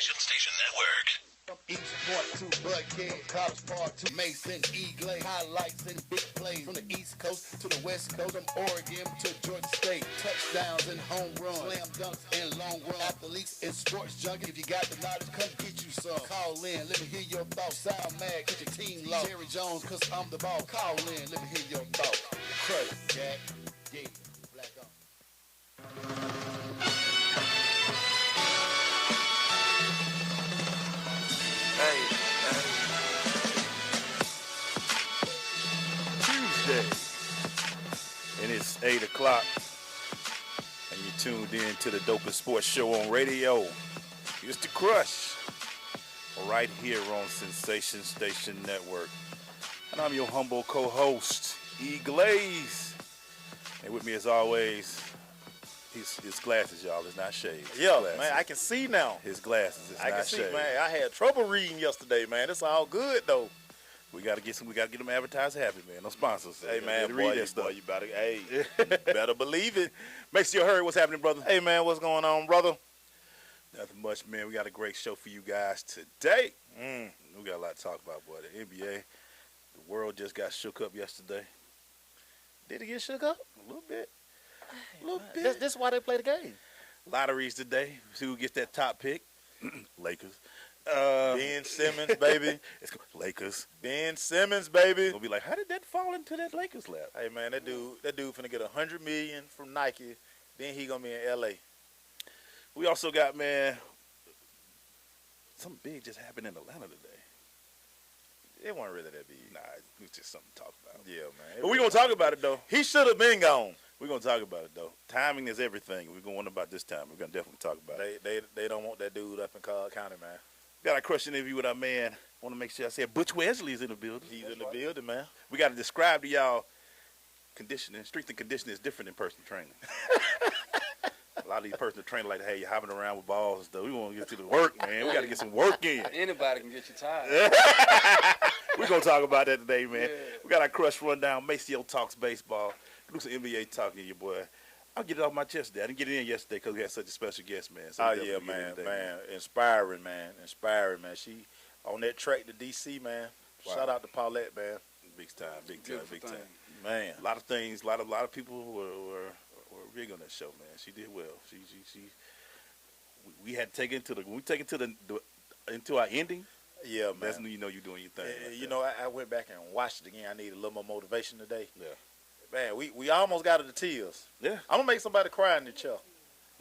Station Network. Each sport to Buckhead, College Park to Mason, Eagle, highlights and big plays from the East Coast to the West Coast, from Oregon to Georgia State, touchdowns and home runs, slam dunks and long run, athletes and sports junkie. If you got the knowledge, come get you some. Call in, let me hear your thoughts. Sound mad, get your team low. Jerry Jones, cause I'm the ball. Call in, let me hear your thoughts. Crush, Jack, yeah, black on. Tuesday, and it's 8 o'clock, and you tuned in to the dopest sports show on radio. It's The Crush, right here on Sensation Station Network. And I'm your humble co-host, E. Glaze. And with me as always, his glasses, y'all, is not shaved. Yeah, man, I can see now. His glasses is not shaved. I can see, man. I had trouble reading yesterday, man. It's all good though. We gotta get them advertisers happy, man. No sponsors. Hey, man, read that stuff. Boy, you better believe it. Make sure you heard what's happening, brother. Hey, man, what's going on, brother? Nothing much, man. We got a great show for you guys today. We got a lot to talk about, boy. The NBA, the world just got shook up yesterday. Did it get shook up? A little bit. This is why they play the game. Lotteries today. See who gets that top pick. Lakers. Ben Simmons, baby. It's Lakers. Ben Simmons, baby. Gonna be like, how did that fall into that Lakers lap? Hey, man, that dude finna get $100 million from Nike. Then he gonna be in L.A. We also got, man, something big just happened in Atlanta today. It wasn't really that big. Nah, it was just something to talk about. Yeah, man. But we're gonna talk about it though. He should have been gone. We're going to talk about it, though. Timing is everything. We're going to wonder about this time. We're going to definitely talk about it. They don't want that dude up in Cobb County, man. Got a question interview with our man. Want to make sure I said Butch Wesley is in the building. He's in the building, man. We got to describe to y'all conditioning. Strength and conditioning is different than personal training. A lot of these personal trainers like, hey, you're hopping around with balls and stuff. We want to get to the work, man. We got to get some work in. Anybody can get you tired. We're going to talk about that today, man. Yeah. We got our Crush Rundown. Maceo Talks Baseball. Do some NBA talking to you, boy. I'll get it off my chest today. I didn't get it in yesterday because we had such a special guest, man. So yeah, man. Inspiring, man. She on that track to D.C., man. Wow. Shout out to Paulette, man. Big time. Man. A lot of things, a lot of people were big on that show, man. She did well. We had to take it into our ending. Yeah, man. That's when you know you're doing your thing. You know, I went back and watched it again. I need a little more motivation today. Yeah. Man, we almost got to the tears. Yeah. I'm going to make somebody cry in the chair.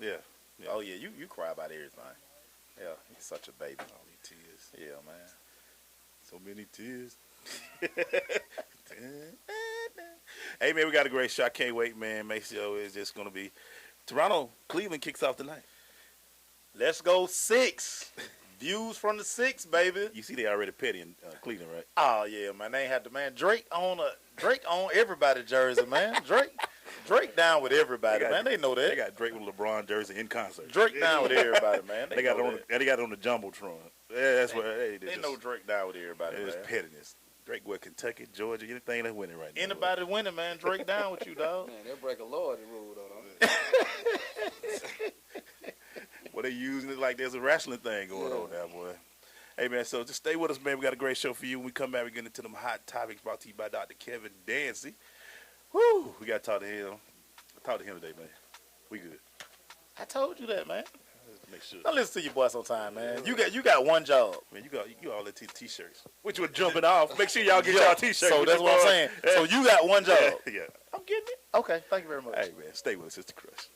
Yeah. Oh, yeah, you cry about everything. Yeah, he's such a baby. All these tears. Yeah, man. So many tears. Hey, man, we got a great show. I can't wait, man. Maceo is just going to be Toronto. Cleveland kicks off tonight. Let's go 6. Views from the 6, baby. You see they already petty in Cleveland, right? Oh, yeah, man. They ain't had to, man. Drake on everybody jersey, man. Drake down with everybody, man. They know that. They got Drake with LeBron jersey in concert. Drake down with everybody, man. They got it on the Jumbotron. Yeah, that's what they know. Drake down with everybody, man. It's pettiness. Drake with Kentucky, Georgia, anything that's winning right now. Anybody winning, man. Drake down with you, dog. Man, they'll break a law to rule, though. Well, they using it like there's a wrestling thing going on now, boy. Hey, man, so just stay with us, man. We got a great show for you. When we come back, we're getting into them hot topics brought to you by Dr. Kevin Dancy. Woo! We got to talk to him. Talk to him today, man. We good. I told you that, man. Make sure. Don't listen to your boy sometime, man. You got one job. Man, you all the t-shirts. Which was jumping off. Make sure y'all get y'all t-shirts. So that's what I'm saying. So you got one job. Yeah. I'm getting it. Okay, thank you very much. Hey, man, stay with us. It's The Crush.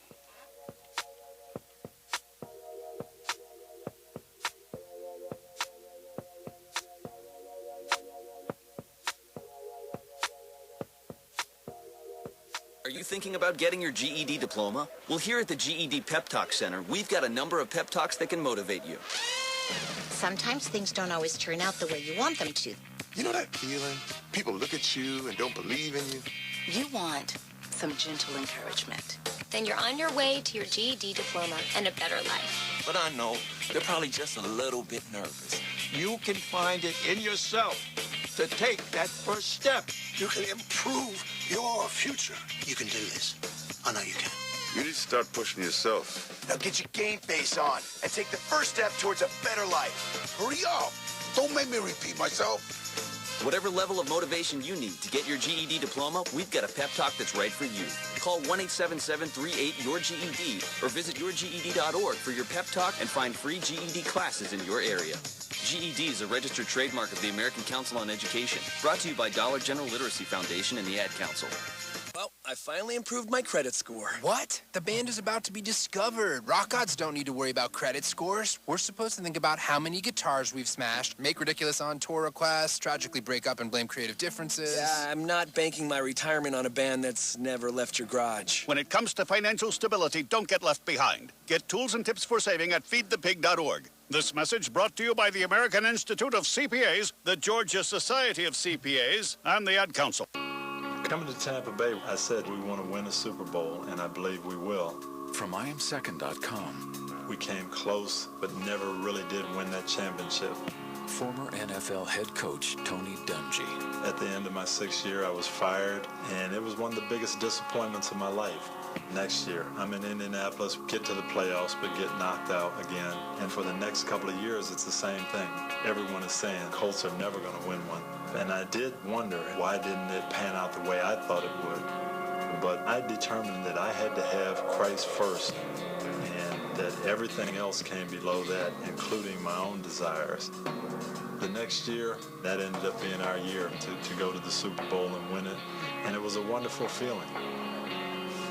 Are you thinking about getting your GED diploma? Well, here at the GED Pep Talk Center, we've got a number of pep talks that can motivate you. Sometimes things don't always turn out the way you want them to. You know that feeling? People look at you and don't believe in you. You want some gentle encouragement. Then you're on your way to your GED diploma and a better life. But I know they're probably just a little bit nervous. You can find it in yourself to take that first step. You can improve your future. You can do this. I know you can. You need to start pushing yourself. Now get your game face on and take the first step towards a better life. Hurry up. Don't make me repeat myself. Whatever level of motivation you need to get your GED diploma, we've got a pep talk that's right for you. Call 1-877-38-YOUR-GED or visit yourged.org for your pep talk and find free GED classes in your area. GED is a registered trademark of the American Council on Education. Brought to you by Dollar General Literacy Foundation and the Ad Council. Well, I finally improved my credit score. What? The band is about to be discovered. Rock gods don't need to worry about credit scores. We're supposed to think about how many guitars we've smashed, make ridiculous on-tour requests, tragically break up and blame creative differences. Yeah, I'm not banking my retirement on a band that's never left your garage. When it comes to financial stability, don't get left behind. Get tools and tips for saving at feedthepig.org. This message brought to you by the American Institute of CPAs, the Georgia Society of CPAs, and the Ad Council. Coming to Tampa Bay, I said we want to win a Super Bowl, and I believe we will. From IamSecond.com. We came close, but never really did win that championship. Former NFL head coach Tony Dungy. At the end of my 6th year, I was fired, and it was one of the biggest disappointments of my life. Next year, I'm in Indianapolis, get to the playoffs, but get knocked out again. And for the next couple of years, it's the same thing. Everyone is saying Colts are never going to win one. And I did wonder, why didn't it pan out the way I thought it would? But I determined that I had to have Christ first, and that everything else came below that, including my own desires. The next year, that ended up being our year to go to the Super Bowl and win it, and it was a wonderful feeling.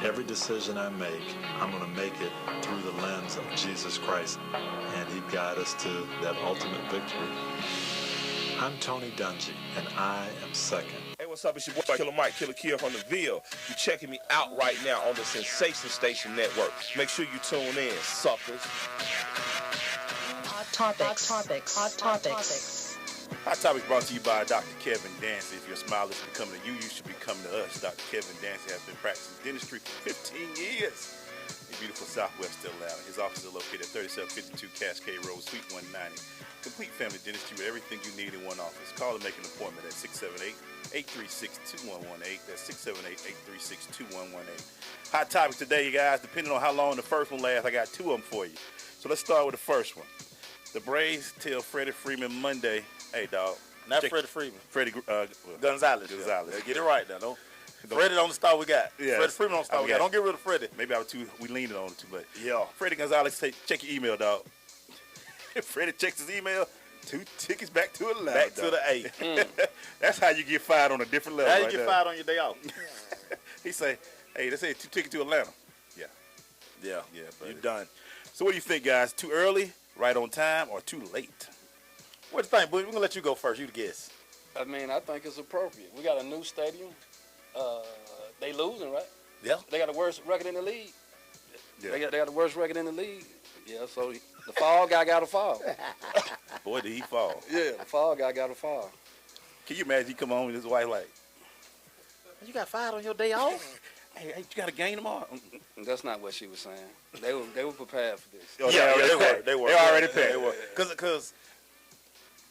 Every decision I make, I'm going to make it through the lens of Jesus Christ, and He'd guide us to that ultimate victory. I'm Tony Dungy, and I am second. Hey, what's up? It's your boy Killer Mike, Killer Kill from the Ville. You're checking me out right now on the Sensation Station Network. Make sure you tune in, suckers. Hot Topics. Hot Topics. Hot Topics brought to you by Dr. Kevin Dancy. If your smile is becoming to you, you should be coming to us. Dr. Kevin Dancy has been practicing dentistry for 15 years in beautiful Southwest Atlanta. His office is located at 3752 Cascade Road, Suite 190. Complete family dentistry with everything you need in one office. Call and make an appointment at 678-836-2118. That's 678-836-2118. Hot Topics today, you guys. Depending on how long the first one lasts, I got two of them for you. So let's start with the first one. The Braves tell Freddie Freeman Monday, hey, dog. Not Freddie Freeman. Freddie Gonzalez. Gonzalez. Yeah, get it right now. Don't. Freddie on the star we got. Yeah. Freddie Freeman on the star we got. Don't get rid of Freddie. Maybe we leaned on it too much. Yeah. Freddie Gonzalez say, check your email, dog. If Freddie checks his email, 2 tickets back to Atlanta. Back to the A. That's how you get fired on a different level. How you get fired on your day off. He say, hey, they say 2 tickets to Atlanta. Yeah. Yeah. Yeah, buddy. You done. So what do you think, guys? Too early, right on time, or too late? What do you think, Butch? We're going to let you go first. You the guess. I mean, I think it's appropriate. We got a new stadium. They losing, right? Yeah. They got the worst record in the league. Yeah. They got the worst record in the league. Yeah, so the fall guy got to fall. Boy, did he fall. Yeah, the fall guy got to fall. Can you imagine he come home with his wife like, you got fired on your day off? hey, you got a game tomorrow? That's not what she was saying. They were prepared for this. Oh, They were already prepared. Because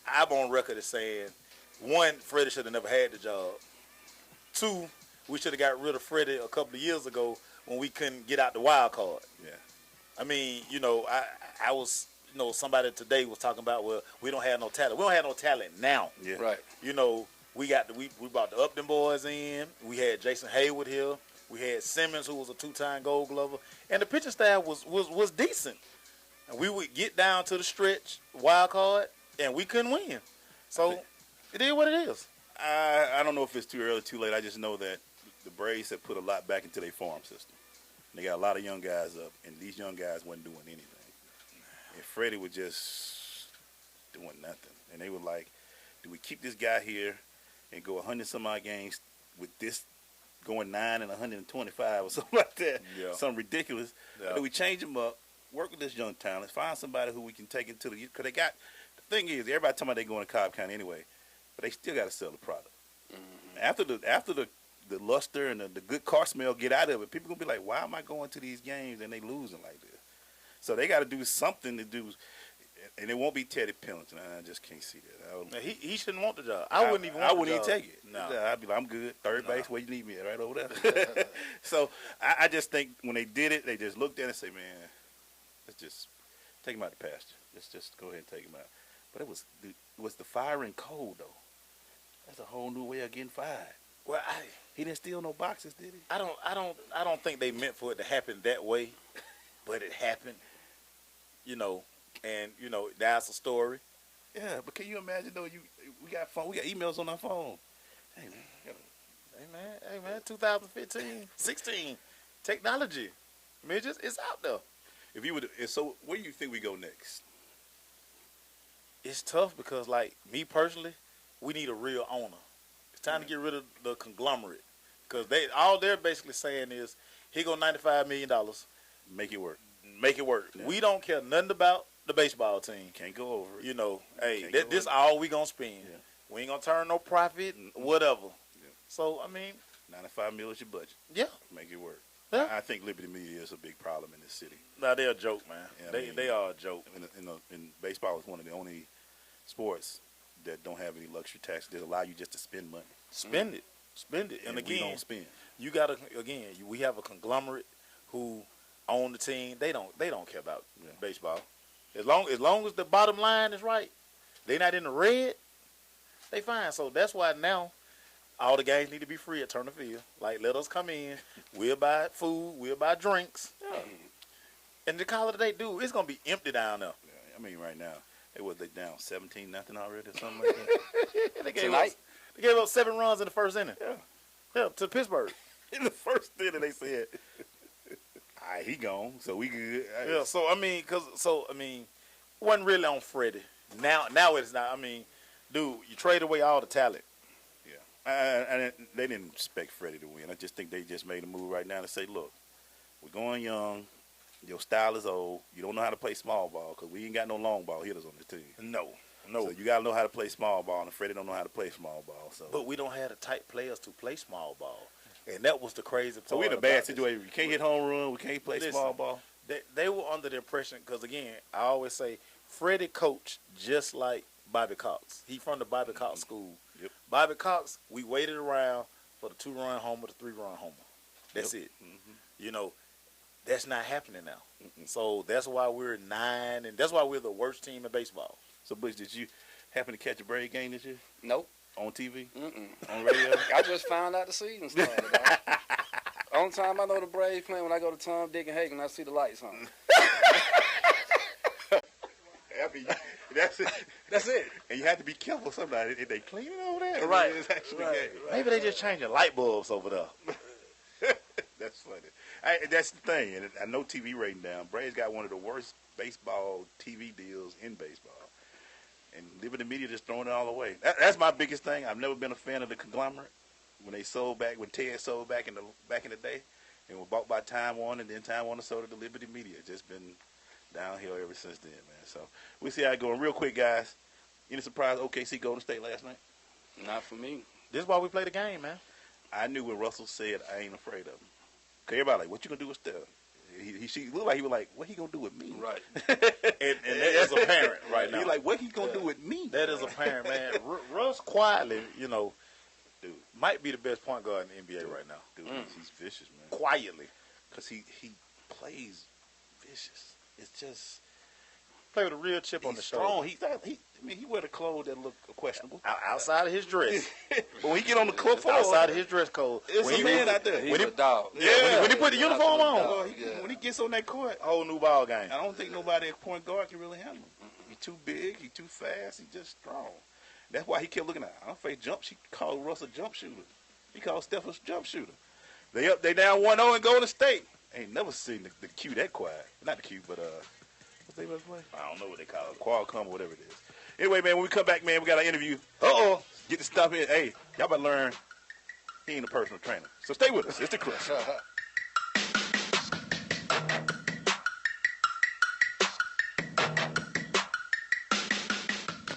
I'm on record as saying, one, Freddie should have never had the job. 2, we should have got rid of Freddie a couple of years ago when we couldn't get out the wild card. Yeah. I mean, I was, somebody today was talking about, well, we don't have no talent. We don't have no talent now. Yeah. Right. We brought the Upton boys in. We had Jason Hayward here. We had Simmons, who was a 2-time Gold Glover, and the pitching staff was decent. And we would get down to the stretch, wild card, and we couldn't win. So it is what it is. I don't know if it's too early, too late. I just know that the Braves have put a lot back into their farm system. They got a lot of young guys up, and these young guys wasn't doing anything. And Freddie was just doing nothing. And they were like, do we keep this guy here and go 100-some-odd games with this going 9 and 125 or something like that? Yeah. Something ridiculous. Yeah. Or do we change him up, work with this young talent, find somebody who we can take into the – because they got – the thing is, everybody talking about they going to Cobb County anyway, but they still got to sell the product. Mm-hmm. After the luster and the good car smell get out of it, people going to be like, why am I going to these games and they losing like this? So they got to do something to do. And it won't be Teddy Pendleton. I just can't see that. Now, he shouldn't want the job. I wouldn't even take it. No. I'd be like, I'm good. Third base, where you need me at, right over there. So I just think when they did it, they just looked at it and say, man, let's just take him out the pasture. Let's just go ahead and take him out. But it was the firing cold, though. That's a whole new way of getting fired. Well, he didn't steal no boxes, did he? I don't think they meant for it to happen that way, but it happened. You know, and you know that's a story. Yeah, but can you imagine though? We got emails on our phone. Hey man, 2015, 16, technology. I mean, it's out there. If you would, so where do you think we go next? It's tough because, like me personally, we need a real owner. It's time to get rid of the conglomerate because all they're basically saying is, here go $95 million, make it work. Make it work. Yeah. We don't care nothing about the baseball team. Can't go over it. You know, hey, this all we gonna spend. Yeah. We ain't gonna turn no profit, whatever. Yeah. So I mean, $95 million is your budget. Yeah, make it work. Yeah. I think Liberty Media is a big problem in this city. Now they're a joke, man. Yeah, they are a joke. And baseball is one of the only sports that don't have any luxury tax that allow you just to spend money. Spend it. And again, we don't spend. You gotta we have a conglomerate who own the team. They don't care about baseball. As long as the bottom line is right, they not in the red, they fine. So that's why now all the games need to be free at Turner Field. Like, let us come in, we'll buy food, we'll buy drinks. Yeah. And the call of the day, dude, it's gonna be empty down there. Yeah, I mean, right now, they down 17-0 already or something like that. They gave up 7 runs in the first inning. Yeah, to Pittsburgh. In the first inning, they said, all right, he gone, so we good. Yeah, so I mean, wasn't really on Freddie. Now it's not. I mean, dude, you trade away all the talent. Yeah, they didn't expect Freddie to win. I just think they just made a move right now to say, look, we're going young. Your style is old. You don't know how to play small ball because we ain't got no long ball hitters on this team. No. So you got to know how to play small ball, and Freddie don't know how to play small ball. So, but we don't have the type players to play small ball. And that was the crazy part. So we're in a bad situation. We can't hit home run. We can't play small ball. They were under the impression, because, again, I always say, Freddie coached just like Bobby Cox. He from the Bobby Cox school. Yep. Bobby Cox, we waited around for the 2-run homer, the 3-run homer. That's it. You know, that's not happening now. So that's why we're 9, and that's why we're the worst team in baseball. So, Butch, did you happen to catch a Brave game this year? Nope. On TV? On radio? I just found out the season started. Only time I know the Braves playing when I go to Tom, Dick, and Hagen, I see the lights on. I mean, that's it. That's it. And you have to be careful sometimes. If they clean it over there, right? It's actually right. Maybe they just changing light bulbs over there. That's funny. That's the thing. And I know TV rating down. Braves got one of the worst baseball TV deals in baseball. And Liberty Media just throwing it all away. That's my biggest thing. I've never been a fan of the conglomerate. When Ted sold back in the day, and was bought by Time Warner, and then Time Warner sold it to Liberty Media. It's just been downhill ever since then, man. So we see how it going. Real quick, guys. Any surprise OKC Golden State last night? Not for me. This is why we play the game, man. I knew when Russell said, I ain't afraid of him. Okay, everybody like, what you gonna do with Steph? He looked like he was like, what he gonna do with me? Right. and that is apparent right now. He like, what he gonna do with me? That is apparent, man. Russ quietly, you know, dude, might be the best point guard in the NBA right now. Dude, he's vicious, man. Quietly. Because he plays vicious. It's just play with a real chip on the shoulder. He wear the clothes that look questionable. Outside of his dress. But when he get on the court floor, outside of his dress code. It's a man out there. He's a dog. Yeah, when he put the uniform on. When he gets on that court, whole new ball game. I don't think nobody at point guard can really handle him. He's too big. He's too fast. He's just strong. That's why he kept looking at. I don't face jump. She called Russ a jump shooter. He called Steph a jump shooter. They down 1-0 and Golden State. Ain't never seen the Q that quiet. Not the Q, but what's they play? I don't know what they call it. Qualcomm or whatever it is. Anyway, man, when we come back, man, we got an interview. Get the stuff in. Hey, y'all better learn he ain't a personal trainer. So stay with us. It's the Crush.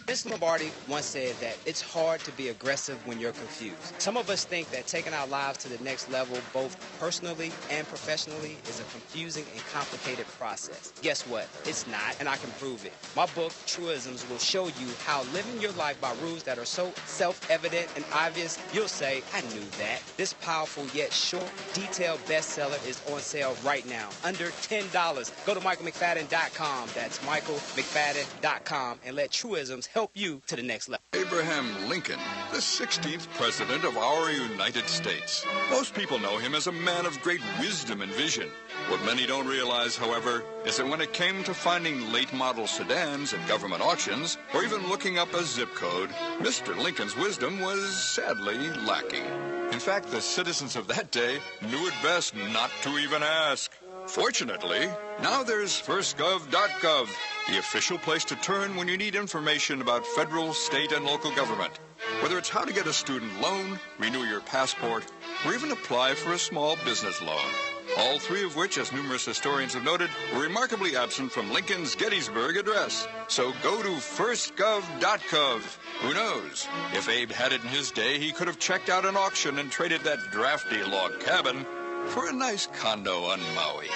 Miss Lombardi once said that it's hard to be aggressive when you're confused. Some of us think that taking our lives to the next level, both personally and professionally, is a confusing and complicated process. Guess what? It's not, and I can prove it. My book, Truisms, will show you how living your life by rules that are so self-evident and obvious, you'll say, I knew that. This powerful yet short, detailed bestseller is on sale right now, under $10. Go to michaelmcfadden.com. That's michaelmcfadden.com, and let Truisms help you to the next level. Abraham Lincoln, the 16th president of our United States. Most people know him as a man of great wisdom and vision. What many don't realize, however, is that when it came to finding late-model sedans at government auctions, or even looking up a zip code, Mr. Lincoln's wisdom was sadly lacking. In fact, the citizens of that day knew it best not to even ask. Fortunately, now there's firstgov.gov, the official place to turn when you need information about federal, state, and local government. Whether it's how to get a student loan, renew your passport, or even apply for a small business loan. All three of which, as numerous historians have noted, were remarkably absent from Lincoln's Gettysburg Address. So go to firstgov.gov. Who knows? If Abe had it in his day, he could have checked out an auction and traded that drafty log cabin for a nice condo on Maui.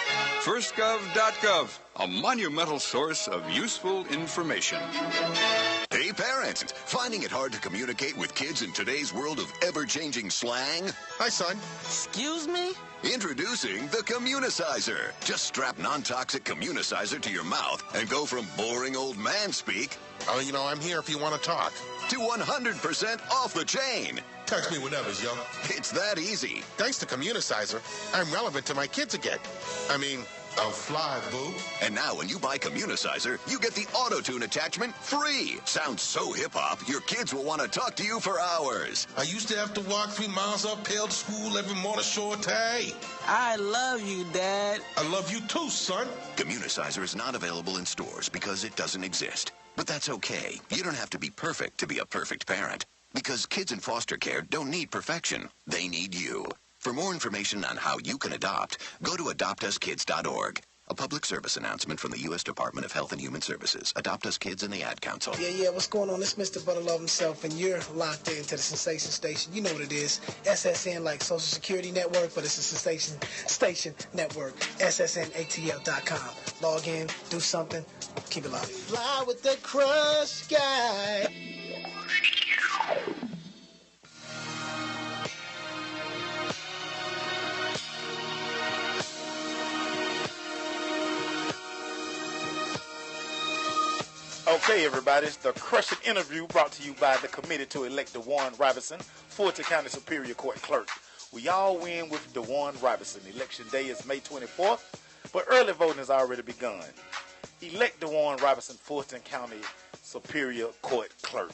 Firstgov.gov, a monumental source of useful information. Hey parents, finding it hard to communicate with kids in today's world of ever-changing slang? Hi son. Excuse me? Introducing the Communicizer. Just strap non-toxic Communicizer to your mouth and go from boring old man speak, I'm here if you want to talk, to 100% off the chain. Text me whenever, yo. It's that easy. Thanks to Communicizer, I'm relevant to my kids again. I'll fly, boo. And now when you buy Communicizer, you get the auto-tune attachment free. Sounds so hip-hop, your kids will want to talk to you for hours. I used to have to walk 3 miles uphill to school every morning, short day. I love you, Dad. I love you too, son. Communicizer is not available in stores because it doesn't exist. But that's okay. You don't have to be perfect to be a perfect parent. Because kids in foster care don't need perfection. They need you. For more information on how you can adopt, go to adoptuskids.org. A public service announcement from the U.S. Department of Health and Human Services. Adopt Us Kids and the Ad Council. Yeah, what's going on? It's Mr. Butterlove himself, and you're locked into the Sensation Station. You know what it is. SSN, like Social Security Network, but it's a Sensation Station Network. SSNATL.com. Log in, do something, keep it locked. Fly with the crush guy. Okay, everybody, it's the Crushing Interview brought to you by the Committee to elect DeJuan Robinson, Fulton County Superior Court Clerk. We all win with DeJuan Robinson. Election day is May 24th, but early voting has already begun. Elect DeJuan Robinson, Fulton County Superior Court Clerk.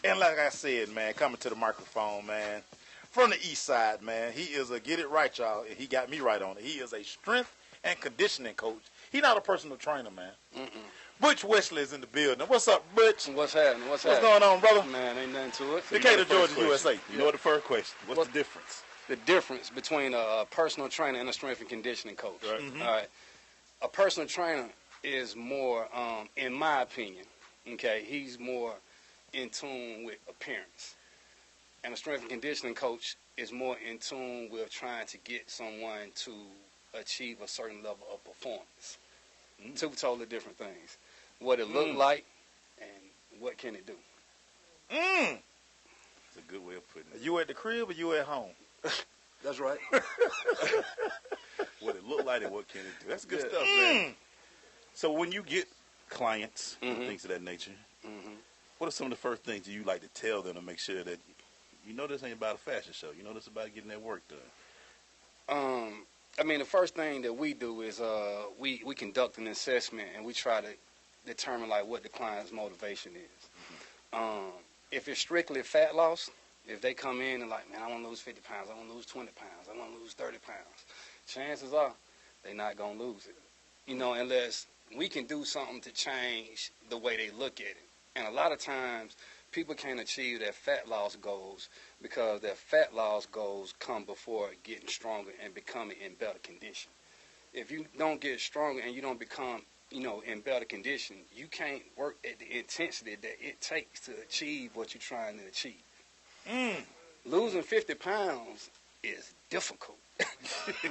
And like I said, man, coming to the microphone, man, from the east side, man, he is a, get it right, y'all, and he got me right on it. He is a strength and conditioning coach. He's not a personal trainer, man. Butch Wesley is in the building. What's up, Butch? What's happening? What's going on, brother? Man, ain't nothing to it. Decatur, Georgia, USA. You know the first question. What's the difference? The difference between a personal trainer and a strength and conditioning coach. Right. All right. A personal trainer is more, in my opinion, okay, he's more in tune with appearance. And a strength and conditioning coach is more in tune with trying to get someone to achieve a certain level of performance. Two totally different things. What it look like and what can it do. That's a good way of putting it. You at the crib or you at home? That's right. What it look like and what can it do. That's good stuff, man. So when you get clients and things of that nature, what are some of the first things you like to tell them to make sure that you know this ain't about a fashion show? You know this about getting that work done? The first thing that we do is we conduct an assessment and we try to determine like what the client's motivation is. If it's strictly fat loss, if they come in and like, man, I want to lose 50 pounds, I want to lose 20 pounds, I want to lose 30 pounds, chances are they're not going to lose it. Unless we can do something to change the way they look at it. And a lot of times people can't achieve their fat loss goals because their fat loss goals come before getting stronger and becoming in better condition. If you don't get stronger and you don't become in better condition, you can't work at the intensity that it takes to achieve what you're trying to achieve. Losing 50 pounds is difficult.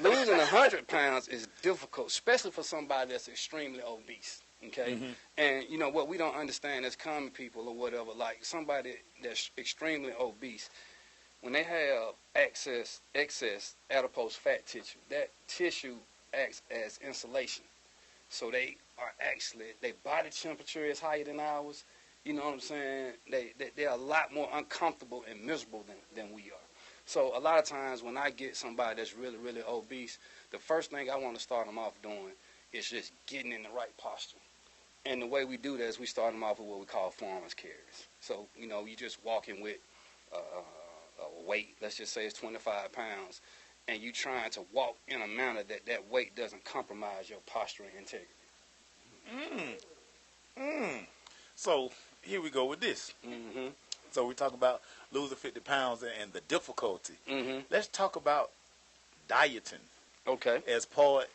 Losing 100 pounds is difficult, especially for somebody that's extremely obese. Okay, and what we don't understand as common people or whatever, like somebody that's extremely obese, when they have excess adipose fat tissue, that tissue acts as insulation. So they are actually, their body temperature is higher than ours. You know what I'm saying? They're a lot more uncomfortable and miserable than we are. So a lot of times when I get somebody that's really, really obese, the first thing I want to start them off doing is just getting in the right posture. And the way we do that is we start them off with what we call farmer's carries. So, you just walking with a weight, let's just say it's 25 pounds, and you trying to walk in a manner that weight doesn't compromise your posture and integrity. So here we go with this. So we talk about losing 50 pounds and the difficulty. Let's talk about dieting. Okay. As part,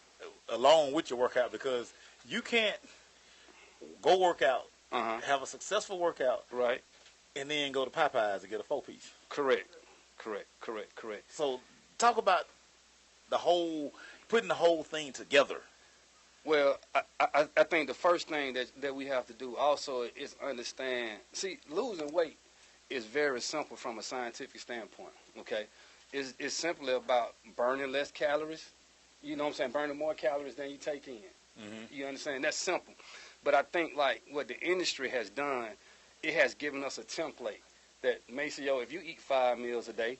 along with your workout, because you can't go work out, have a successful workout, right, and then go to Popeyes and get a 4-piece. Correct. So talk about putting the whole thing together. Well, I think the first thing that we have to do also is understand. See, losing weight is very simple from a scientific standpoint. Okay, it's simply about burning less calories. You know what I'm saying? Burning more calories than you take in. You understand? That's simple. But I think like what the industry has done, it has given us a template that Maceo, if you eat 5 meals a day,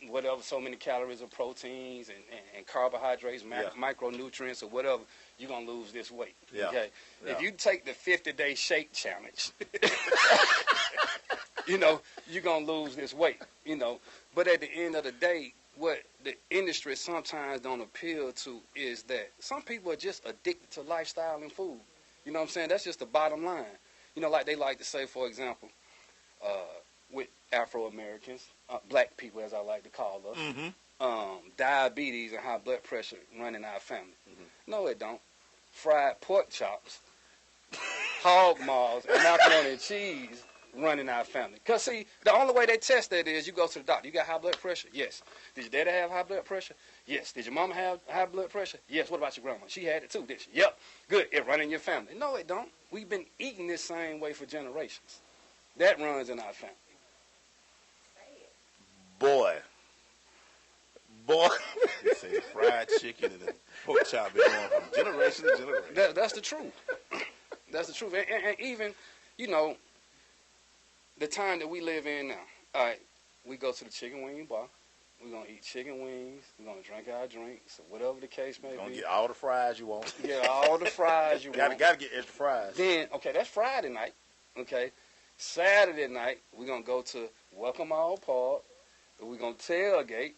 whatever, so many calories of proteins and carbohydrates, micronutrients or whatever, you're going to lose this weight. Yeah. Okay. Yeah. If you take the 50-day shake challenge, you're going to lose this weight, But at the end of the day, what the industry sometimes don't appeal to is that some people are just addicted to lifestyle and food. You know what I'm saying? That's just the bottom line. Like they like to say, for example, with Afro-Americans, black people as I like to call us, diabetes and high blood pressure run in our family. No, it don't. Fried pork chops, hog maws, and macaroni and cheese run in our family. Because, see, the only way they test that is you go to the doctor. You got high blood pressure? Yes. Did your daddy have high blood pressure? Yes. Did your mama have high blood pressure? Yes. What about your grandma? She had it too, did she? Yep. Good. It run in your family. No, it don't. We've been eating this same way for generations. That runs in our family. Boy. They say fried chicken and the pork chop been going from generation to generation. That's the truth. That's the truth. And even, the time that we live in now, all right, we go to the chicken wing bar. We're going to eat chicken wings. We're going to drink our drinks, or whatever the case may be. You're going to get all the fries you want. Get all the fries you want. Got to get extra fries. Then, okay, that's Friday night. Okay. Saturday night, we're going to go to Welcome All Park. We're going to tailgate,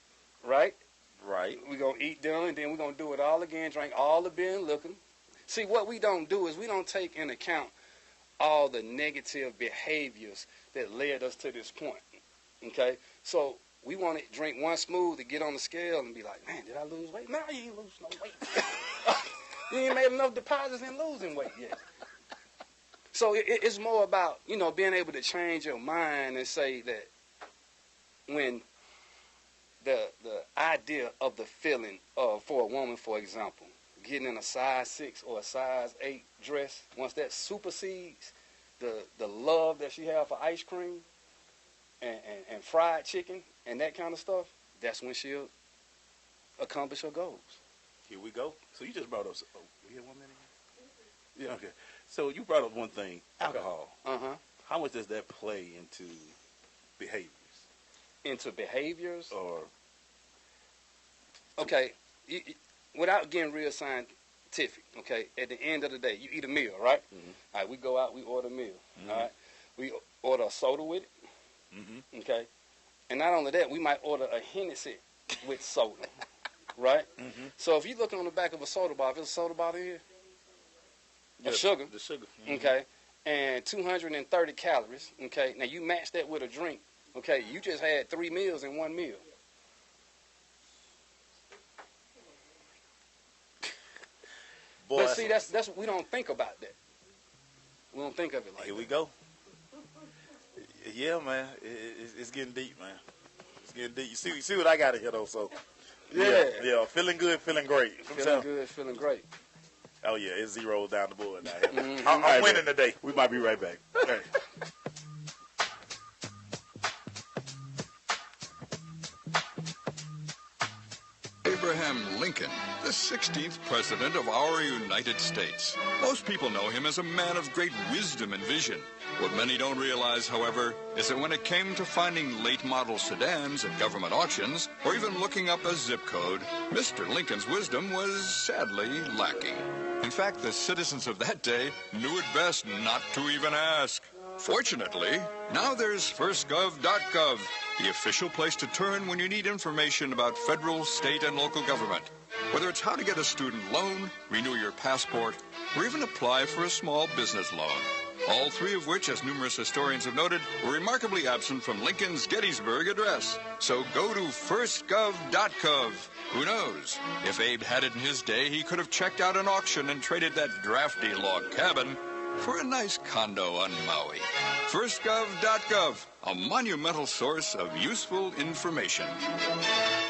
right? Right. We're going to eat dinner, and then we're going to do it all again, drink all the beer and liquor. See, what we don't do is we don't take into account all the negative behaviors that led us to this point, okay? So we want to drink one smooth to get on the scale and be like, man, did I lose weight? No, you ain't lose no weight. You ain't made enough deposits in losing weight yet. So it's more about, being able to change your mind and say that when the idea of the feeling of, for a woman, for example, getting in a size 6 or a size 8 dress, once that supersedes the love that she have for ice cream and fried chicken and that kind of stuff, that's when she'll accomplish her goals. Here we go. So you just brought up, we have 1 minute? Yeah. Okay. So you brought up one thing, alcohol. How much does that play into behaviors? Into behaviors? Or okay, without getting real scientific, okay, at the end of the day, you eat a meal, right? All right, we go out, we order a meal, all right? We order a soda with it, okay? And not only that, we might order a Hennessy with soda, right? So if you look on the back of a soda bottle, there's a soda bottle here, the sugar, okay, and 230 calories, okay? Now you match that with a drink, okay? You just had 3 meals in 1 meal. Boy, but see, that's we don't think about that. We don't think of it like here that. we go. Yeah, man, it's getting deep, man. It's getting deep. You see what I got in here though. So yeah, feeling good, feeling great. Feeling good, feeling great. Oh yeah, it's zeros down the board now. I'm winning today. We might be right back. Hey. Abraham Lincoln, the 16th President of our United States. Most people know him as a man of great wisdom and vision. What many don't realize, however, is that when it came to finding late-model sedans at government auctions, or even looking up a zip code, Mr. Lincoln's wisdom was sadly lacking. In fact, the citizens of that day knew it best not to even ask. Fortunately, now there's firstgov.gov, the official place to turn when you need information about federal, state, and local government. Whether it's how to get a student loan, renew your passport, or even apply for a small business loan. All three of which, as numerous historians have noted, were remarkably absent from Lincoln's Gettysburg Address. So go to firstgov.gov. Who knows? If Abe had it in his day, he could have checked out an auction and traded that drafty log cabin for a nice condo on Maui. Firstgov.gov, a monumental source of useful information.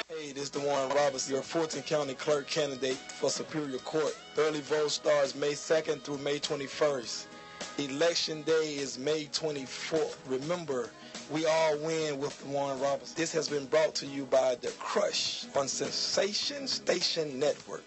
Hey, this is DeWarren Roberts, your Fulton County Clerk candidate for Superior Court. Early vote starts May 2nd through May 21st. Election day is May 24th. Remember, we all win with DeWarren Roberts. This has been brought to you by The Crush on Sensation Station Network.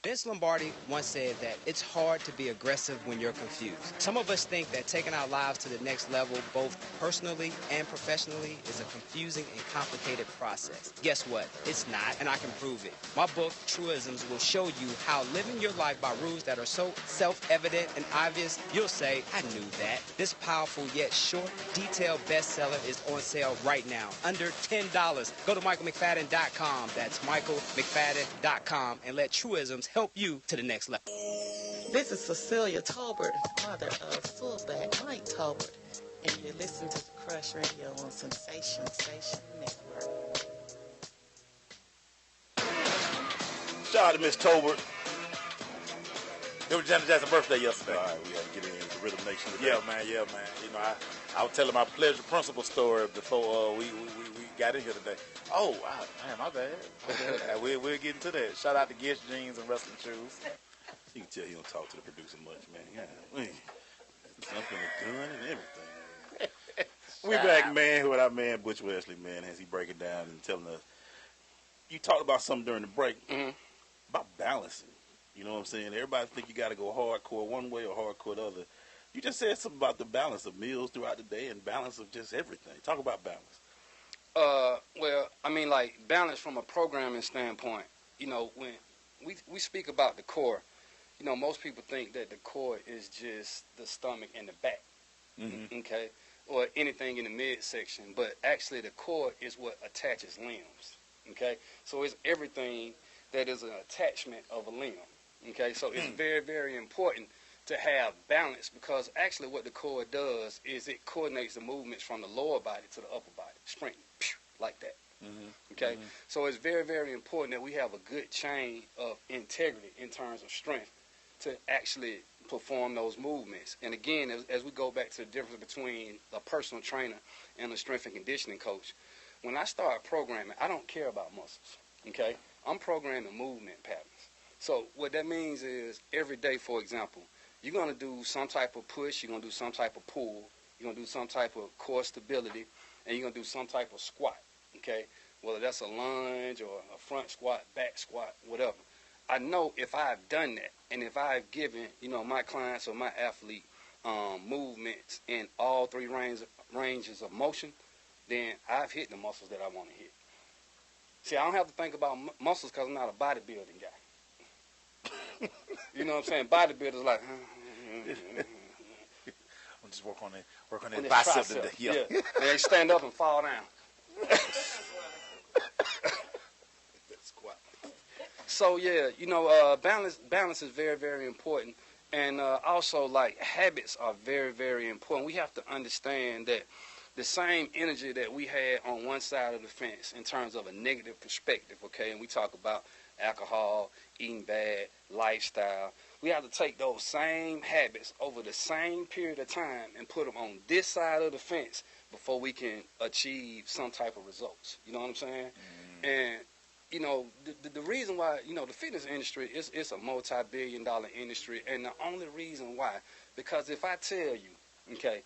Vince Lombardi once said that it's hard to be aggressive when you're confused. Some of us think that taking our lives to the next level, both personally and professionally, is a confusing and complicated process. Guess what? It's not, and I can prove it. My book, Truisms, will show you how living your life by rules that are so self-evident and obvious, you'll say, I knew that. This powerful yet short, detailed bestseller is on sale right now, under $10. Go to michaelmcfadden.com. That's michaelmcfadden.com, and let Truisms help you to the next level. This is Cecilia Tolbert, mother of fullback Mike Tolbert, and you're listening to The Crush Radio on Sensation Station Network. Shout out to Miss Tolbert. It was Janet Jackson's birthday yesterday. All right, we had to get into the Rhythm Nation today. Yeah, man. You know, I was telling my pleasure principle story before we got in here today. Oh, wow, man, my bad. We'll get into that. Shout out to Guess Jeans and Wrestling Shoes. You can tell he don't talk to the producer much, man. Yeah, something to doing and everything. We back, man, with our man Butch Wesley, man, as he breaking down and telling us. You talked about something during the break about balancing. You know what I'm saying? Everybody think you got to go hardcore one way or hardcore the other. You just said something about the balance of meals throughout the day and balance of just everything. Talk about balance. Well, I mean, like, balance from a programming standpoint. You know, when we speak about the core, you know, most people think that the core is just the stomach and the back, okay, or anything in the midsection. But actually, the core is what attaches limbs, okay? So it's everything that is an attachment of a limb, okay? So it's very, very important to have balance, because actually what the core does is it coordinates the movements from the lower body to the upper body, sprinting, like that. Okay, so it's very, very important that we have a good chain of integrity in terms of strength to actually perform those movements. And again, as we go back to the difference between a personal trainer and a strength and conditioning coach, when I start programming, I don't care about muscles. Okay, I'm programming movement patterns. So what that means is every day, for example, you're going to do some type of push, you're going to do some type of pull, you're going to do some type of core stability, and you're going to do some type of squat, okay? Whether that's a lunge or a front squat, back squat, whatever. I know if I've done that, and if I've given, you know, my clients or my athlete movements in all three ranges of motion, then I've hit the muscles that I want to hit. See, I don't have to think about muscles because I'm not a bodybuilding guy. You know what I'm saying? Bodybuilders like, I'm just work on that bicep today. Yeah. They stand up and fall down. So yeah, you know, balance is very, very important, and also like habits are very, very important. We have to understand that the same energy that we had on one side of the fence in terms of a negative perspective, okay, and we talk about alcohol, eating bad, lifestyle. We have to take those same habits over the same period of time and put them on this side of the fence before we can achieve some type of results. You know what I'm saying? And, you know, the reason why, you know, the fitness industry is a multi-billion-dollar industry, and the only reason why, because if I tell you, okay,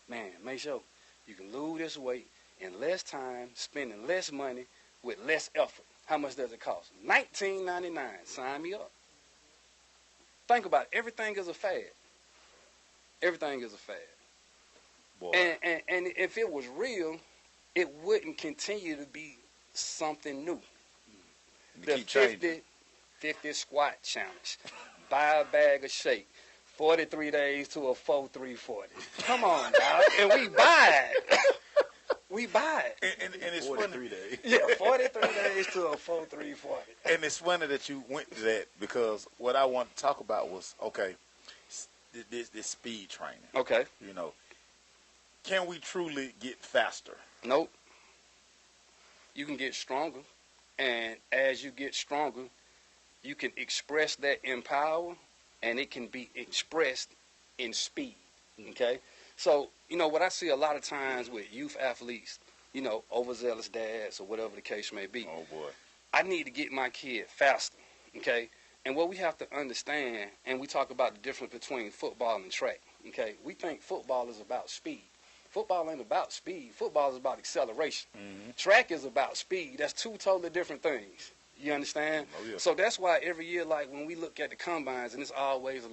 man, make sure you can lose this weight in less time, spending less money with less effort. How much does it cost? $19.99. Sign me up. Think about it. Everything is a fad. Everything is a fad. Boy. And if it was real, it wouldn't continue to be something new. The 50 squat challenge. Buy a bag of shake. 43 days to a 4-3-40. Come on, dog. And we buy it. We buy it. And it's 43 funny. days. Yeah, 43 days to a 4-3-40. And it's funny that you went to that, because what I want to talk about was, okay, this speed training. Okay. You know, can we truly get faster? Nope. You can get stronger. And as you get stronger, you can express that in power, and it can be expressed in speed. Okay? So, you know, what I see a lot of times with youth athletes, you know, overzealous dads or whatever the case may be. Oh, boy. I need to get my kid faster, okay? And what we have to understand, and we talk about the difference between football and track, okay? We think football is about speed. Football ain't about speed. Football is about acceleration. Track is about speed. That's two totally different things. You understand? Oh, yeah. So that's why every year, like when we look at the combines, and it's always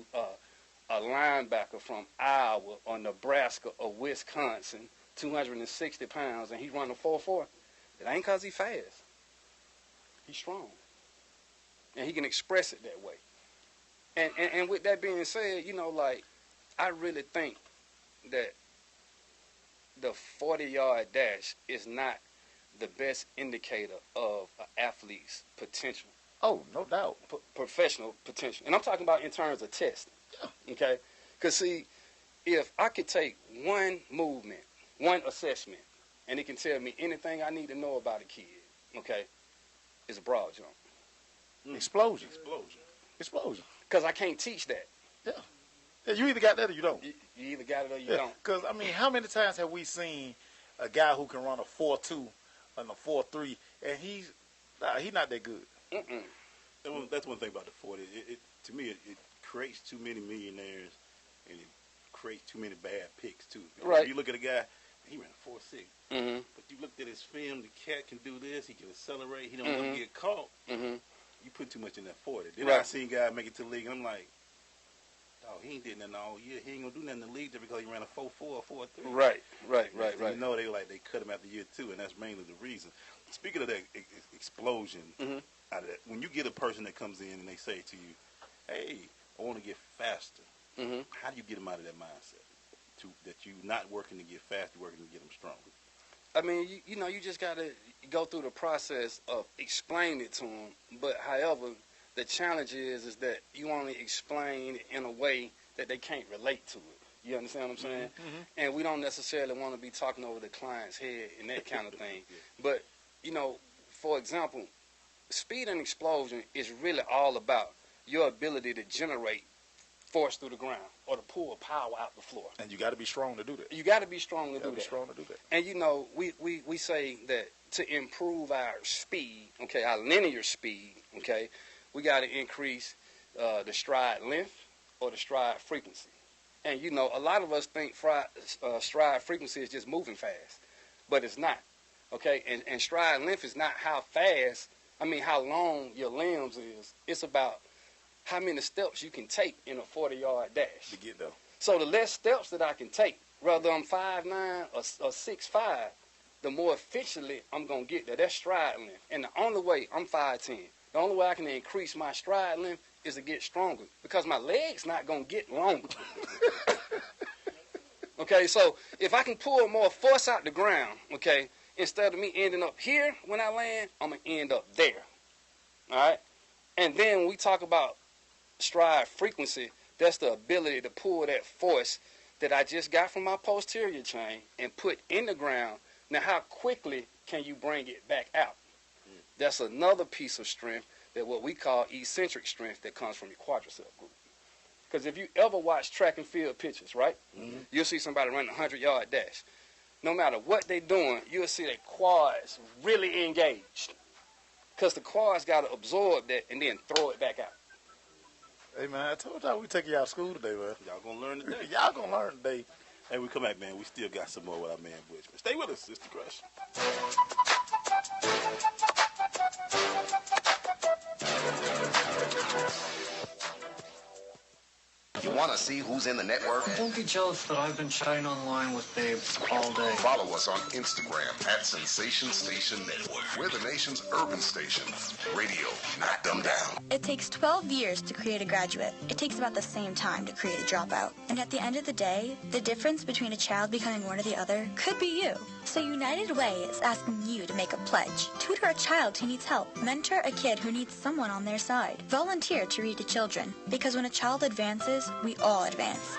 a linebacker from Iowa or Nebraska or Wisconsin, 260 pounds, and he run a 4.4. It ain't because he's fast. He's strong. And he can express it that way. And with that being said, you know, like, I really think that the 40-yard dash is not the best indicator of an athlete's potential. Oh, no doubt. Professional potential. And I'm talking about in terms of testing. Okay? Because, see, if I could take one movement, one assessment, and it can tell me anything I need to know about a kid, okay, it's a broad jump. Explosion. Because I can't teach that. Yeah, you either got that or you don't. You either got it or you don't. Because, I mean, how many times have we seen a guy who can run a 4.2 and a 4.3, and he's not that good? That's one thing about the 40. To me, it creates too many millionaires, and it creates too many bad picks, too. Right. You look at a guy, he ran a 4.6. But you looked at his film, the cat can do this, he can accelerate, he don't ever get caught. You put too much in that 40. Then I seen guys make it to the league, and I'm like, oh, he ain't did nothing all year. He ain't gonna do nothing in the league just because he ran a 4.4 or 4.3. Right. You know, they cut him after year 2, and that's mainly the reason. Speaking of that explosion, out of that, when you get a person that comes in and they say to you, hey, I want to get faster, how do you get them out of that mindset? That you're not working to get fast, you're working to get them stronger. I mean, you know, you just got to go through the process of explaining it to them. But, however, the challenge is that you only explain it in a way that they can't relate to it. You understand what I'm saying? And we don't necessarily want to be talking over the client's head and that kind of thing. But, you know, for example, speed and explosion is really all about your ability to generate force through the ground or to pull power out the floor. And you got to be strong to do that. You got to be strong to do that. And, you know, we say that to improve our speed, okay, our linear speed, okay, we got to increase the stride length or the stride frequency. And, you know, a lot of us think stride frequency is just moving fast, but it's not, okay? And stride length is not how long your limbs is. It's about how many steps you can take in a 40-yard dash. To get there. So the less steps that I can take, whether I'm 5'9" or 6'5", the more efficiently I'm going to get there. That's stride length. And the only way, I'm 5'10", the only way I can increase my stride length is to get stronger because my leg's not going to get longer. Okay, so if I can pull more force out the ground, okay, instead of me ending up here when I land, I'm going to end up there. All right? And then when we talk about stride frequency, that's the ability to pull that force that I just got from my posterior chain and put in the ground. Now, how quickly can you bring it back out? That's another piece of strength that what we call eccentric strength that comes from your quadricep group. Because if you ever watch track and field pictures, right, you'll see somebody running a 100-yard dash. No matter what they're doing, you'll see their quads really engaged. Because the quads got to absorb that and then throw it back out. Hey, man, I told y'all we taking y'all to school today, man. Y'all gonna learn today. Y'all gonna learn today. Hey, we come back, man. We still got some more with our man Butch. Stay with us, Sister Crush. You want to see who's in the network? Don't be jealous that I've been chatting online with babes all day. Follow us on Instagram at Sensation Station Network. We're the nation's urban station. Radio, not dumbed down. It takes 12 years to create a graduate. It takes about the same time to create a dropout. And at the end of the day, the difference between a child becoming one or the other could be you. So United Way is asking you to make a pledge. Tutor a child who needs help. Mentor a kid who needs someone on their side. Volunteer to read to children. Because when a child advances, we all advance.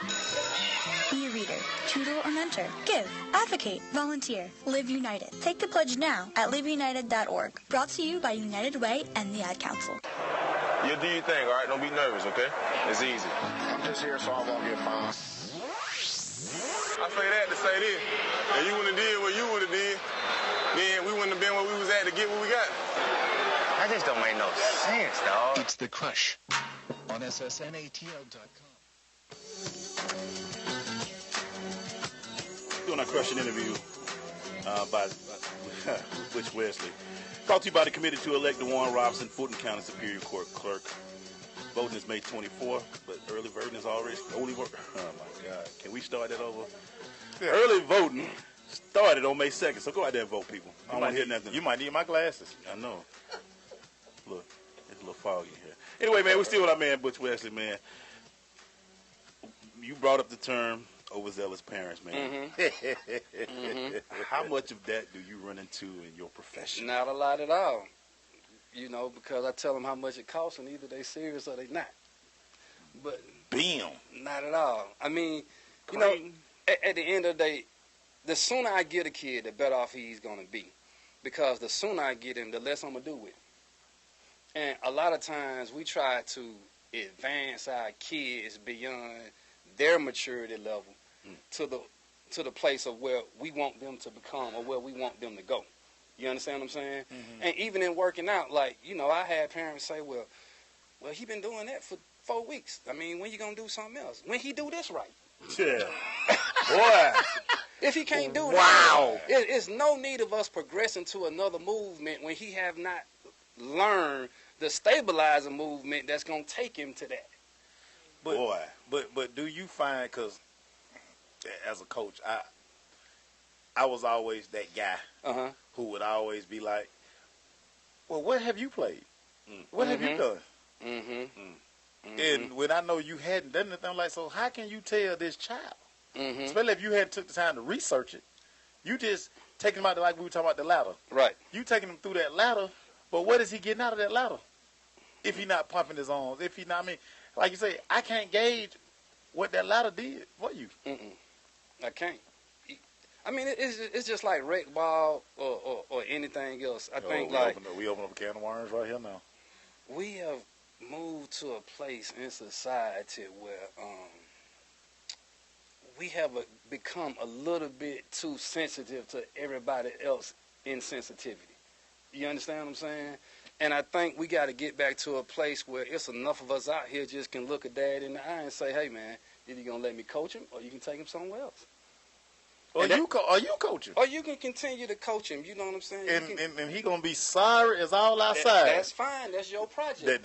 Be a reader, tutor, or mentor. Give, advocate, volunteer. Live United. Take the pledge now at liveunited.org. Brought to you by United Way and the Ad Council. You do your thing, all right? Don't be nervous, okay? It's easy. I'm just here so I won't get fined. I say that to say this. If you wouldn't have did what you would have did, then we wouldn't have been where we was at to get what we got. That just don't make no sense, dog. It's The Crush on SSNATL.com. Doing our crushing interview by Butch Wesley. Brought to you by the committee to elect DeJuan Robinson, Fulton County Superior Court Clerk. Voting is May 24th, but early voting is already. Oh my God! Can we start that over? Yeah. Early voting started on May 2nd, so go out there and vote, people. I don't want to hear nothing. You might need my glasses. I know. Look, it's a little foggy here. Anyway, man, we're still with our man Butch Wesley, man. You brought up the term overzealous parents, man. How much of that do you run into in your profession? Not a lot at all. You know, because I tell them how much it costs, and either they serious or they not. But bam, not at all. I mean, you know, at the end of the day, the sooner I get a kid, the better off he's gonna be, because the sooner I get him, the less I'm gonna do with him. And a lot of times we try to advance our kids beyond their maturity level to the place of where we want them to become or where we want them to go. You understand what I'm saying? And even in working out, like, you know, I had parents say, well, he been doing that for 4 weeks. I mean, when you gonna do something else? When he do this right? Yeah. Boy. If he can't do that, it's no need of us progressing to another movement when he have not learned the stabilizer movement that's gonna take him to that. But do you find, because as a coach, I was always that guy who would always be like, well, what have you played? What have you done? And when I know you hadn't done anything, I'm like, so how can you tell this child? Especially if you hadn't took the time to research it. You just taking him out, like we were talking about the ladder. Right. You taking him through that ladder, but what is he getting out of that ladder? If he not pumping his arms, if he not, I mean, like you say, I can't gauge what that ladder did for you. I can't. I mean, it's just like rec ball or anything else. I think we open up a can of worms right here now. We have moved to a place in society where we have become a little bit too sensitive to everybody else's insensitivity. You understand what I'm saying? And I think we got to get back to a place where it's enough of us out here just can look a dad in the eye and say, hey, man, either you're going to let me coach him or you can take him somewhere else. Are you coaching? Or you can continue to coach him, you know what I'm saying? And he going to be sorry as all outside. That's fine. That's your project.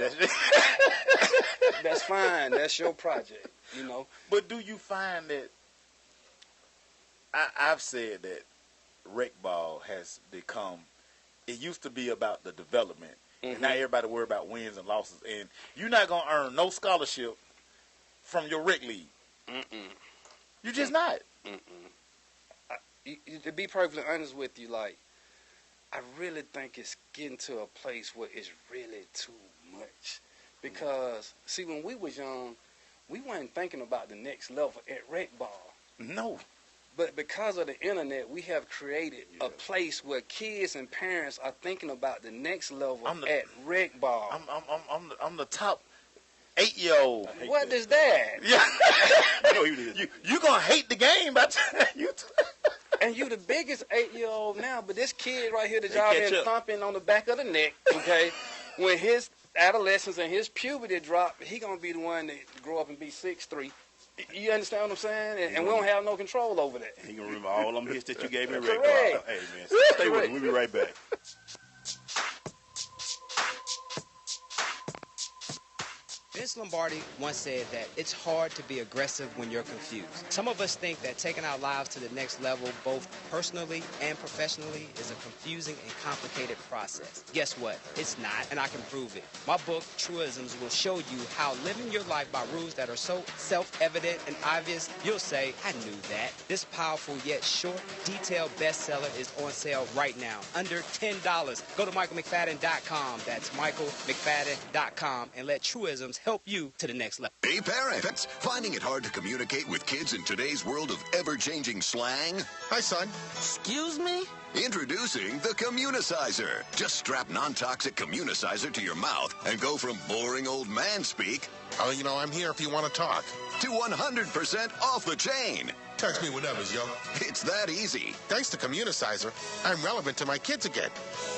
That's fine. That's your project, you know. But do you find that, I've said that rec ball has become, it used to be about the development. And now everybody worry about wins and losses. And you're not going to earn no scholarship from your rec league. You're just not. To be perfectly honest with you, like, I really think it's getting to a place where it's really too much. Because, see, when we was young, we weren't thinking about the next level at rec ball. No. But because of the internet, we have created a place where kids and parents are thinking about the next level at rec ball. I'm the top 8-year-old. What is that? Yeah. You gonna hate the game by the time you. And you the biggest 8-year-old now, but this kid right here that y'all been thumping on the back of the neck, okay? When his adolescence and his puberty drop, he gonna be the one that grow up and be 6'3". You understand what I'm saying? And we don't have no control over that. He can remember all them hits that you gave me. Correct. Hey man, stay with me. We'll be right back. Vince Lombardi once said that it's hard to be aggressive when you're confused. Some of us think that taking our lives to the next level, both personally and professionally, is a confusing and complicated process. Guess what? It's not, and I can prove it. My book, Truisms, will show you how living your life by rules that are so self-evident and obvious, you'll say, I knew that. This powerful yet short, detailed bestseller is on sale right now, under $10. Go to michaelmcfadden.com. That's michaelmcfadden.com, and let Truisms help you to the next level. Hey parents, finding it hard to communicate with kids in today's world of ever-changing slang? Hi, son. Excuse me? Introducing the Communicizer. Just strap non-toxic Communicizer to your mouth and go from boring old man speak, oh, you know, I'm here if you want to talk, to 100% off the chain. Text me whenever, yo. It's that easy. Thanks to Communicizer, I'm relevant to my kids again.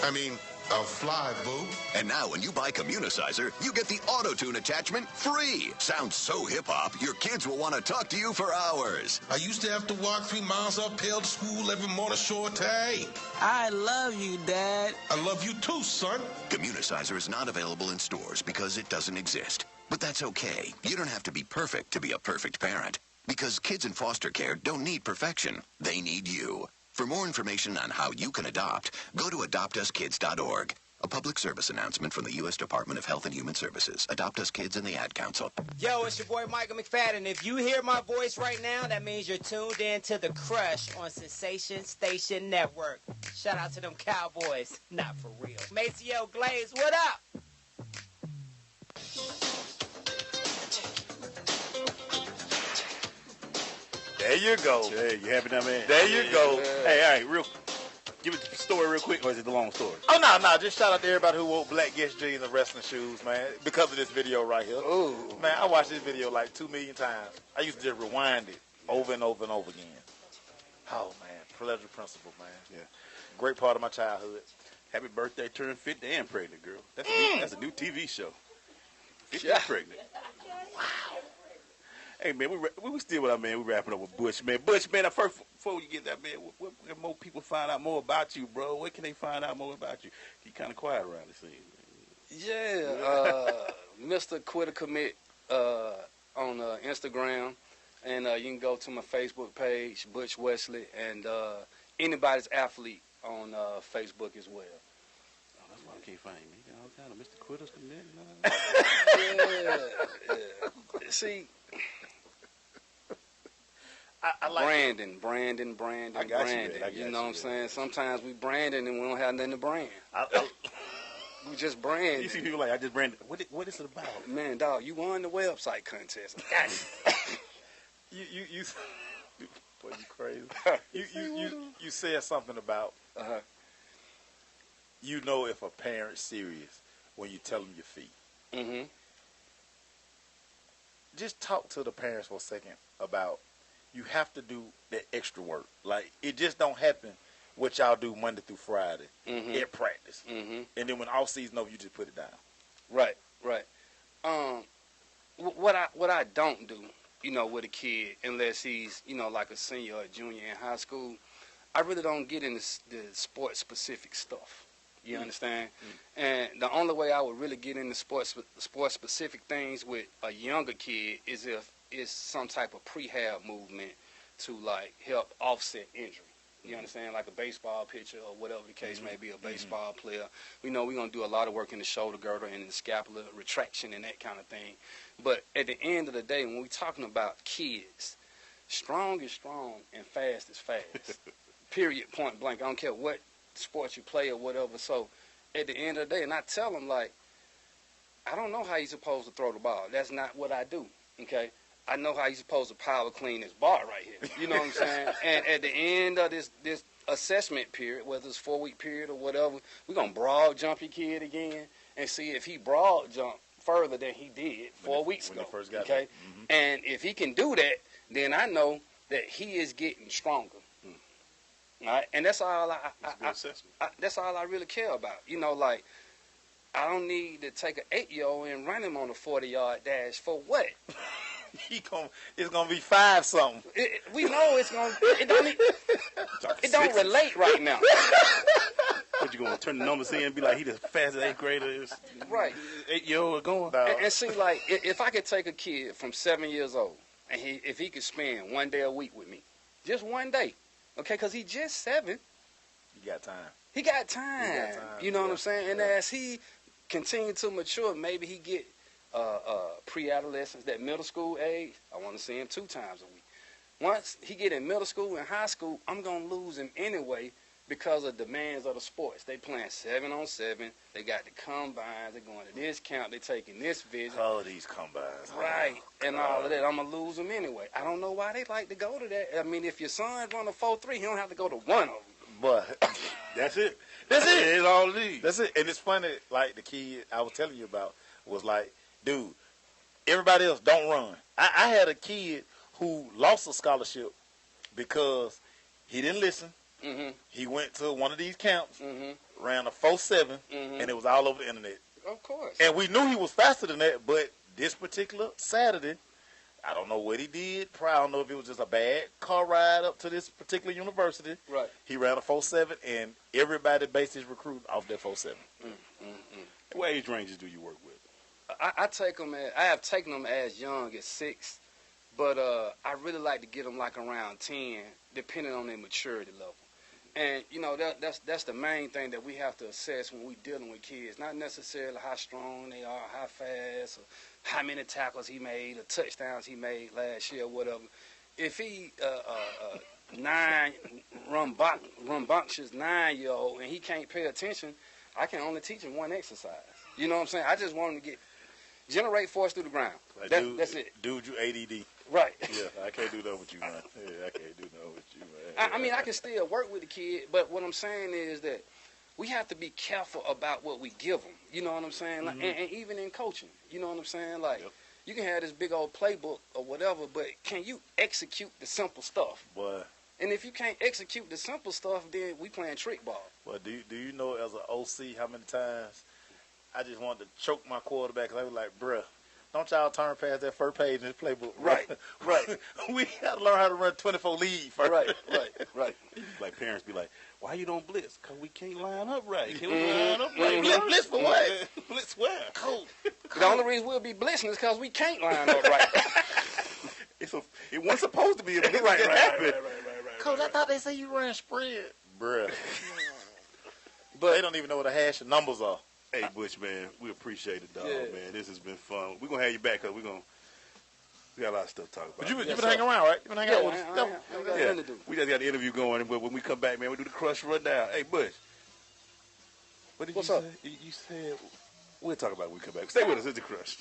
I mean, I'll fly, boo. And now when you buy Communicizer, you get the auto-tune attachment free. Sounds so hip-hop, your kids will want to talk to you for hours. I used to have to walk 3 miles uphill to school every morning, shorty. I love you, Dad. I love you too, son. Communicizer is not available in stores because it doesn't exist. But that's okay. You don't have to be perfect to be a perfect parent. Because kids in foster care don't need perfection. They need you. For more information on how you can adopt, go to adoptuskids.org. A public service announcement from the U.S. Department of Health and Human Services. Adopt Us Kids and the Ad Council. Yo, it's your boy Michael McFadden. If you hear my voice right now, that means you're tuned in to The Crush on Sensation Station Network. Shout out to them Cowboys. Not for real. Maceo Glaze, what up? There you go. Hey, you happy now, man? There you go. Hey, all right, give it the story real quick, or is it the long story? Oh, no. Just shout out to everybody who wore black Guess jeans and wrestling shoes, man, because of this video right here. Ooh. Man, I watched this video like 2 million times. I used to just rewind it over and over and over again. Oh, man. Pleasure Principle, man. Yeah. Great part of my childhood. Happy birthday, turned 50 and pregnant, girl. That's a new TV show. 50 and pregnant. Wow. Hey, man, we still with our man. We wrapping up with Butch, man. Butch, man, first, before you get that, man, where more people find out more about you, bro? Where can they find out more about you? You kind of quiet around the scene, man. Yeah, Mr. Quitter Commit on Instagram, and you can go to my Facebook page, Butch Wesley, and anybody's athlete on Facebook as well. Oh, that's why I can't find me. You know, all kind of Mr. Quitter's Commit. Yeah. See. I like Brandon. I got You know what I'm saying? Sometimes we branding and we don't have nothing to brand. We just brand. You see people like, I just branded. What is it about? Man, dog, you won the website contest. you boy, you crazy. You said something about you know if a parent's serious when you tell them your feet. Mm-hmm. Just talk to the parents for a second about you have to do that extra work. Like, it just don't happen what y'all do Monday through Friday at practice. Mm-hmm. And then when all season over, you just put it down. Right. What I don't do, you know, with a kid, unless he's, you know, like a senior or a junior in high school, I really don't get into the sports-specific stuff. You understand? And the only way I would really get into sports-specific things with a younger kid is if it's some type of prehab movement to, like, help offset injury. You understand? Like a baseball pitcher or whatever the case may be, a baseball player. We know we're going to do a lot of work in the shoulder girdle and in the scapula, retraction and that kind of thing. But at the end of the day, when we're talking about kids, strong is strong and fast is fast. Period, point blank. I don't care what sport you play or whatever. So at the end of the day, and I tell them, like, I don't know how you're supposed to throw the ball. That's not what I do, okay? I know how he's supposed to power clean this bar right here. You know what I'm saying? And at the end of this assessment period, whether it's 4-week period or whatever, we're going to broad jump your kid again and see if he broad jumped further than he did 4 weeks ago. First got okay? And if he can do that, then I know that he is getting stronger. All right? And that's all that's all I really care about. You know, like, I don't need to take an 8-year-old and run him on a 40-yard dash for what? It's gonna be 5 something. We know it's gonna. It don't relate right now. But you gonna turn the numbers in and be like, he the fastest 8th grader is right. 8-year-old going. And see, like, if I could take a kid from 7 years old and if he could spend 1 day a week with me, just 1 day, okay, because he just 7. You got time. He got time. You know what I'm saying? And as he continue to mature, maybe he get pre-adolescence, that middle school age. I want to see him 2 times a week. Once he get in middle school and high school, I'm going to lose him anyway because of demands of the sports. They playing 7-on-7. They got the combines. They going to this camp. They taking this visit. All of these combines. Right. And all of that. I'm going to lose him anyway. I don't know why they like to go to that. I mean, if your son run a 4.3, he don't have to go to one of them. But that's it. That's it. It's all it is. That's it. And it's funny, like the kid I was telling you about was like, dude, everybody else don't run. I had a kid who lost a scholarship because he didn't listen. Mm-hmm. He went to one of these camps, Mm-hmm. ran a 4.7, Mm-hmm. and it was all over the internet. Of course. And we knew he was faster than that, but this particular Saturday, I don't know what he did. I don't know if it was just a bad car ride up to this particular university. Right. He ran a 4.7, and everybody based his recruit off that 4.7. What age ranges do you work with? I take them. I have taken them as young as 6, but I really like to get them like around 10, depending on their maturity level. And you know that's the main thing that we have to assess when we dealing with kids. Not necessarily how strong they are, how fast, or how many tackles he made, or touchdowns he made last year, or whatever. If he 9 rambunctious 9-year-old and he can't pay attention, I can only teach him one exercise. You know what I'm saying? I just want him to generate force through the ground. Like That's it. Dude, you ADD. Right. Yeah, I can't do that with you, man. Yeah, I can't do that with you, man. I mean, I can still work with the kid, but what I'm saying is that we have to be careful about what we give them. You know what I'm saying? Like, and even in coaching, you know what I'm saying? Like, you can have this big old playbook or whatever, but can you execute the simple stuff? Boy. And if you can't execute the simple stuff, then we playing trick ball. Well, do you know as an OC how many times I just wanted to choke my quarterback because I was like, bruh, don't y'all turn past that first page in this playbook. Right. We got to learn how to run 24 lead first. Right. Like parents be like, why you don't blitz? Because we can't line up right. Can we line up right? Blitz for what? Blitz where? Coach. The only reason we'll be blitzing is because we can't line up right. It wasn't supposed to be a blitz. Right. Coach, I thought they said you ran spread. Bruh. But they don't even know what a hash of numbers are. Hey, Butch, man, we appreciate it, dog, man. This has been fun. We're going to have you back because we got a lot of stuff to talk about. But you've been hanging around, right? You've been hanging out with us. We just got the interview going, but when we come back, man, we do the crush rundown. Hey, Butch, what did you say? You said, we'll talk about it when we come back. Stay with us. It's the crush.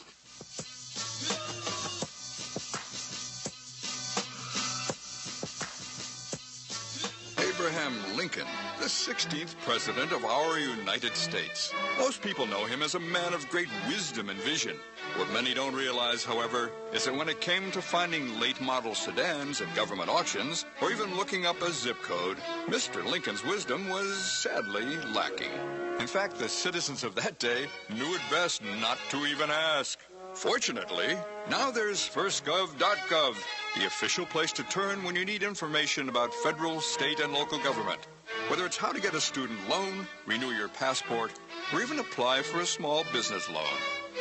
Abraham Lincoln, the 16th President of our United States. Most people know him as a man of great wisdom and vision. What many don't realize, however, is that when it came to finding late-model sedans at government auctions, or even looking up a zip code, Mr. Lincoln's wisdom was sadly lacking. In fact, the citizens of that day knew it best not to even ask. Fortunately, now there's firstgov.gov, the official place to turn when you need information about federal, state, and local government. Whether it's how to get a student loan, renew your passport, or even apply for a small business loan.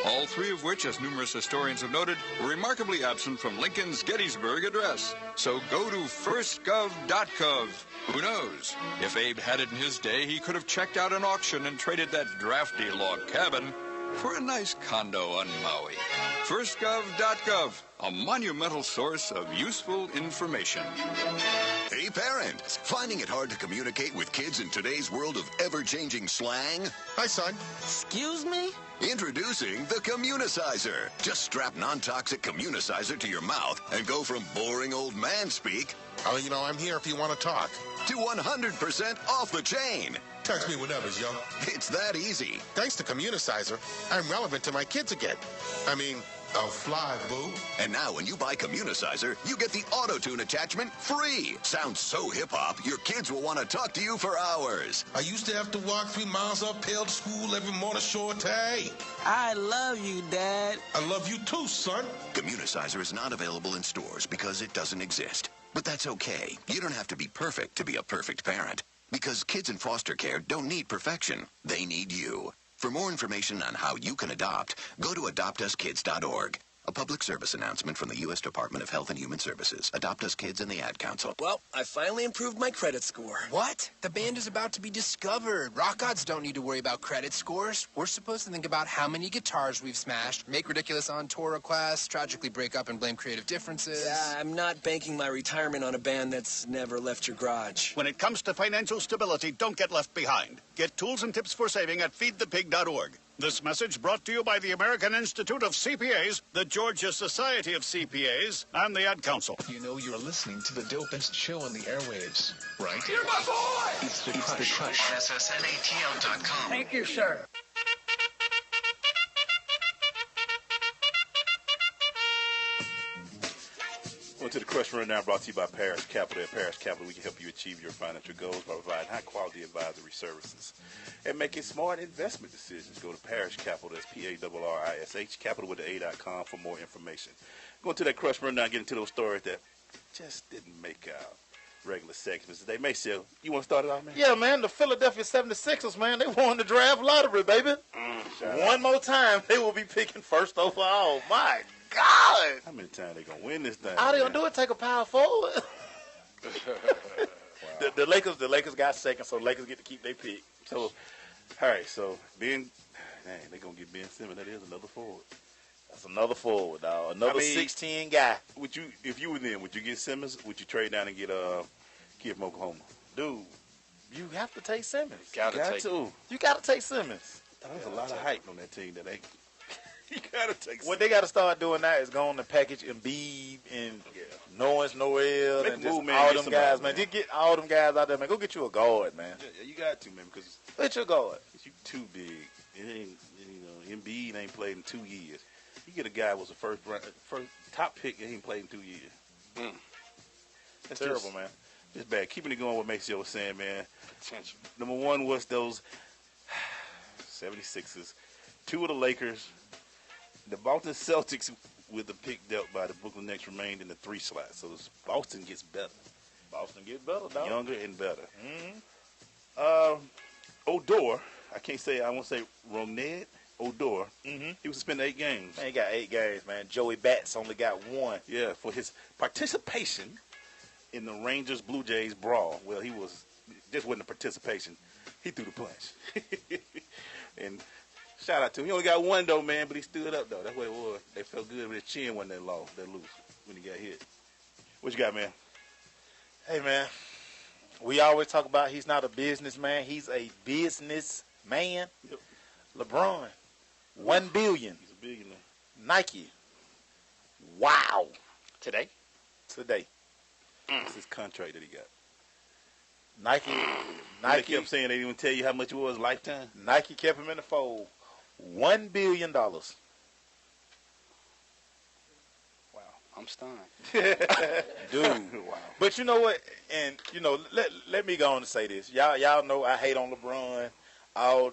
All 3 of which, as numerous historians have noted, were remarkably absent from Lincoln's Gettysburg Address. So go to firstgov.gov. Who knows? If Abe had it in his day, he could have checked out an auction and traded that drafty log cabin for a nice condo on Maui. Firstgov.gov, a monumental source of useful information. Hey parents, finding it hard to communicate with kids in today's world of ever-changing slang? Hi, son. Excuse me? Introducing the Communicizer. Just strap non-toxic Communicizer to your mouth and go from boring old man speak, Oh, you know, I'm here if you want to talk. to 100% off the chain. Text me whenever, yo. It's that easy. Thanks to Communicizer, I'm relevant to my kids again. I mean, I'll fly, boo. And now when you buy Communicizer, you get the auto-tune attachment free. Sounds so hip-hop, your kids will want to talk to you for hours. I used to have to walk 3 miles uphill to school every morning, shorty. I love you, Dad. I love you too, son. Communicizer is not available in stores because it doesn't exist. But that's okay. You don't have to be perfect to be a perfect parent. Because kids in foster care don't need perfection. They need you. For more information on how you can adopt, go to adoptuskids.org. A public service announcement from the U.S. Department of Health and Human Services. Adopt Us Kids and the Ad Council. Well, I finally improved my credit score. What? The band is about to be discovered. Rock gods don't need to worry about credit scores. We're supposed to think about how many guitars we've smashed, make ridiculous on-tour requests, tragically break up and blame creative differences. I'm not banking my retirement on a band that's never left your garage. When it comes to financial stability, don't get left behind. Get tools and tips for saving at feedthepig.org. This message brought to you by the American Institute of CPAs, the Georgia Society of CPAs, and the Ad Council. You know you're listening to the dopest show on the airwaves, right? You're my boy! It's the Crush. On SSNATL.com. Thank you, sir. Welcome to the Crush Rundown, brought to you by Parish Capital. At Parish Capital, we can help you achieve your financial goals by providing high-quality advisory services and making smart investment decisions. Go to Parish Capital, that's P-A-R-R-I-S-H, capital with the A.com for more information. Going to that Crush Rundown, getting to those stories that just didn't make our regular segments today. Maceo, you want to start it off, man? Yeah, man, the Philadelphia 76ers, man, they won the draft lottery, baby. One more time, they will be picking first overall. My God. How many times they going to win this thing? All they going to do is take a power forward. The Lakers got second, so the Lakers get to keep their pick. So, all right, so they're going to get Ben Simmons. That is another forward. That's another forward, dog. Another 6'10" guy. Would you, if you were them, would you get Simmons? Would you trade down and get kid from Oklahoma? Dude, you have to take Simmons. You got to take Simmons. There's a lot of hype on that team that they. You got to take Simmons. What they got to start doing now is going to package Embiid and Noel Noel and just all them guys, man. Just get all them guys out there, man. Go get you a guard, man. Yeah, you got to, man, because get your guard. You too big. It ain't, Embiid ain't played in 2 years. You get a guy who was a first top pick and he ain't played in 2 years. That's terrible, man. It's bad. Keeping it going, what Maceo was saying, man. Number one was those 76ers. 2 of the Lakers. The Boston Celtics with the pick dealt by the Brooklyn Nets remained in the 3 slot. So Boston gets better. Boston gets better, dog. Younger and better. Odor, I won't say Roned Odor. He was suspended 8 games. Man, he got 8 games, man. Joey Bats only got 1. Yeah, for his participation in the Rangers Blue Jays brawl. Well, this wasn't a participation. He threw the punch. And shout out to him. He only got 1 though, man, but he stood up though. That's what it was. They felt good with his chin when they loose when he got hit. What you got, man? Hey, man. We always talk about he's not a businessman. He's a business man. Yep. LeBron, $1 billion. He's a billionaire. Nike. Wow. Today. That's his contract that he got. Nike. They kept saying they didn't even tell you how much it was lifetime. Nike kept him in the fold. $1 billion. Wow. I'm stunned. Dude. Wow. But you know what? And, let me go on and say this. Y'all know I hate on LeBron all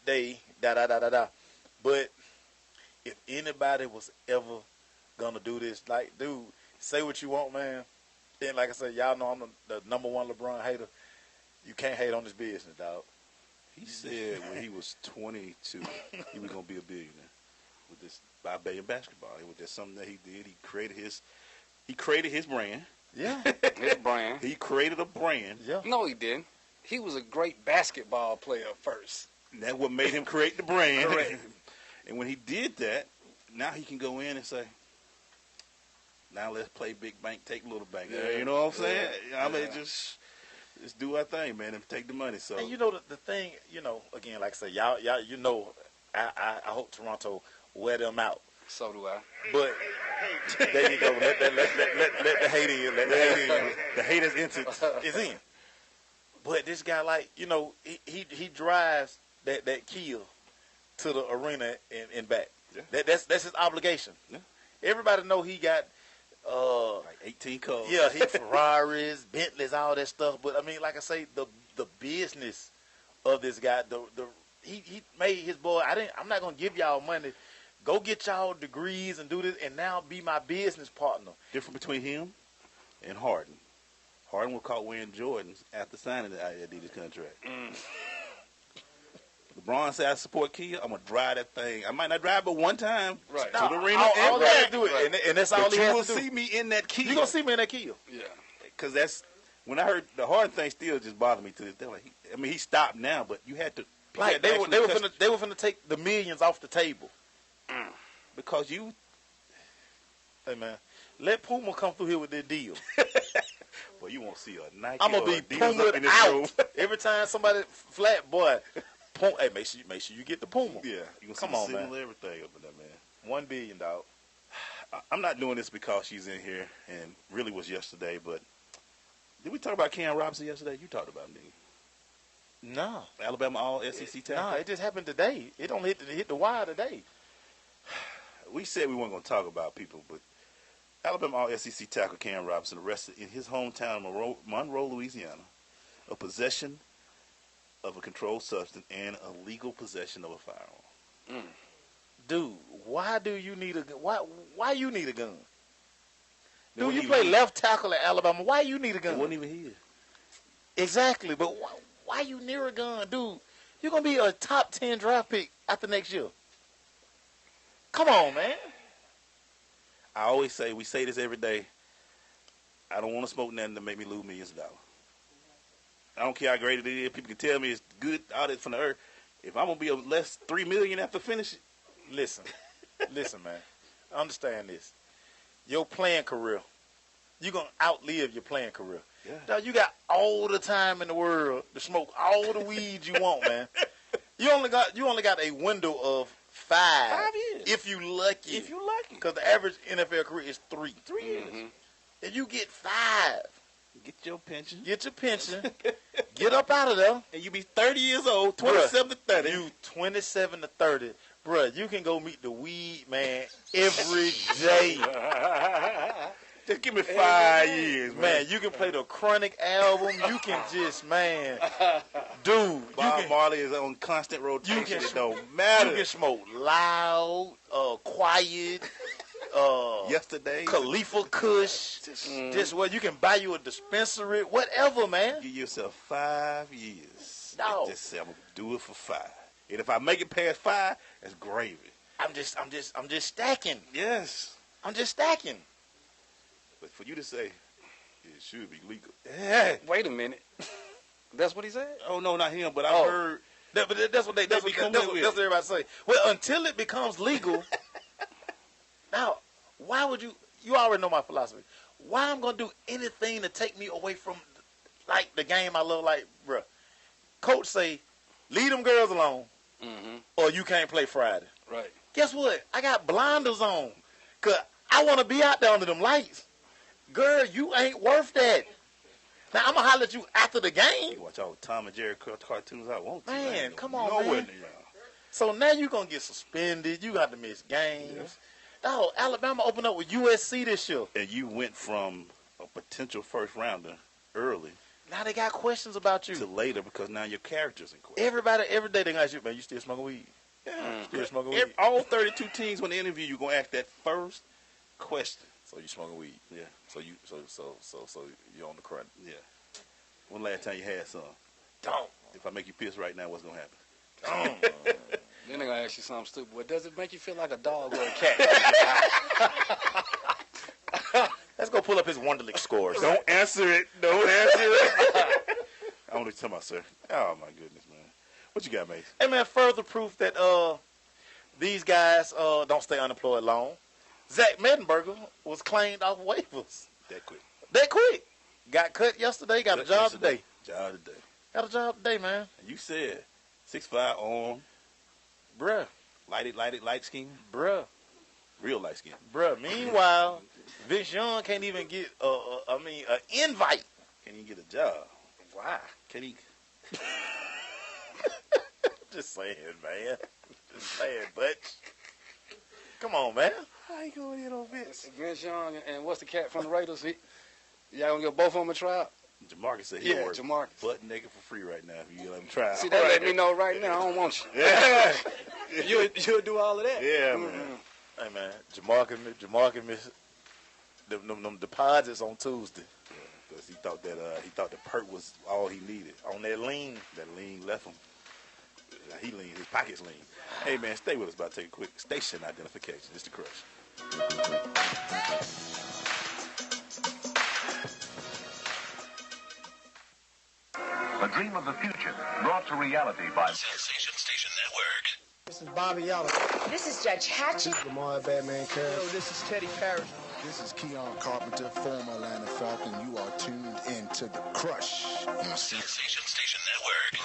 day, But if anybody was ever going to do this, like, dude, say what you want, man. And like I said, y'all know I'm the number 1 LeBron hater. You can't hate on this business, dog. He said when he was 22, he was going to be a billionaire with this $5 billion basketball. It was just something that he did. He created his brand. Yeah. His brand. He created a brand. Yeah. No, he didn't. He was a great basketball player first. And that's what made him create the brand. Correct. And when he did that, now he can go in and say, now let's play big bank, take little bank. Yeah. You know what I'm saying? Yeah. I mean, just do our thing, man, and take the money. So, and you know the thing, you know, again, like I say, y'all, you know, I hope Toronto wear them out. So do I. But there you go. Let the hate in. Let the hate in. The haters is in. But this guy, like, you know, he drives that Kia to the arena and back. Yeah. That's his obligation. Yeah. Everybody know he got like 18 cars. Yeah, he Ferraris, Bentleys, all that stuff. But I mean, like I say, the business of this guy, he made his boy. I'm not gonna give y'all money. Go get y'all degrees and do this, and now be my business partner. Different between him and Harden. Harden was caught wearing Jordans after signing the Adidas contract. LeBron said, I support Kia. I'm going to drive that thing. I might not drive but one time to the arena. All he has to do it, and that's all he has to do. You will see me in that Kia. You're going to see me in that Kia. Yeah. Because that's, when I heard the Harden thing still just bothered me to this day. Like, he stopped now, but you had to. Like, they were finna take the millions off the table. Because you. Hey, man, let Puma come through here with their deal. Well, you won't see a Nike. I'm gonna be Puma out every time somebody flat, boy. Puma, hey, make sure you get the Puma. Yeah, you can come see on, man. Everything up in there, man. $1 billion, dog. I'm not doing this because she's in here, and really was yesterday. But did we talk about Cam Robinson yesterday? You talked about him, didn't you? No. Alabama All SEC tackle. No, it just happened today. It only hit the wire today. We said we weren't going to talk about people, but Alabama All SEC tackle Cam Robinson arrested in his hometown of Monroe, Louisiana, of possession of a controlled substance and illegal possession of a firearm. Dude, why do you need a gun? Why you need a gun? Dude, you play left tackle at Alabama. Why you need a gun? It wasn't even here. Exactly, but why you near a gun? Dude, you're going to be a top 10 draft pick after next year. Come on, man. I always say, we say this every day, I don't want to smoke nothing to make me lose millions of dollars. I don't care how great it is. People can tell me it's good out from the earth. If I'm going to be less $3 million after finish it. Listen, man. Understand this. Your playing career, you're going to outlive your playing career. Yeah. Now, you got all the time in the world to smoke all the weed you want, man. You only got a window of 5 years. If you lucky. If you lucky. Because the average NFL career is 3. 3 years. And you get 5. Get your pension. Get up out of there. And you be 30 years old, 27 to 30. You 27 to 30. Bruh, you can go meet the weed man every day. Just give me 5 years, man. You can play the Chronic album. You can just, man. Dude. Bob Marley is on constant rotation. It don't matter. You can smoke loud, quiet. Yesterday. Khalifa Kush. Just what you can buy you a dispensary. Whatever, man. Give yourself 5 years. No. Just say, I'm going to do it for 5. And if I make it past 5, that's gravy. I'm just stacking. Yes. I'm just stacking. But for you to say, it should be legal. Yeah. Wait a minute. That's what he said? Oh, no, not him, but I heard. But that's what everybody say. Well, until it becomes legal. Now, why would you already know my philosophy. Why I'm going to do anything to take me away from, like, the game I love? Like, bruh, coach say, leave them girls alone, or you can't play Friday. Right. Guess what? I got blinders on, because I want to be out there under them lights. Girl, you ain't worth that. Now, I'm going to holler at you after the game. You watch all the Tom and Jerry cartoons I want to. Man, come on, man. So now you're going to get suspended. You got to miss games. Yeah. Dog, Alabama opened up with USC this year. And you went from a potential first rounder early. Now they got questions about you. To later because now your character's in question. Everybody, every day they ask you, man, you still smoking weed? Yeah. Still smoking weed? All 32 teams when they interview you, going to ask that first question. So you smoking weed? Yeah. So you on the crud? Yeah. When last time you had some? Don't. If I make you piss right now, what's going to happen? Don't. Then they're going to ask you something stupid. Well, does it make you feel like a dog or a cat? Let's go pull up his Wonderlic scores. Don't answer it. Don't answer it. I want to talk about, sir. Oh, my goodness, man. What you got, Mace? Hey, man, further proof that these guys don't stay unemployed long. Zach Mettenberger was claimed off waivers. That quick. That quick. Got cut yesterday. Got a job today. Job today. Got a job today, man. You said 6'5" on. Bruh. Light skin. Bruh. Real light skin. Bruh. Meanwhile, Vince Young can't even get an invite. Can't even get a job. Why? Can't he? Just saying, man. Just saying, Butch. Come on, man. How you going in on Vince? Vince Young and what's the cat from the Raiders? Y'all gonna give both of them a try out? Jamarcus said he'll work Jamarcus. butt naked for free right now if you let him try. See, that let me know right now. I don't want you. Yeah. You'll do all of that. Yeah, man. Hey, man. Jamarcus missed them deposits on Tuesday. Because he thought the perk was all he needed. On that lean. That lean left him. He lean. His pockets lean. Hey, man, stay with us. About to take a quick station identification. It's the Crush. The dream of the future, brought to reality by Sensation Station Network. This is Bobby Yalla. This is Judge Hatchett. This is Lamar Batman Curry. Hello, this is Teddy Parrish. This is Keon Carpenter, former Atlanta Falcon. You are tuned into The Crush on Sensation Station Network.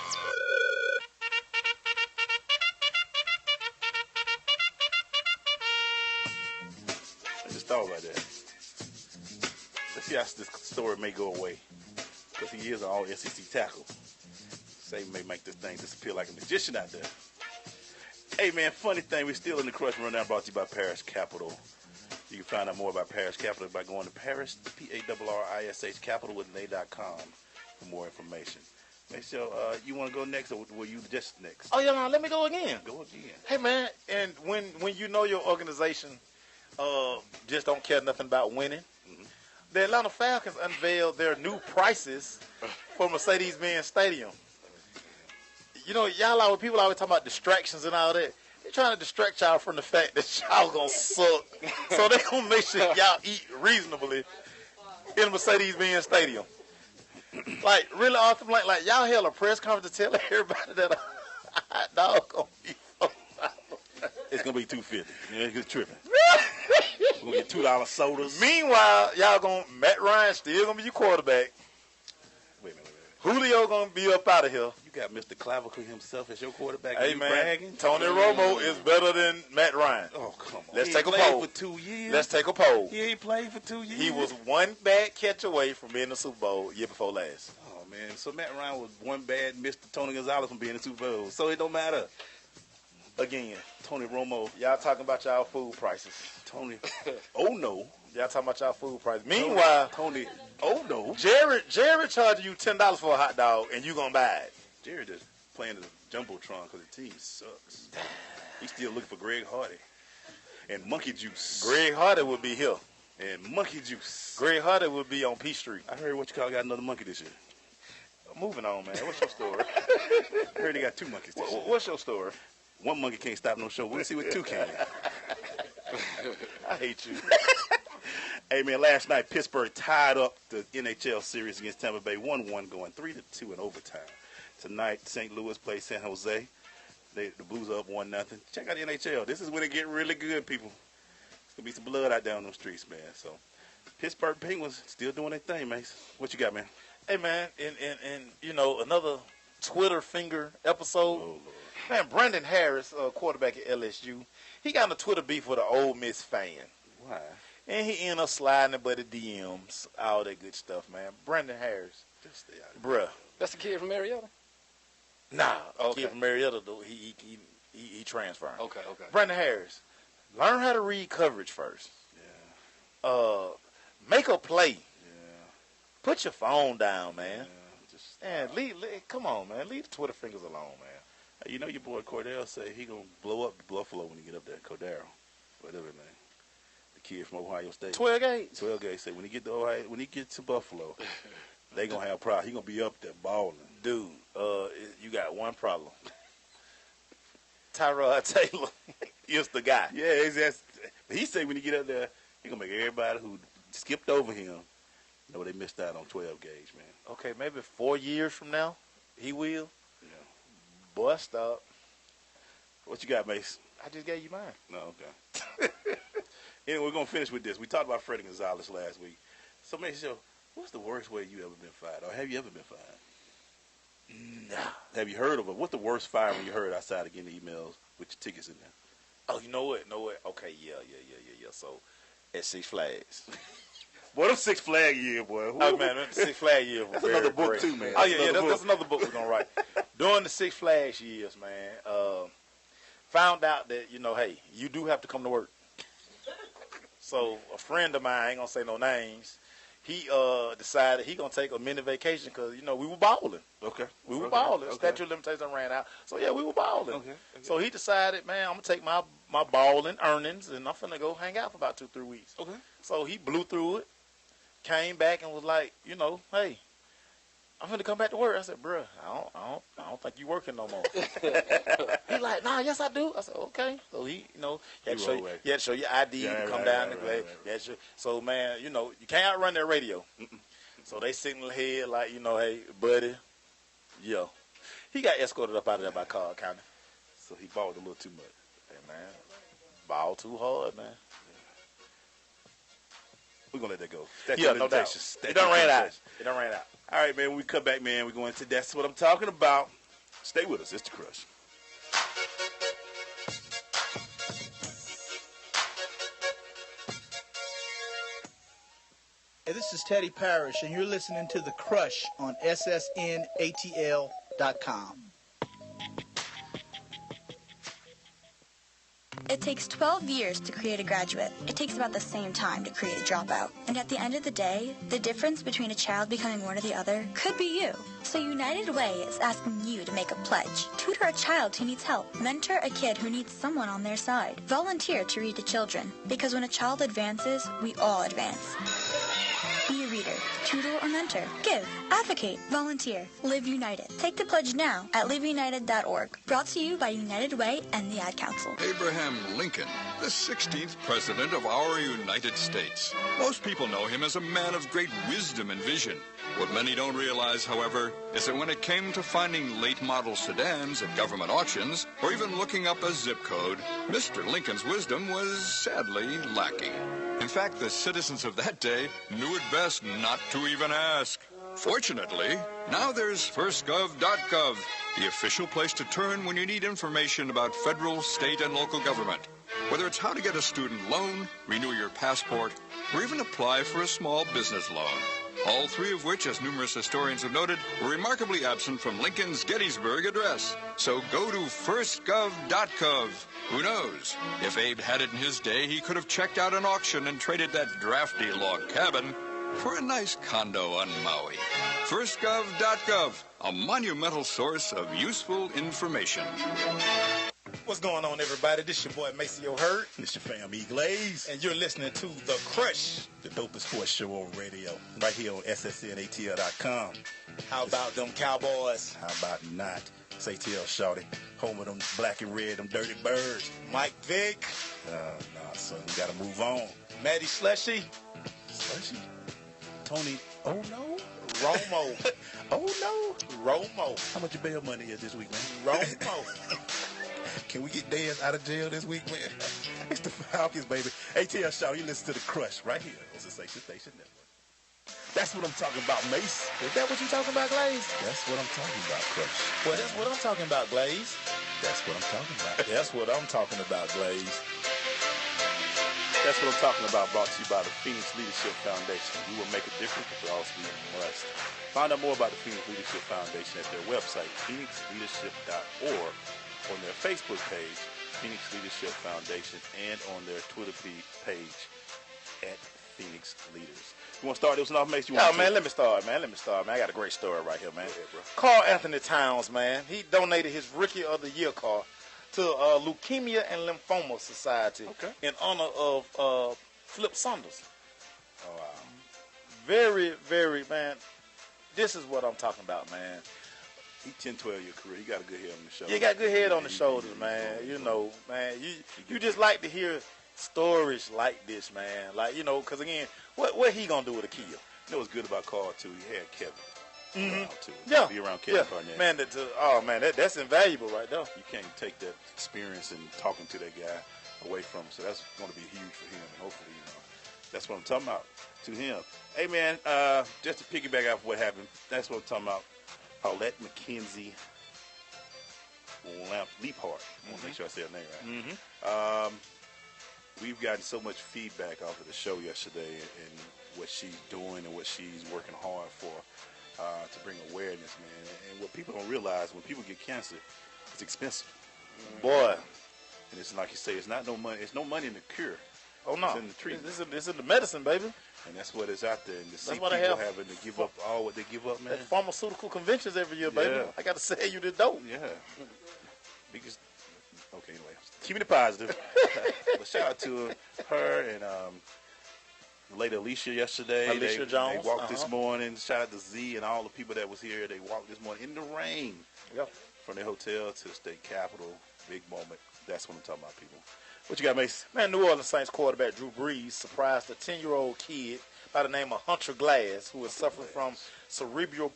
I just thought about that. Let's see how this story may go away. Because he is an all SEC tackle. Say may make this thing disappear like a magician out there. Hey, man, funny thing, we're still in the Crush Rundown brought to you by Parish Capital. You can find out more about Parish Capital by going to Parish, P-A-R-R-I-S-H, Capital with an.com for more information. Make sure you want to go next, or were you just next? Oh, yeah, no, let me go again. Go again. Hey, man, and when you know your organization just don't care nothing about winning, the Atlanta Falcons unveiled their new prices for Mercedes-Benz Stadium. You know, people always talking about distractions and all that. They're trying to distract y'all from the fact that y'all gonna suck. So they gonna make sure y'all eat reasonably in Mercedes-Benz Stadium. Like, really awesome. Like y'all held a press conference to tell everybody that a hot dog gonna be $4. It's gonna be $2.50. Yeah, it's tripping. We're gonna get $2 sodas. Meanwhile, Matt Ryan still gonna be your quarterback. Wait a minute. Julio gonna be up out of here. You got Mr. Clavicle himself as your quarterback. Hey, man, bragging? Tony Romo is better than Matt Ryan. Oh, come on. Let's take a poll. For 2 years. Let's take a poll. He ain't played for 2 years. He was one bad catch away from being in the Super Bowl year before last. Oh, man. So Matt Ryan was one bad Mr. Tony Gonzalez from being in the Super Bowl. So it don't matter. Again, Tony Romo. Y'all talking about y'all food prices. Tony. Oh, no. Y'all talking about y'all food prices. Meanwhile, Tony. Oh, no. Jared charging you $10 for a hot dog, and you gonna buy it. Jared just playing the Jumbotron because the team sucks. He's still looking for Greg Hardy. And Monkey Juice. Greg Hardy will be here. And Monkey Juice. Greg Hardy will be on P Street. I heard what you call got another monkey this year. Moving on, man. What's your story? I heard they got 2 monkeys this year. What's your story? One monkey can't stop no show. We'll see what 2 can. I hate you. Hey, man, last night Pittsburgh tied up the NHL series against Tampa Bay 1-1, going 3-2 in overtime. Tonight, St. Louis plays San Jose. The Blues are up 1-0. Check out the NHL. This is when it get really good, people. There's going to be some blood out there on those streets, man. So, Pittsburgh Penguins still doing their thing, man. What you got, man? Hey, man, and you know, another Twitter finger episode. Oh, Lord. Man, Brandon Harris, quarterback at LSU, he got in a Twitter beef with an Ole Miss fan. Why? And he ended up sliding but the DMs, all that good stuff, man. Brandon Harris. Just stay out. Bruh. That's the kid from Marietta? Nah, okay. Kid from Marietta, though, he transferring. Okay. Brandon Harris, learn how to read coverage first. Yeah. Make a play. Yeah. Put your phone down, man. Yeah, come on, man. Leave the Twitter fingers alone, man. Hey, you know your boy Cordell say he gonna blow up Buffalo when he get up there. Cordero, whatever, man. The kid from Ohio State. 12 Gates. 12 Gates say when he get to Buffalo, they gonna have pride. He gonna be up there balling. Dude, you got one problem. Tyrod Taylor is the guy. Yeah, but he say when he get up there, he gonna make everybody who skipped over him know they missed out on 12 gauge, man. Okay, maybe 4 years from now, he will. Yeah. Boy, stop. What you got, Mace? I just gave you mine. No, okay. Anyway, we're going to finish with this. We talked about Freddie Gonzalez last week. So, man, what's the worst way you ever been fired? Or have you ever been fired? Nah. Have you heard of it? What's the worst firing you heard outside of getting emails with your tickets in there? Oh, you know what? Okay, yeah. So, at Six Flags. Boy, them Six Flag year, boy. Oh, man, the Six Flag years That's were another very book, great. too, man. Oh, yeah, that's another book we're going to write. During the Six Flags years, man, found out that, hey, you do have to come to work. So a friend of mine, I ain't going to say no names, he decided he going to take a mini vacation because, we were balling. Okay. We were balling. Okay. Statute of limitations ran out. So, yeah, we were balling. Okay. So he decided, man, I'm going to take my balling earnings and I'm finna go hang out for about 2-3 weeks. Okay. So he blew through it, came back and was like, hey, I'm finna come back to work. I said, bruh, I don't think you working no more. He like, nah, yes I do. I said, okay. So he, you had to show your ID to come down. So man, you can't outrun that radio. So they signal ahead like, hey, buddy, yo. He got escorted up out of there by Cobb County. So he balled a little too much. Hey man, ball too hard, man. We're going to let that go. Yeah, no doubt. It done ran out. All right, man, when we come back, man, we're going to That's What I'm Talking About. Stay with us. It's The Crush. Hey, this is Teddy Parrish, and you're listening to The Crush on SSNATL.com. It takes 12 years to create a graduate. It takes about the same time to create a dropout. And at the end of the day, the difference between a child becoming one or the other could be you. So United Way is asking you to make a pledge. Tutor a child who needs help. Mentor a kid who needs someone on their side. Volunteer to read to children. Because when a child advances, we all advance. Be a reader, tutor or mentor. Give, advocate, volunteer. Live United. Take the pledge now at liveunited.org. Brought to you by United Way and the Ad Council. Abraham Lincoln, the 16th President of our United States. Most people know him as a man of great wisdom and vision. What many don't realize, however, is that when it came to finding late-model sedans at government auctions, or even looking up a zip code, Mr. Lincoln's wisdom was sadly lacking. In fact, the citizens of that day knew it best not to even ask. Fortunately, now there's firstgov.gov, the official place to turn when you need information about federal, state, and local government. Whether it's how to get a student loan, renew your passport, or even apply for a small business loan. All three of which, as numerous historians have noted, were remarkably absent from Lincoln's Gettysburg Address. So go to firstgov.gov. Who knows? If Abe had it in his day, he could have checked out an auction and traded that drafty log cabin for a nice condo on Maui. Firstgov.gov, a monumental source of useful information. What's going on, everybody? This your boy Maceo Hurt. This your fam E. Glaze. And you're listening to The Crush, the dopest sports show on radio, right here on SSNATL.com. How about them Cowboys? How about not? It's ATL, shorty. Home of them black and red, them dirty birds. Mike Vick. Nah, son, we got to move on. Matty Slushy. Slushy? Tony, oh no? Romo. Oh no? Romo. How much your bail money is this week, man? Romo. Can we get Dez out of jail this week, man? It's the Falcons, baby. ATL Show, you listen to The Crush right here on Sensation Station Network. That's what I'm talking about, Mace. Is that what you talking about, Glaze? That's what I'm talking about, Crush. Well, that's what I'm talking about, Glaze. That's what I'm talking about. That's what I'm talking about, Glaze. That's what I'm talking about, brought to you by the Phoenix Leadership Foundation. We will make a difference for all students molested. Find out more about the Phoenix Leadership Foundation at their website, phoenixleadership.org, on their Facebook page, Phoenix Leadership Foundation, and on their Twitter page at Phoenix Leaders. You want to start this one off, Mace? Man, let me start, man. I got a great story right here, man. Carl Anthony Towns, man, he donated his Rookie of the Year car to Leukemia and Lymphoma Society in honor of Flip Saunders. Oh, wow. Very, very, man, this is what I'm talking about, man. He 10, 12 year career. You got a good head on the shoulders. You got good head on the shoulders, man. You know, man, you just like to hear stories like this, man. Like, you know, because again, what he gonna do with a kid? You know what's good about Carl too? He had Kevin. To be around Kevin Garnett. Man, that's invaluable right there. You can't take that experience and talking to that guy away from him. So that's going to be huge for him, and hopefully, that's what I'm talking about to him. Hey, man, just to piggyback off what happened, that's what I'm talking about. Paulette McKenzie Leaphart. I want to make sure I say her name right. We've gotten so much feedback off of the show yesterday and what she's doing and what she's working hard for to bring awareness, man. And what people don't realize, when people get cancer, it's expensive. Boy. And it's like you say, it's not no money. It's no money in the cure. Oh, no. It's in the treatment. It's in the medicine, baby. And that's what is out there. And to see what people having to give up all what they give up, man. Pharmaceutical conventions every year, baby. I got to say you the dope. Yeah. Because, okay, anyway. Keeping it positive. But shout out to her and Lady Alicia yesterday. Alicia Jones. They walked this morning. Shout out to Z and all the people that was here. They walked this morning in the rain from their hotel to the state capitol. Big moment. That's what I'm talking about, people. What you got, Mace? Man, New Orleans Saints quarterback Drew Brees surprised a 10-year-old kid by the name of Hunter Glass, who is suffering from cerebral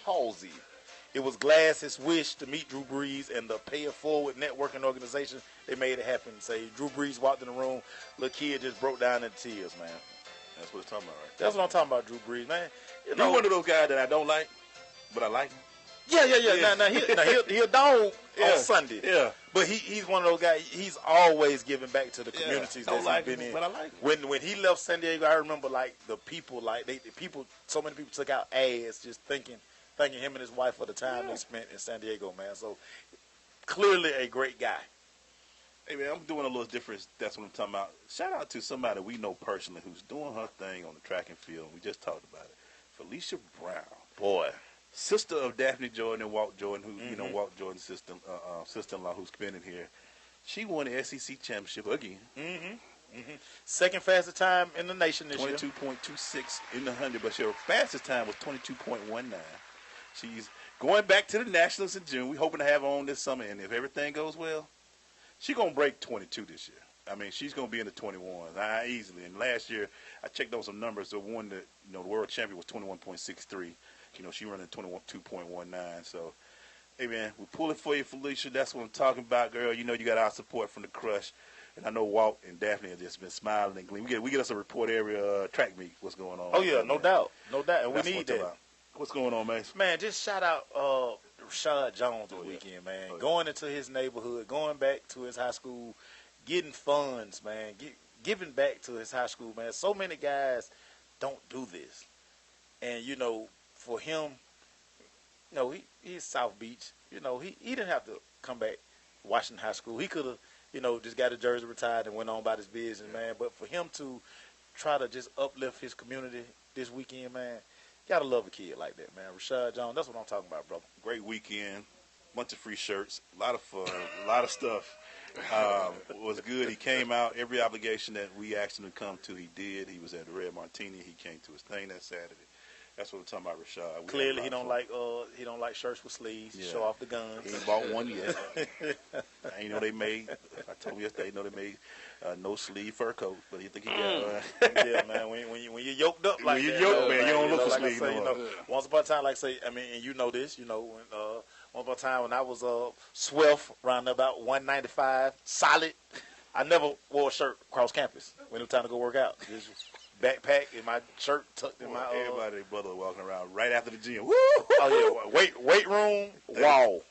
palsy. It was Glass's wish to meet Drew Brees and the Pay It Forward networking organization. They made it happen. Say Drew Brees walked in the room, little kid just broke down in tears, man. That's what it's talking about, right? That's what I'm talking about, Drew Brees, man. You know, one of those guys that I don't like, but I like him. Yeah. Now he a dog on Sunday. Yeah. But he's one of those guys. He's always giving back to the communities that he's been in. But I like him. When he left San Diego, I remember like the people, so many people took out ads just thanking him and his wife for the time they spent in San Diego, man. So clearly a great guy. Hey, man, I'm doing a little different. That's what I'm talking about. Shout out to somebody we know personally who's doing her thing on the track and field. We just talked about it. Felicia Brown. Boy. Sister of Daphne Jordan and Walt Jordan, who, Walt Jordan's sister-in-law who's been in here. She won the SEC championship again. Second fastest time in the nation this year. 22.26 in the 100, but her fastest time was 22.19. She's going back to the Nationals in June. We're hoping to have her on this summer, and if everything goes well, she's going to break 22 this year. I mean, she's going to be in the 21s easily. And last year, I checked on some numbers. The one that, the world champion was 21.63. She running 22.19. So, hey, man, we're pulling for you, Felicia. That's what I'm talking about, girl. You got our support from the Crush. And I know Walt and Daphne have just been smiling and gleaming. We get us a report area track meet. What's going on? Oh, yeah, no doubt. And we need that. What's going on, man? Man, just shout out Rashad Jones this weekend, man. Going into his neighborhood, going back to his high school, getting funds, man. Giving back to his high school, man. So many guys don't do this. And, for him, he's South Beach. He didn't have to come back to Washington High School. He could have, just got a jersey retired and went on about his business, man. But for him to try to just uplift his community this weekend, man, you got to love a kid like that, man. Rashad Jones, that's what I'm talking about, brother. Great weekend. Bunch of free shirts. A lot of fun. A lot of stuff. Was good. He came out. Every obligation that we asked him to come to, he did. He was at the Red Martini. He came to his thing that Saturday. That's what we're talking about, Rashad. Clearly, he don't like shirts with sleeves. Yeah. Show off the guns. He ain't bought one yet. I know they made. I told him yesterday. They made no sleeve fur coat, but you think he got? Yeah, man. When you're yoked up like that, man, you don't look for sleeve. Once upon a time, and you know this, when once upon a time when I was swell around about 195, solid, I never wore a shirt across campus when it was time to go work out. Just backpack and my shirt tucked in my. Everybody, brother, walking around right after the gym. Woo! Oh yeah, weight room,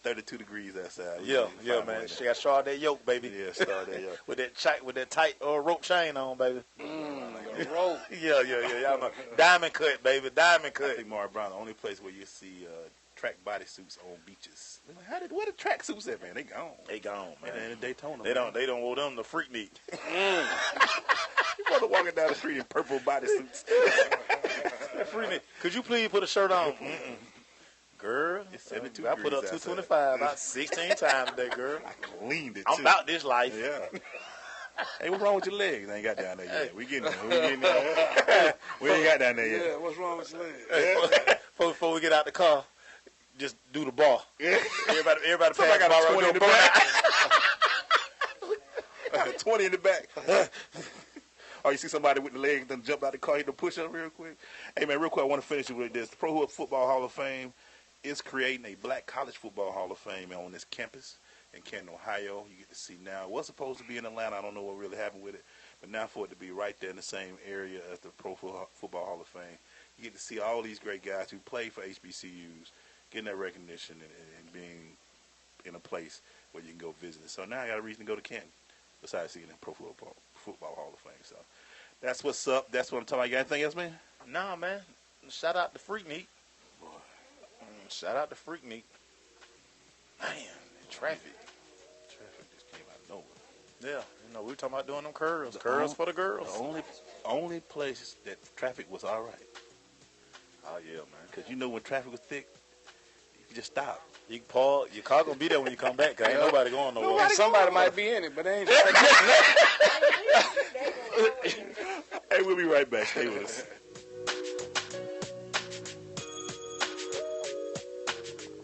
32 degrees outside. Yeah, man. She got start that yoke, baby. Yeah, start that yoke with that tight rope chain on, baby. Rope. Yeah. Y'all know. Diamond cut, baby. Diamond cut. I think Mara Brown, the only place where you see track bodysuits on beaches. Where the track suits at, man? They gone, man. And in Daytona. They don't wear them the freak meat. You brother walking down the street in purple bodysuits. Could you please put a shirt on? Girl, it's 72 I put up 225 about 16 times today, girl. I cleaned it, I'm about this life. Yeah. Hey, what's wrong with your legs? They ain't got down there yet. We getting there. We ain't got down there yet. Yeah, what's wrong with your legs? Before we get out the car, just do the bar. Yeah. Everybody pass I got 20 in the back. 20 in the back. Or you see somebody with the leg and then jump out the car, hit the push up real quick. Hey, man, real quick, I want to finish with this. The Pro Football Hall of Fame is creating a Black College Football Hall of Fame on this campus in Canton, Ohio. You get to see now. It was supposed to be in Atlanta. I don't know what really happened with it. But now for it to be right there in the same area as the Pro Football Hall of Fame, you get to see all these great guys who play for HBCUs getting that recognition and being in a place where you can go visit it. So now I got a reason to go to Canton besides seeing the Pro Football Hall of Fame. So that's what's up. That's what I'm talking about. You got anything else, man? Nah, man. Shout out to Freaknik. Shout out to Freaknik. Man, traffic just came out of nowhere. Yeah, you know, we were talking about doing them curls. Curls for the girls. The only place that traffic was all right. Oh, yeah, man. Because you know when traffic was thick, you can just stop. You can pause. Your car going to be there when you come back, because ain't nobody going nowhere. And somebody might be in it, but they ain't. Hey, we'll be right back. Stay with us.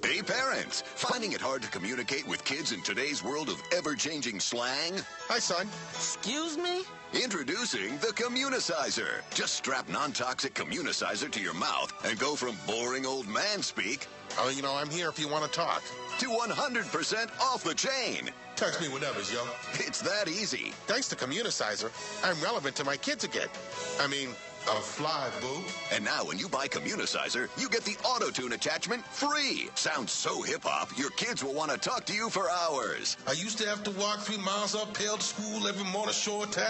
Hey parents, finding it hard to communicate with kids in today's world of ever-changing slang? Hi, son. Excuse me? Introducing the Communicizer. Just strap non-toxic Communicizer to your mouth and go from boring old man speak, Oh, you know, I'm here if you want to talk. to 100% off the chain. Text me whenever, yo. It's that easy. Thanks to Communicizer, I'm relevant to my kids again. I mean, a fly, boo. And now when you buy Communicizer, you get the auto-tune attachment free. Sounds so hip-hop, your kids will want to talk to you for hours. I used to have to walk 3 miles uphill to school every morning, shorty.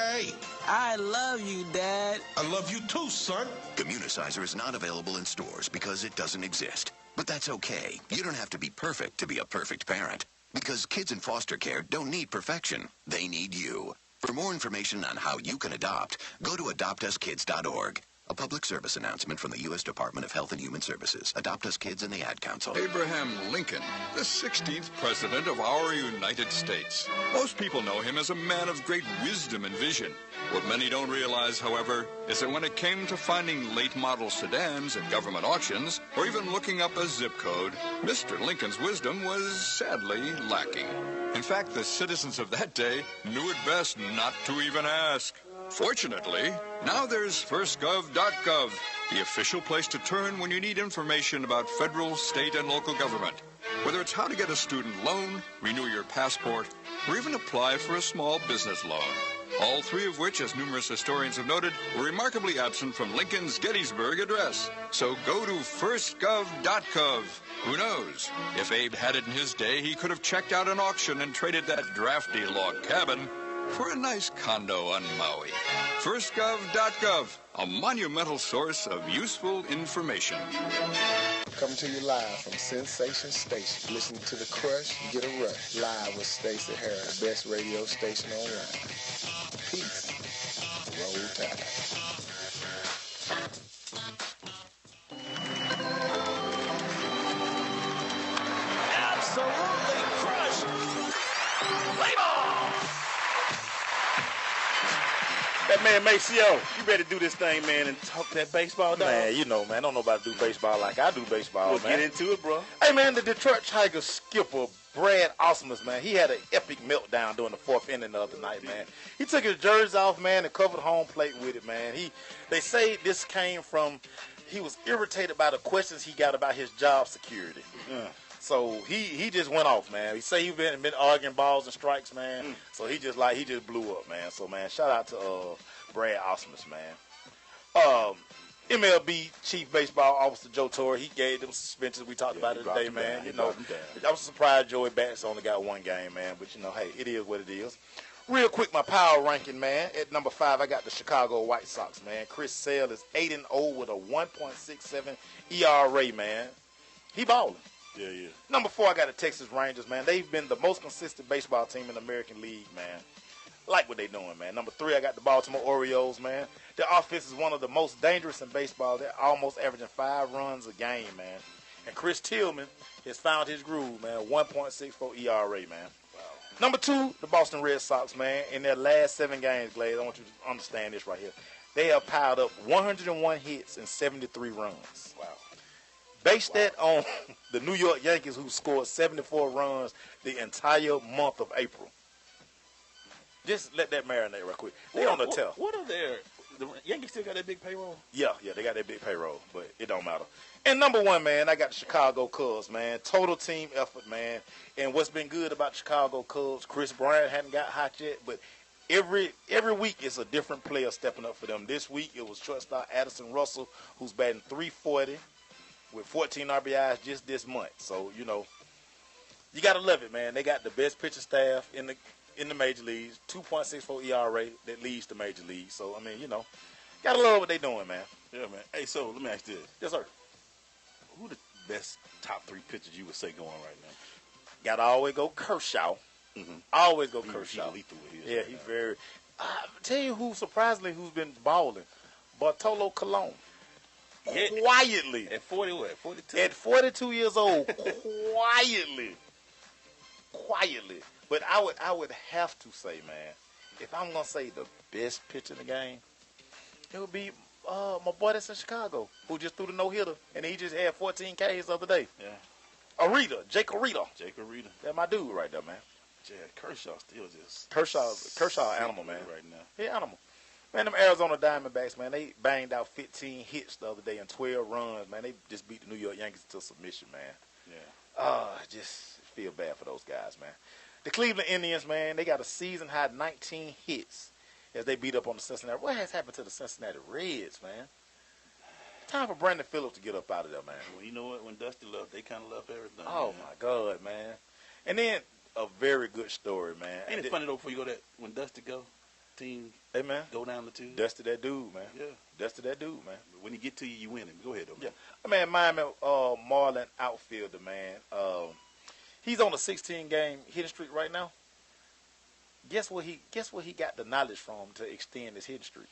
I love you, Dad. I love you too, son. Communicizer is not available in stores because it doesn't exist. But that's okay. You don't have to be perfect to be a perfect parent. Because kids in foster care don't need perfection. They need you. For more information on how you can adopt, go to adoptuskids.org. A public service announcement from the U.S. Department of Health and Human Services. Adopt Us Kids and the Ad Council. Abraham Lincoln, the 16th President of our United States. Most people know him as a man of great wisdom and vision. What many don't realize, however, is that when it came to finding late-model sedans at government auctions, or even looking up a zip code, Mr. Lincoln's wisdom was sadly lacking. In fact, the citizens of that day knew it best not to even ask. Fortunately, now there's firstgov.gov, the official place to turn when you need information about federal, state, and local government. Whether it's how to get a student loan, renew your passport, or even apply for a small business loan. All three of which, as numerous historians have noted, were remarkably absent from Lincoln's Gettysburg Address. So go to firstgov.gov. Who knows? If Abe had it in his day, he could have checked out an auction and traded that drafty log cabin for a nice condo on Maui. Firstgov.gov, a monumental source of useful information. Coming to you live from Sensation Station. Listen to The Crush, Get a Rush. Live with Stacey Harris, the best radio station online. Peace. Roll Tide. Absolutely crushed. Play ball. That man Maceo, you better do this thing, man, and talk that baseball, dog. Man, you know, man, don't nobody do baseball like I do baseball, Well, man. get into it, bro. Hey, man, the Detroit Tigers skipper, Brad Ausmus, man, he had an epic meltdown during the 4th inning the other night, man. He took his jersey off, man, and covered home plate with it, man. They say this came from, he was irritated by the questions he got about his job security. So he just went off, man. He say he been arguing balls and strikes, man. So he just blew up, man. So, man, shout out to Brad Ausmus, man. MLB Chief Baseball Officer Joe Torre, he gave them suspensions. We talked about it today, man. You know, I was surprised Joey Bats only got 1 game, man. But, you know, hey, it is what it is. Real quick, my power ranking, man. At number 5, I got the Chicago White Sox, man. Chris Sale is 8-0 with a 1.67 ERA, man. He balling. Yeah. Number 4, I got the Texas Rangers, man. They've been the most consistent baseball team in the American League, man. Like what they doing, man. Number 3, I got the Baltimore Orioles, man. Their offense is one of the most dangerous in baseball. They're almost averaging 5 runs a game, man. And Chris Tillman has found his groove, man. 1.64 ERA, man. Wow. Number 2, the Boston Red Sox, man. In their last 7 games, Glade, I want you to understand this right here. They have piled up 101 hits and 73 runs. Wow. Base that on the New York Yankees, who scored 74 runs the entire month of April. Just let that marinate real quick. They on the tail. What are their? The Yankees still got that big payroll? Yeah, they got that big payroll, but it don't matter. And number one, man, I got the Chicago Cubs, man. Total team effort, man. And what's been good about the Chicago Cubs, Chris Bryant hadn't got hot yet, but every week is a different player stepping up for them. This week it was shortstop Addison Russell, who's batting .340 with 14 RBIs just this month. So, you know, you got to love it, man. They got the best pitching staff in the major leagues, 2.64 ERA that leads the major league. So, I mean, you know, got to love what they doing, man. Yeah, man. Hey, so let me ask you this. Yes, sir. Who the best top 3 pitchers you would say going right now? Got to always go Kershaw. Mm-hmm. Always go Kershaw. He's lethal with his yeah, right he's now. very. Tell you who who's been balling, Bartolo Colon. Yeah. Quietly. At 40 what? 42? At 42 years old, quietly. But I would have to say, man, if I'm gonna say the best pitcher in the game, it would be my boy that's in Chicago, who just threw the no-hitter, and he just had 14 Ks the other day. Yeah. Jake Arrieta. That's my dude right there, man. Yeah, Kershaw still just... Kershaw animal, man. Right now. He animal. Man, them Arizona Diamondbacks, man, they banged out 15 hits the other day and 12 runs, man. They just beat the New York Yankees to submission, man. Yeah. Just feel bad for those guys, man. The Cleveland Indians, man, they got a season-high 19 hits as they beat up on the Cincinnati. What has happened to the Cincinnati Reds, man? Time for Brandon Phillips to get up out of there, man. Well, you know what? When Dusty left, they kind of left everything. Oh, man. my God, man. And then a very good story, man. Ain't it funny, though, before you go that, when Dusty go, team hey, man, go down the 2? Dusty that dude, man. Yeah. Dusty that dude, man. But when he get to you, you win him. Go ahead, though, man. Yeah. Man, Miami Marlin outfielder, man. He's on a 16-game hitting streak right now. Guess what he got the knowledge from to extend his hitting streak?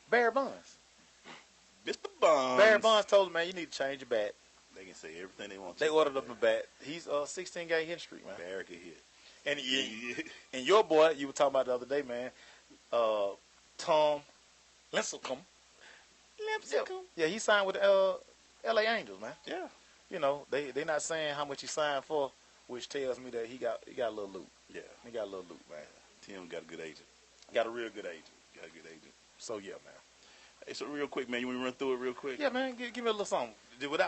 Barry Bonds. Mr. Bonds. Barry Bonds told him, man, you need to change your bat. They can say everything they want to. They ordered up a bat. He's a 16-game hitting streak, man. Barry can hit. And your boy, you were talking about the other day, man, Tom Lincecum. Yeah, he signed with the L.A. Angels, man. Yeah. You know, they not saying how much he signed for, which tells me that he got a little loot. Yeah. He got a little loot, man. Tim got a good agent. Got a real good agent. Got a good agent. So, yeah, man. Hey, so real quick, man, you want to run through it real quick? Yeah, man, give me a little something.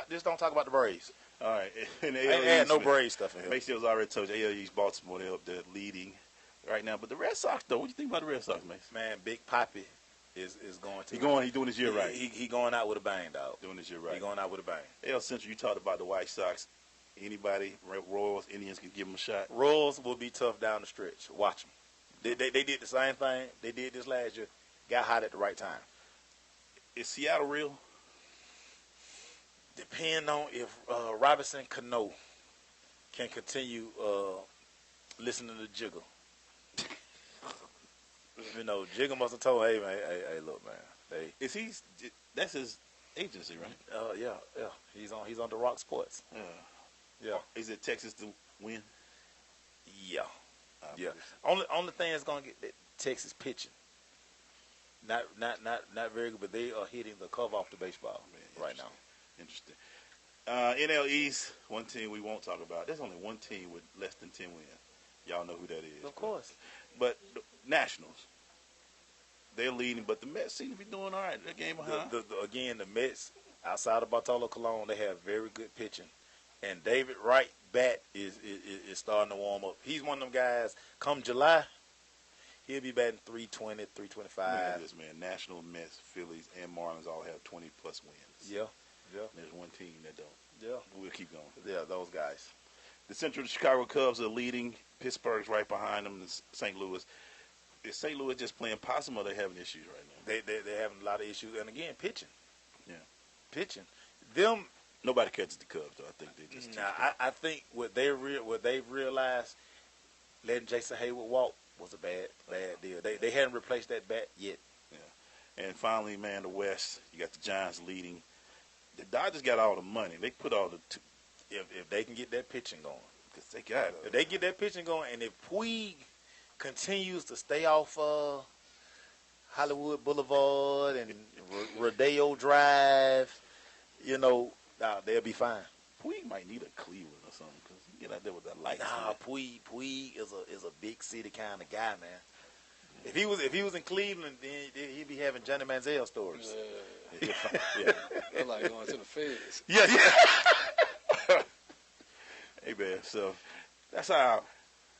Just don't talk about the Braves. All right. I ain't add no Braves stuff in here. Make sure it's already told you, AL East Baltimore, they're up there leading right now. But the Red Sox, though, what do you think about the Red Sox, man? Man, Big Poppy is going to. He's doing his year right. He going out with a bang, dog. Doing his year right. He going out with a bang. AL Central, you talked about the White Sox. Anybody, Royals, Indians can give them a shot. Royals will be tough down the stretch. Watch them. They did the same thing they did this last year. Got hot at the right time. Is Seattle real? Depend on if Robinson Cano can continue listening to Jiggle. You know, Jiggle must have told, hey, man, hey, look, man. Hey. That's his agency, right? Yeah. He's on the Rock Sports. Yeah. Is it Texas to win? Yeah. Yeah. Only thing that's gonna get that Texas pitching. Not very good, but they are hitting the cover off the baseball right now. Interesting. NL East, one team we won't talk about. There's only one team with less than 10 wins. Y'all know who that is. Of course. But the Nationals, they're leading, but the Mets seem to be doing all right. They're game behind. Again, the Mets, outside of Bartolo Colon, they have very good pitching. And David Wright bat is starting to warm up. He's one of them guys, come July, he'll be batting 320, 325. Look at this, man. National, Mets, Phillies, and Marlins all have 20-plus wins. Yeah. There's one team that don't. Yeah. We'll keep going. Yeah, those guys. The Central Chicago Cubs are leading. Pittsburgh's right behind them. St. Louis. Is St. Louis just playing possum, or they having issues right now? They're having a lot of issues. And, again, pitching. Yeah. Pitching. Nobody catches the Cubs, though. I think they just. I think what they've realized, letting Jason Hayward walk was a bad deal. They hadn't replaced that bat yet. Yeah. And finally, man, the West. You got the Giants leading. The Dodgers got all the money. They put all the. If they can get that pitching going, because they got it. If they get that pitching going, and if Puig continues to stay off Hollywood Boulevard and Rodeo Drive, you know. They'll be fine. Puig might need a Cleveland or something because he get out there with that light. Puig is a big city kind of guy, man. If he was in Cleveland, then he'd be having Johnny Manziel stories. Yeah. That's like going to the feds. Yeah. Hey, man, so that's our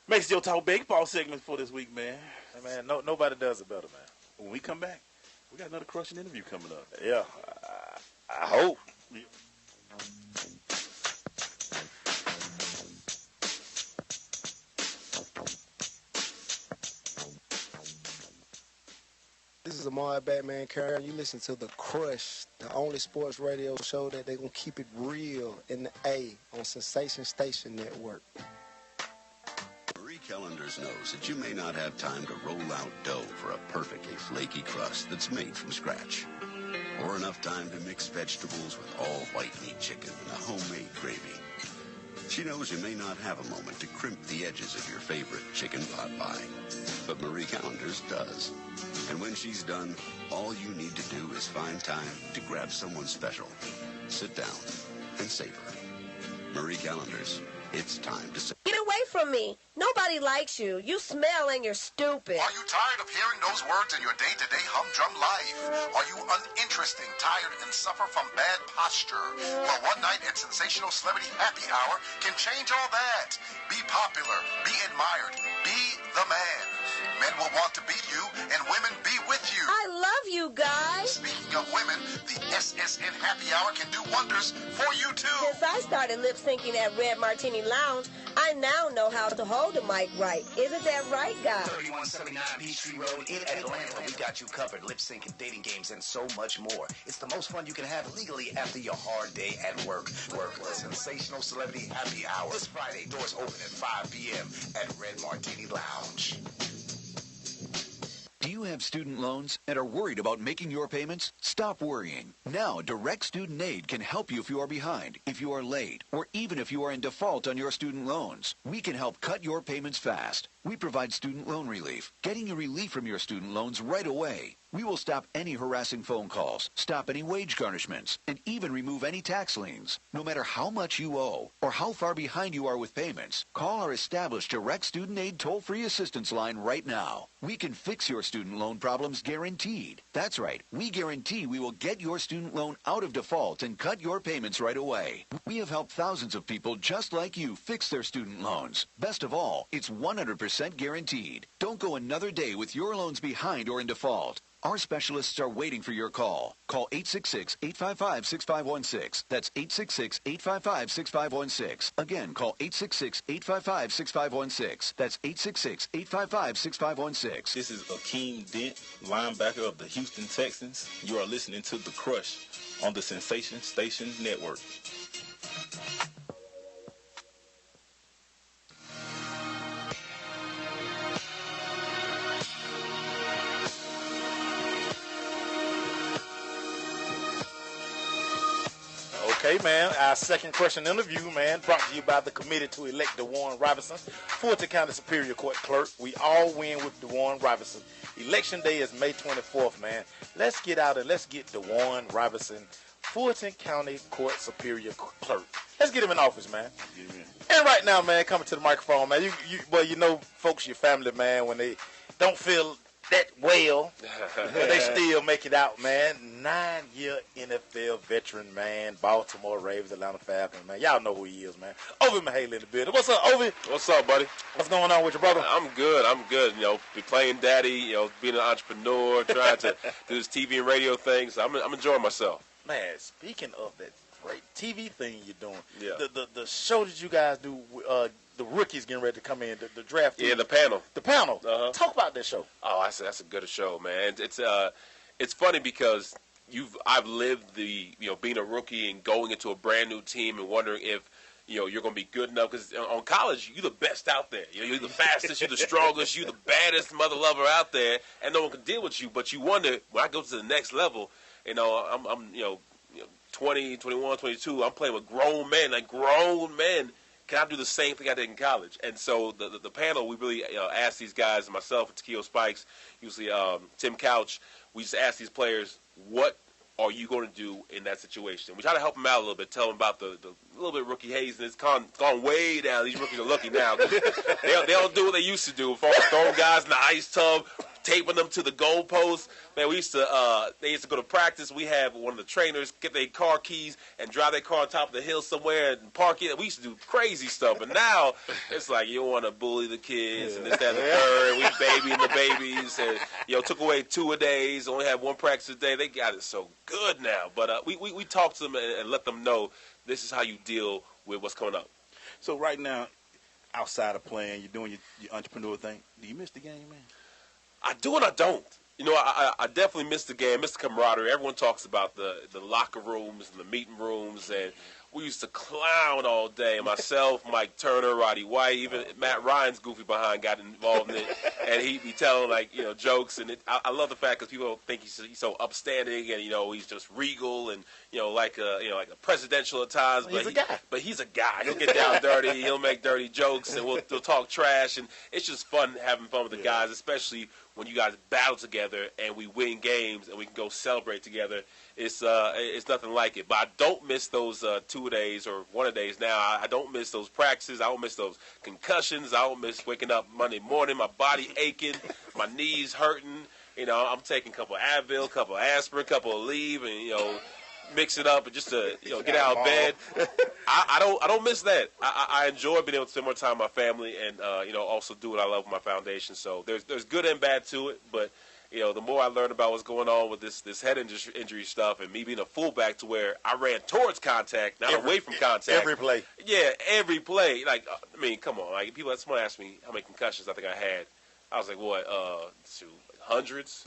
Makes Your Talk Baseball segment for this week, man. Hey, man, nobody does it better, man. When we come back, we got another crushing interview coming up. Yeah, I hope. This is Amar Batman Karen. You listen to The Crush, the only sports radio show that they're going to keep it real in the A on Sensation Station Network. Marie Callender's knows that you may not have time to roll out dough for a perfectly flaky crust that's made from scratch, or enough time to mix vegetables with all white meat chicken and a homemade gravy. She knows you may not have a moment to crimp the edges of your favorite chicken pot pie, but Marie Callender's does. And when she's done, all you need to do is find time to grab someone special, sit down, and savor. Marie Callender's, it's time to savor. Get away from me. Nobody likes you. You smell and you're stupid. Are you tired of hearing those words in your day-to-day humdrum life? Are you uninteresting, tired, and suffer from bad posture? Well, one night at Sensational Celebrity Happy Hour can change all that. Be popular, be admired, be the man. Men will want to beat you, and women be with you. I love you guys. Speaking of women, the SSN Happy Hour can do wonders for you, too. Since I started lip syncing at Red Martini Lounge, I now know how to hold the mic right. Isn't that right, guys? 3179 Peachtree Road in Atlanta. We got you covered. Lip syncing, dating games, and so much more. It's the most fun you can have legally after your hard day at work. The Sensational Celebrity Happy Hour. This Friday, doors open at 5 p.m. at Red Martini Lounge. Do you have student loans and are worried about making your payments? Stop worrying. Now, Direct Student Aid can help you if you are behind, if you are late, or even if you are in default on your student loans. We can help cut your payments fast. We provide student loan relief, getting you relief from your student loans right away. We will stop any harassing phone calls, stop any wage garnishments, and even remove any tax liens. No matter how much you owe or how far behind you are with payments, call our established Direct Student Aid toll-free assistance line right now. We can fix your student loan problems guaranteed. That's right. We guarantee we will get your student loan out of default and cut your payments right away. We have helped thousands of people just like you fix their student loans. Best of all, it's 100% guaranteed. Don't go another day with your loans behind or in default. Our specialists are waiting for your call. Call 866-855-6516. That's 866-855-6516. Again, call 866-855-6516. That's 866-855-6516. This is Akeem Dent, linebacker of the Houston Texans. You are listening to The Crush on the Sensation Station Network. Okay, man, our second question interview, man, brought to you by the committee to elect DeWarren Robinson, Fulton County Superior Court Clerk. We all win with DeWarren Robinson. Election day is May 24th, man. Let's get out and let's get DeWarren Robinson, Fulton County Court Superior Clerk. Let's get him in office, man. Yeah. And right now, man, coming to the microphone, man, you know, folks, your family, man, when they don't feel that well, but they still make it out, man. 9-year NFL veteran, man. Baltimore Ravens, Atlanta Falcons, man. Y'all know who he is, man. Ovie Mughelli in the building. What's up, Ovie? What's up, buddy? What's going on with your brother? I'm good. You know, be playing daddy, you know, being an entrepreneur, trying to do this TV and radio thing. So I'm enjoying myself. Man, speaking of that great TV thing you're doing, yeah. the show that you guys do, the rookies getting ready to come in, the draft. Yeah, the panel. The panel. Talk about that show. Oh, that's a good show, man. It's funny because I've lived being a rookie and going into a brand new team and wondering if you're going to be good enough, because on college you're the best out there. You're the fastest, you're the strongest, you're the baddest mother lover out there, and no one can deal with you. But you wonder, when I go to the next level, I'm 20, 21, 22. I'm playing with grown men, Can I do the same thing I did in college? And so the panel, we really asked these guys, myself and Takeo Spikes, usually Tim Couch, we just asked these players, what are you going to do in that situation? We try to help them out a little bit, tell them about the little bit of rookie haze, and it's gone way down. These rookies are lucky now. They don't do what they used to do, throwing guys in the ice tub, taping them to the goalposts. Man, they used to go to practice. We had one of the trainers get their car keys and drive their car on top of the hill somewhere and park it. We used to do crazy stuff. But now it's like you don't want to bully the kids and this, that, and the third. We babying the babies and took away 2 a days. Only had 1 practice a day. They got it so good now. But we talk to them and let them know this is how you deal with what's coming up. So right now, outside of playing, you're doing your entrepreneur thing. Do you miss the game, man? I do and I don't. I definitely miss the game, miss the camaraderie. Everyone talks about the locker rooms and the meeting rooms, and we used to clown all day. Myself, Mike Turner, Roddy White, even Matt Ryan's goofy behind got involved in it, and he'd be telling jokes. And I love the fact because people think he's so upstanding and he's just regal and like a presidential at times. He's a guy. But he's a guy. He'll get down dirty. He'll make dirty jokes, and we'll talk trash. And it's just fun having fun with the guys, especially when you guys battle together and we win games and we can go celebrate together. It's nothing like it. But I don't miss those 2-a-days or 1-a-days now. I don't miss those practices. I don't miss those concussions. I don't miss waking up Monday morning, my body aching, my knees hurting. I'm taking a couple of Advil, a couple of aspirin, a couple of Aleve, and mix it up and just to get out of bed. I don't miss that. I enjoy being able to spend more time with my family and also do what I love with my foundation. So there's good and bad to it, but the more I learn about what's going on with this head injury stuff and me being a fullback to where I ran towards contact, not away from contact. Every play. Yeah, every play. Like, come on. Like, someone asked me how many concussions I think I had. I was like, what, hundreds,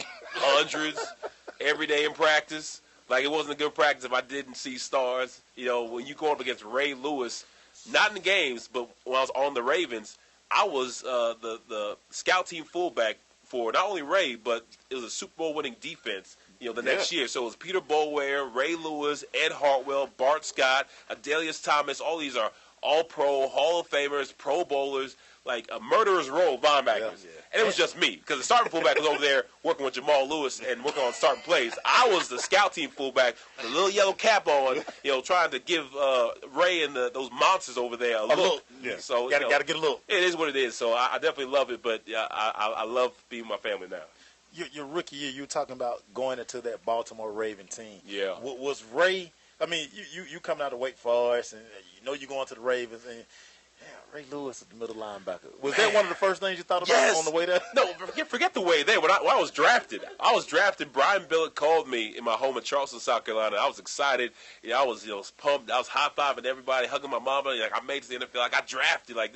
every day in practice. Like, it wasn't a good practice if I didn't see stars. When you go up against Ray Lewis, not in the games, but when I was on the Ravens, I was the scout team fullback for not only Ray, but it was a Super Bowl winning defense, the next year. So it was Peter Boulware, Ray Lewis, Ed Hartwell, Bart Scott, Adelius Thomas. All these are all-pro, Hall of Famers, Pro Bowlers, like a murderer's row of linebackers. Yeah. And it was just me, because the starting fullback was over there working with Jamal Lewis and working on starting plays. I was the scout team fullback with a little yellow cap on, trying to give Ray and those monsters over there a look. Yeah. So gotta get a look. It is what it is. So I definitely love it, but I love being my family now. Your rookie year, you were talking about going into that Baltimore Raven team. Yeah. Was Ray? I mean, you coming out of Wake Forest, and you're going to the Ravens, and Ray Lewis is the middle linebacker. Was that one of the first things you thought about on the way there? No, forget the way there. When I was drafted, Brian Billett called me in my home in Charleston, South Carolina. I was excited. I was pumped. I was high-fiving everybody, hugging my mama. Like, I made it to the NFL. I got drafted. Like,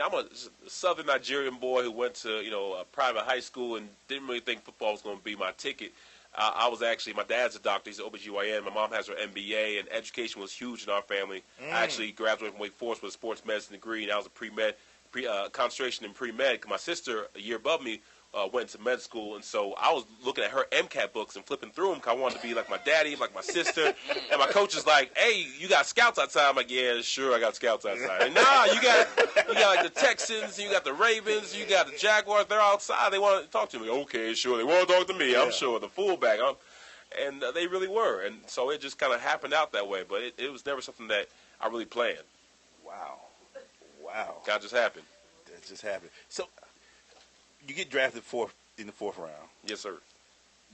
I'm a Southern Nigerian boy who went to a private high school and didn't really think football was going to be my ticket. I was actually, my dad's a doctor. He's an OBGYN. My mom has her MBA, and education was huge in our family. I actually graduated from Wake Forest with a sports medicine degree, and I was a pre-med, concentration in pre-med. Because my sister, a year above me, went to med school, and so I was looking at her MCAT books and flipping through them because I wanted to be like my daddy, like my sister. And my coach is like, "Hey, you got scouts outside?" I'm like, "Yeah, sure, I got scouts outside." And nah, you got like the Texans, you got the Ravens, you got the Jaguars. They're outside. They want to talk to me. Okay, sure, they want to talk to me. I'm sure the fullback. And they really were, and so it just kind of happened out that way. But it was never something that I really planned. Wow. Kind of just happened. That just happened. So. You get drafted in the fourth round. Yes, sir.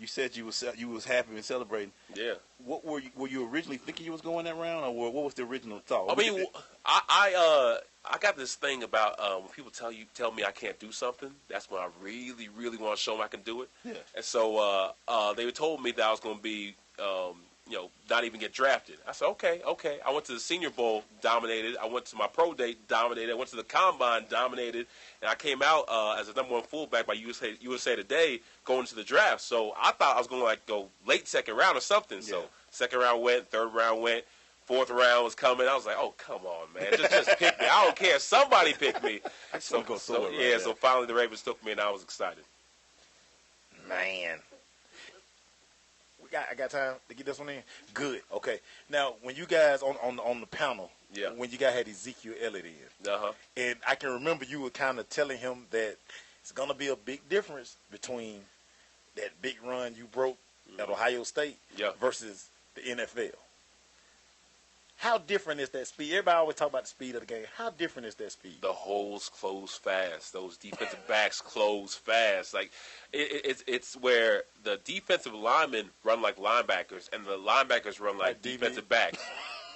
You said you was happy and celebrating. Yeah. What were you originally thinking you was going that round, or what was the original thought? I mean, I got this thing about when people tell me I can't do something. That's when I really, really want to show them I can do it. Yeah. And so they told me that I was going to be, not even get drafted. I said, okay. I went to the Senior Bowl, dominated. I went to my pro day, dominated. I went to the Combine, dominated. And I came out as a number one fullback by USA Today going to the draft. So I thought I was going to go late second round or something. Yeah. So second round went, third round went, fourth round was coming. I was like, oh, come on, man. Just pick me. I don't care. Somebody pick me. So finally the Ravens took me, and I was excited. Man. I got time to get this one in? Good. Okay. Now, when you guys on the panel, when you guys had Ezekiel Elliott in, and I can remember you were kind of telling him that it's going to be a big difference between that big run you broke at Ohio State versus the NFL. How different is that speed? Everybody always talk about the speed of the game. How different is that speed? The holes close fast. Those defensive backs close fast. Like it's where the defensive linemen run like linebackers, and the linebackers run like defensive backs.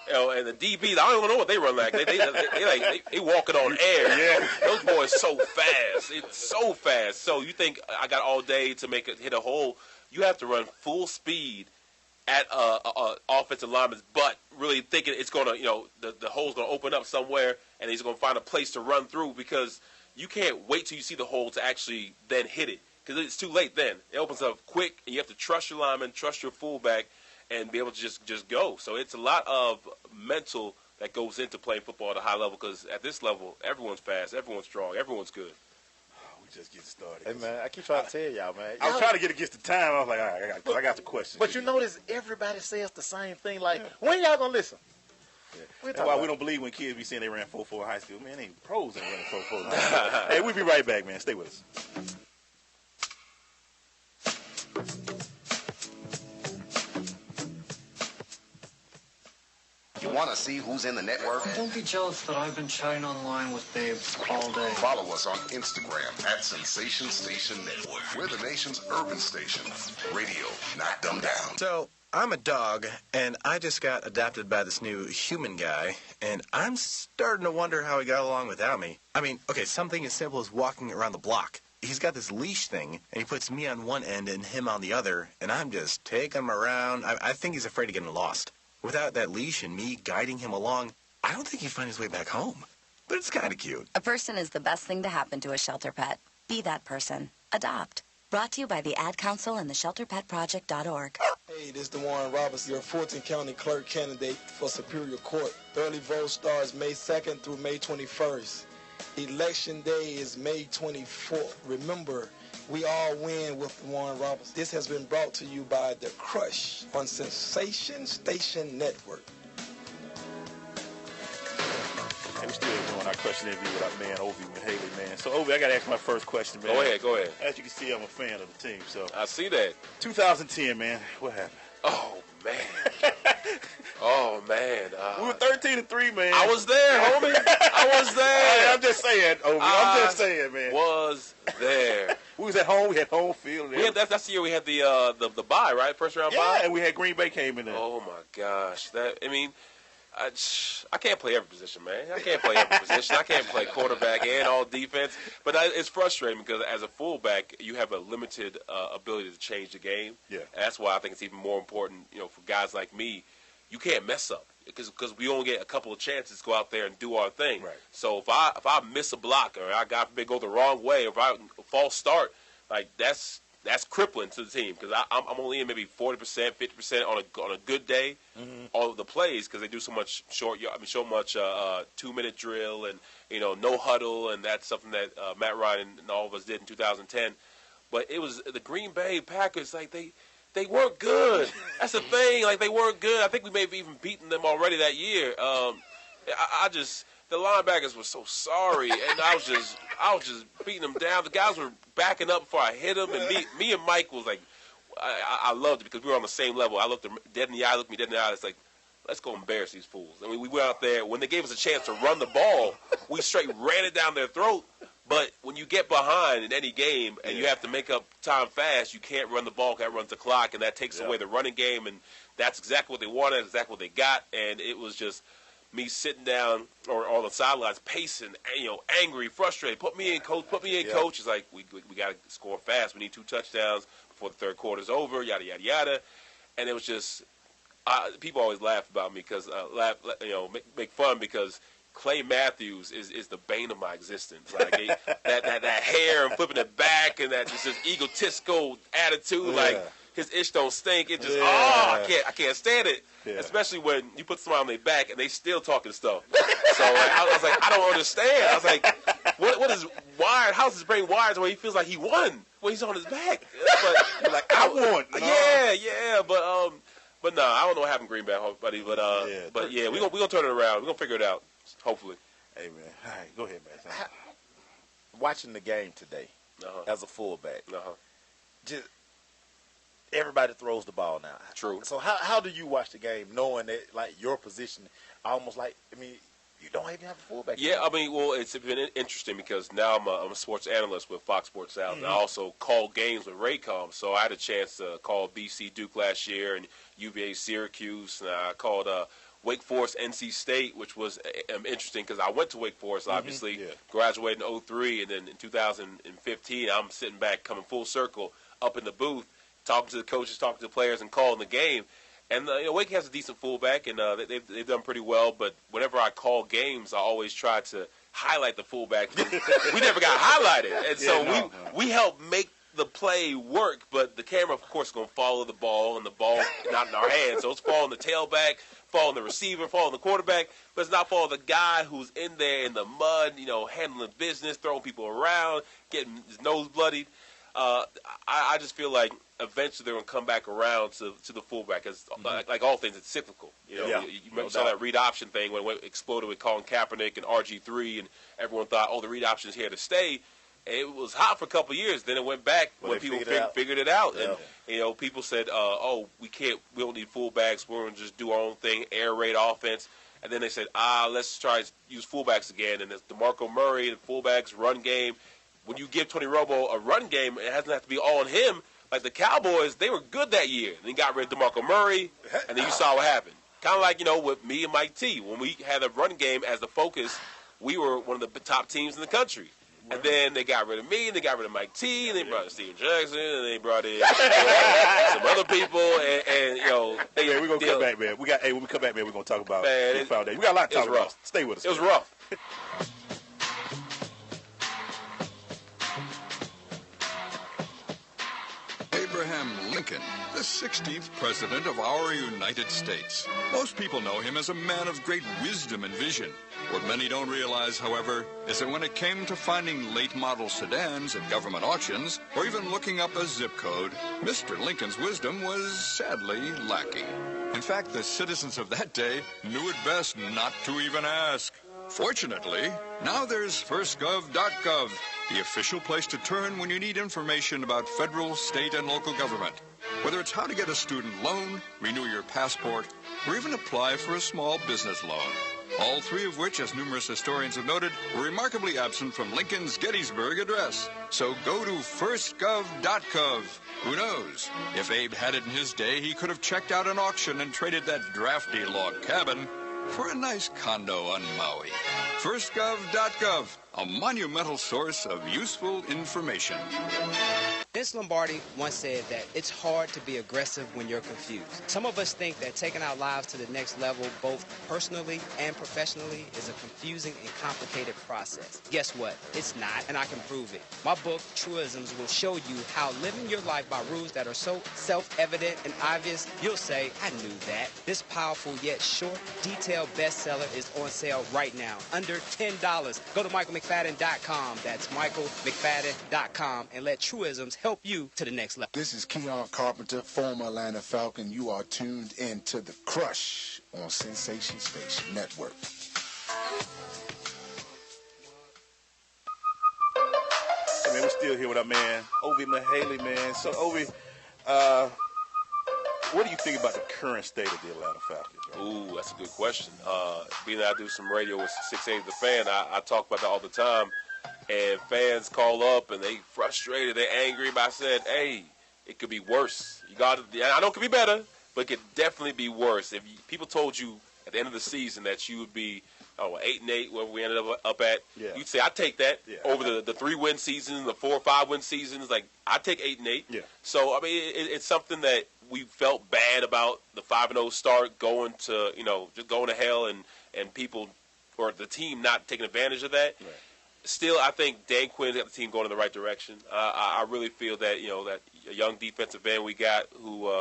And the DBs, I don't know what they run like. They walking on air. Yeah. Those boys so fast. It's so fast. So you think I got all day to hit a hole? You have to run full speed at offensive lineman's butt, really thinking it's going to, the hole's going to open up somewhere, and he's going to find a place to run through, because you can't wait till you see the hole to actually then hit it, because it's too late then. It opens up quick, and you have to trust your lineman, trust your fullback, and be able to just go. So it's a lot of mental that goes into playing football at a high level, because at this level, everyone's fast, everyone's strong, everyone's good. We just get started. Hey, man, I keep trying to tell y'all, man. I was trying to get against the time. I was like, all right, I got the question. But you notice everybody says the same thing. Like, when y'all going to listen? Yeah. That's why we don't believe when kids be saying they ran 4.4 in high school. Man, they ain't pros ain't running 4.4 in high school. Hey, we'll be right back, man. Stay with us. You want to see who's in the network? Don't be jealous that I've been chatting online with babes all day. Follow us on Instagram at Sensation Station Network. We're the nation's urban station. Radio, not dumbed down. So, I'm a dog, and I just got adopted by this new human guy, and I'm starting to wonder how he got along without me. I mean, okay, something as simple as walking around the block. He's got this leash thing, and he puts me on one end and him on the other, and I'm just taking him around. I think he's afraid of getting lost. Without that leash and me guiding him along, I don't think he'd find his way back home. But it's kind of cute. A person is the best thing to happen to a shelter pet. Be that person. Adopt. Brought to you by the Ad Council and the ShelterPetProject.org. Hey, this is DeWarren Roberts, your Fulton County Clerk candidate for Superior Court. Early vote starts May 2nd through May 21st. Election day is May 24th. Remember, we all win with Warren Roberts. This has been brought to you by The Crush on Sensation Station Network. And we still doing our question interview with our man, Ovie Mughelli, man. So, Ovie, I got to ask my first question, man. Go ahead. As you can see, I'm a fan of the team. So I see that. 2010, man. What happened? Oh, man. Oh, man. We were 13-3, man. I was there, homie. I was there. I'm just saying, Ovie. I'm just saying, man. Was there. We was at home. We had home field. That's the year we had the bye, right? First round bye. Yeah, and we had Green Bay came in there. Oh my gosh, I can't play every position, man. I can't play every position. I can't play quarterback and all defense. But it's frustrating because as a fullback, you have a limited ability to change the game. Yeah, and that's why I think it's even more important, for guys like me. You can't mess up because we only get a couple of chances to go out there and do our thing. Right. So if I miss a block or I God forbid go the wrong way, or if I false start, like that's crippling to the team because I'm only in maybe 40%, 50% on a good day. All of the plays because they do so much 2-minute drill and no huddle, and that's something that Matt Ryan and all of us did in 2010. But it was the Green Bay Packers, like they weren't good. That's the thing. Like, they weren't good. I think we may have even beaten them already that year. The linebackers were so sorry, and I was just beating them down. The guys were backing up before I hit them, and me and Mike was like, I loved it because we were on the same level. I looked them dead in the eye, looked me dead in the eye. It's like, let's go embarrass these fools. I mean, we went out there. When they gave us a chance to run the ball, we straight ran it down their throat. But when you get behind in any game and you have to make up time fast, you can't run the ball, can't run the clock, and that takes away the running game. And that's exactly what they wanted, exactly what they got. And it was just me sitting down or on the sidelines, pacing, angry, frustrated. Put me in, coach. Put me in, coach. It's like we got to score fast. We need 2 touchdowns before the third quarter's over. Yada yada yada. And it was just people always laugh about me because make fun because Clay Matthews is the bane of my existence. Like that hair and flipping it back and that just this egotistical attitude. Like his ish don't stink. It just I can't stand it. Yeah. Especially when you put someone on their back and they still talking stuff. So I was like, I don't understand. I was like, what is wired? How's his brain wired where he feels like he won when he's on his back? But like I won. Yeah. But no, I don't know what happened, Green Bay, buddy. But we gonna turn it around. We gonna figure it out. Hopefully. Hey, man. All right, go ahead, man. Watching the game today as a fullback, just everybody throws the ball now. True. So how do you watch the game knowing that, like, your position, almost like, I mean, you don't even have a fullback. Yeah, I mean, well, it's been interesting because now I'm a sports analyst with Fox Sports South, and I also call games with Raycom. So I had a chance to call BC Duke last year and UVA Syracuse, and I called Wake Forest NC State, which was interesting because I went to Wake Forest, obviously, graduated in 2003, and then in 2015, I'm sitting back, coming full circle, up in the booth, talking to the coaches, talking to the players, and calling the game. And Wake has a decent fullback, and they've done pretty well. But whenever I call games, I always try to highlight the fullback. We never got highlighted, and so we help make the play work. But the camera, of course, is going to follow the ball, and the ball not in our hands, so it's following the tailback, following the receiver, following the quarterback, but it's not following the guy who's in there in the mud, handling business, throwing people around, getting his nose bloodied. I just feel like eventually they're going to come back around to the fullback. Because like all things, it's cyclical. You saw that read option thing when it exploded with Colin Kaepernick and RG3, and everyone thought, the read option is here to stay. And it was hot for a couple of years. Then it went back when people figured it out. Yeah. And people said, we don't need fullbacks. We're going to just do our own thing, air raid offense. And then they said, let's try to use fullbacks again. And it's DeMarco Murray, the fullbacks, run game. When you give Tony Romo a run game, it doesn't have to be all on him. Like the Cowboys, they were good that year. Then got rid of DeMarco Murray, and then you saw what happened. Kind of like, with me and Mike T. When we had a run game as the focus, we were one of the top teams in the country. And then they got rid of me, and they got rid of Mike T, and they brought in Steven Jackson, and they brought in some other people, and we're going to come back, man. When we come back, man, we're going to talk about the foundation. We got a lot to talk about. Stay with us. It was rough. Abraham Lincoln, the 16th President of our United States. Most people know him as a man of great wisdom and vision. What many don't realize, however, is that when it came to finding late-model sedans at government auctions, or even looking up a zip code, Mr. Lincoln's wisdom was sadly lacking. In fact, the citizens of that day knew it best not to even ask. Fortunately, now there's firstgov.gov, the official place to turn when you need information about federal, state, and local government. Whether it's how to get a student loan, renew your passport, or even apply for a small business loan. All three of which, as numerous historians have noted, were remarkably absent from Lincoln's Gettysburg Address. So go to firstgov.gov. Who knows? If Abe had it in his day, he could have checked out an auction and traded that drafty log cabin for a nice condo on Maui. Firstgov.gov, a monumental source of useful information. Vince Lombardi once said that it's hard to be aggressive when you're confused. Some of us think that taking our lives to the next level, both personally and professionally, is a confusing and complicated process. Guess what? It's not, and I can prove it. My book, Truisms, will show you how living your life by rules that are so self-evident and obvious, you'll say, I knew that. This powerful yet short, detailed bestseller is on sale right now, under $10. Go to michaelmcfadden.com. That's michaelmcfadden.com, and let Truisms help you to the next level. This is Keon Carpenter, former Atlanta Falcon. You are tuned in to The Crush on Sensation Station Network. Hey, man, we're still here with our man, Ovie Mughelli, man. So, Ovie, what do you think about the current state of the Atlanta Falcons? Right? Ooh, that's a good question. Being that I do some radio with 680 The Fan, I talk about that all the time. And fans call up and they frustrated, they angry. But I said, hey, it could be worse. I know it could be better, but it could definitely be worse. If people told you at the end of the season that you would be 8-8, where we ended up at, you'd say, I'd take that over the 3-win season, the 4 or 5-win seasons. Like, I'd take 8-8. Yeah. So, I mean, it's something that we felt bad about the 5-0 start, going to, just going to hell, and people or the team not taking advantage of that. Right. Still, I think Dan Quinn's got the team going in the right direction. I really feel that, that a young defensive end we got who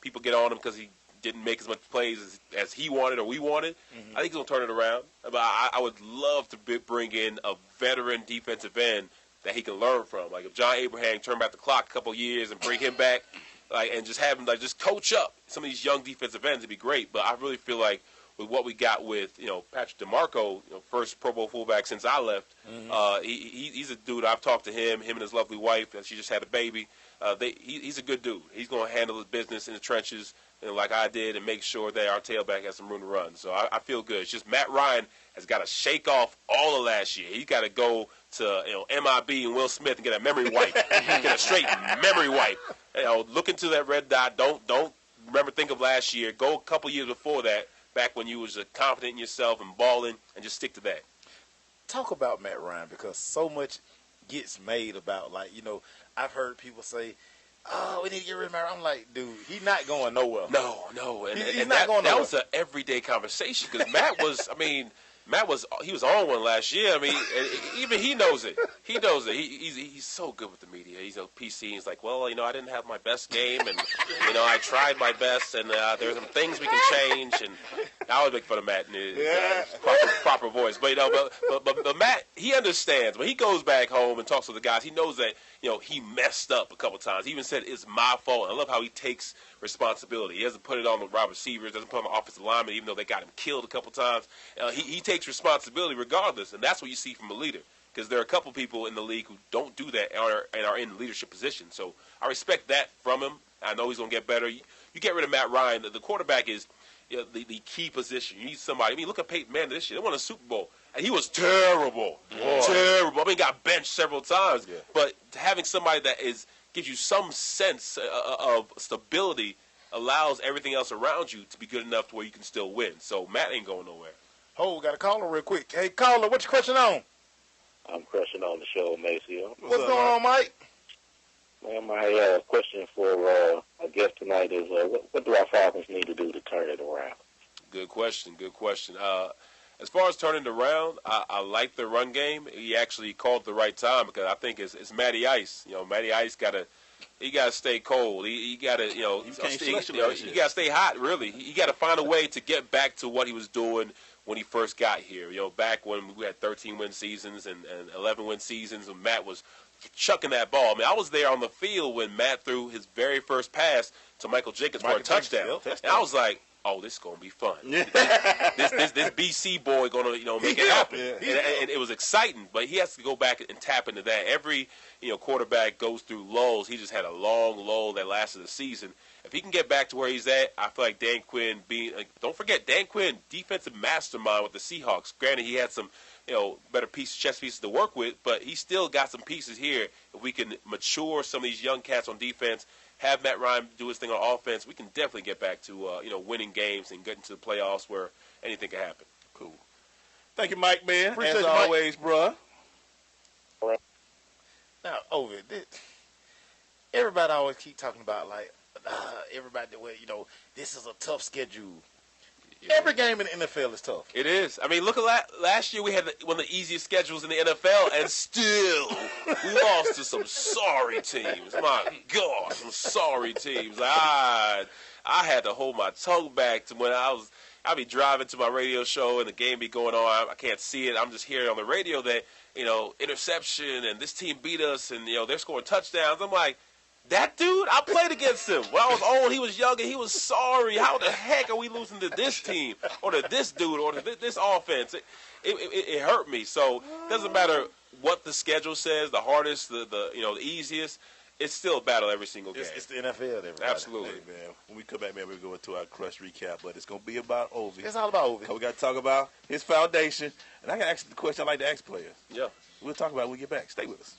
people get on him because he didn't make as much plays as he wanted or we wanted. Mm-hmm. I think he's going to turn it around. But I would love to bring in a veteran defensive end that he can learn from. Like if John Abraham turned back the clock a couple of years and bring him back, and just have him just coach up some of these young defensive ends, it'd be great. But I really feel like with what we got with, Patrick DeMarco, first Pro Bowl fullback since I left. He's a dude. I've talked to him and his lovely wife. She just had a baby. He's a good dude. He's going to handle his business in the trenches, like I did, and make sure that our tailback has some room to run. So I feel good. It's just Matt Ryan has got to shake off all of last year. He's got to go to MIB and Will Smith and get a memory wipe, get a straight memory wipe. Look into that red dot. Don't think of last year. Go a couple years before that, back when you was confident in yourself and balling, and just stick to that. Talk about Matt Ryan, because so much gets made about, I've heard people say, "Oh, we need to get rid of Matt Ryan." I'm like, dude, he's not going nowhere. No, and he's not going nowhere. That was an everyday conversation, because Matt was, he was on one last year. Even he knows it. He knows it. He's so good with the media. He's a PC. He's like, well, I didn't have my best game, and I tried my best, and there's some things we can change. And I always make fun of Matt in his proper voice, but Matt, he understands when he goes back home and talks to the guys. He knows that he messed up a couple times. He even said it's my fault. I love how he takes responsibility. He doesn't put it on the wide receivers, doesn't put it on the offensive lineman, even though they got him killed a couple times. He takes responsibility regardless, and that's what you see from a leader, because there are a couple people in the league who don't do that and are in leadership positions. So I respect that from him. I know he's going to get better. You get rid of Matt Ryan, the quarterback is the key position. You need somebody. Look at Peyton Manning this year. They won a Super Bowl, and he was terrible. Terrible. Got benched several times. Yeah. But having somebody that gives you some sense of stability allows everything else around you to be good enough to where you can still win. So Matt ain't going nowhere. Oh, we got a caller real quick. Hey, caller, what's your question on? I'm crushing on the show, Maceo. What's going on, Mike? Man, my question for our guest tonight is, what do our Falcons need to do to turn it around? Good question. As far as turning it around, I like the run game. He actually called at the right time, because I think it's Matty Ice. Matty Ice got to stay cold. He got to, you got to stay hot, really. He got to find a way to get back to what he was doing when he first got here. Back when we had 13-win seasons and 11-win seasons, and Matt was chucking that ball. I was there on the field when Matt threw his very first pass to Michael Jacobs for a touchdown. And I was like, oh, this is going to be fun. this BC boy going to make it happen. And it was exciting, but he has to go back and tap into that. Every quarterback goes through lulls. He just had a long lull that lasted the season. If he can get back to where he's at, I feel like Dan Quinn don't forget, Dan Quinn, defensive mastermind with the Seahawks. Granted, he had some better chess pieces to work with, but he still got some pieces here. If we can mature some of these young cats on defense, have Matt Ryan do his thing on offense, we can definitely get back to winning games and get into the playoffs where anything can happen. Cool. Thank you, Mike, man. Appreciate As you, always, Mike. bruh. Now, Ovie, everybody always keep talking about, everybody, this is a tough schedule. Yeah. Every game in the NFL is tough. It is. Look at last year. We had one of the easiest schedules in the NFL, and still we lost to some sorry teams. My God, some sorry teams. I had to hold my tongue back to when I'd be driving to my radio show and the game be going on. I can't see it. I'm just hearing on the radio that interception and this team beat us and they're scoring touchdowns. I'm like, that dude, I played against him. When I was old, he was young, and he was sorry. How the heck are we losing to this team or to this dude or to this offense? It hurt me. So it doesn't matter what the schedule says, the hardest, the easiest. It's still a battle every single game. It's the NFL, everybody. Absolutely. Hey, man, when we come back, man, we're going to our Crush recap, but it's going to be about Ovie. It's all about Ovie. We got to talk about his foundation, and I got to ask the question I like to ask players. Yeah. We'll talk about it when we get back. Stay with us.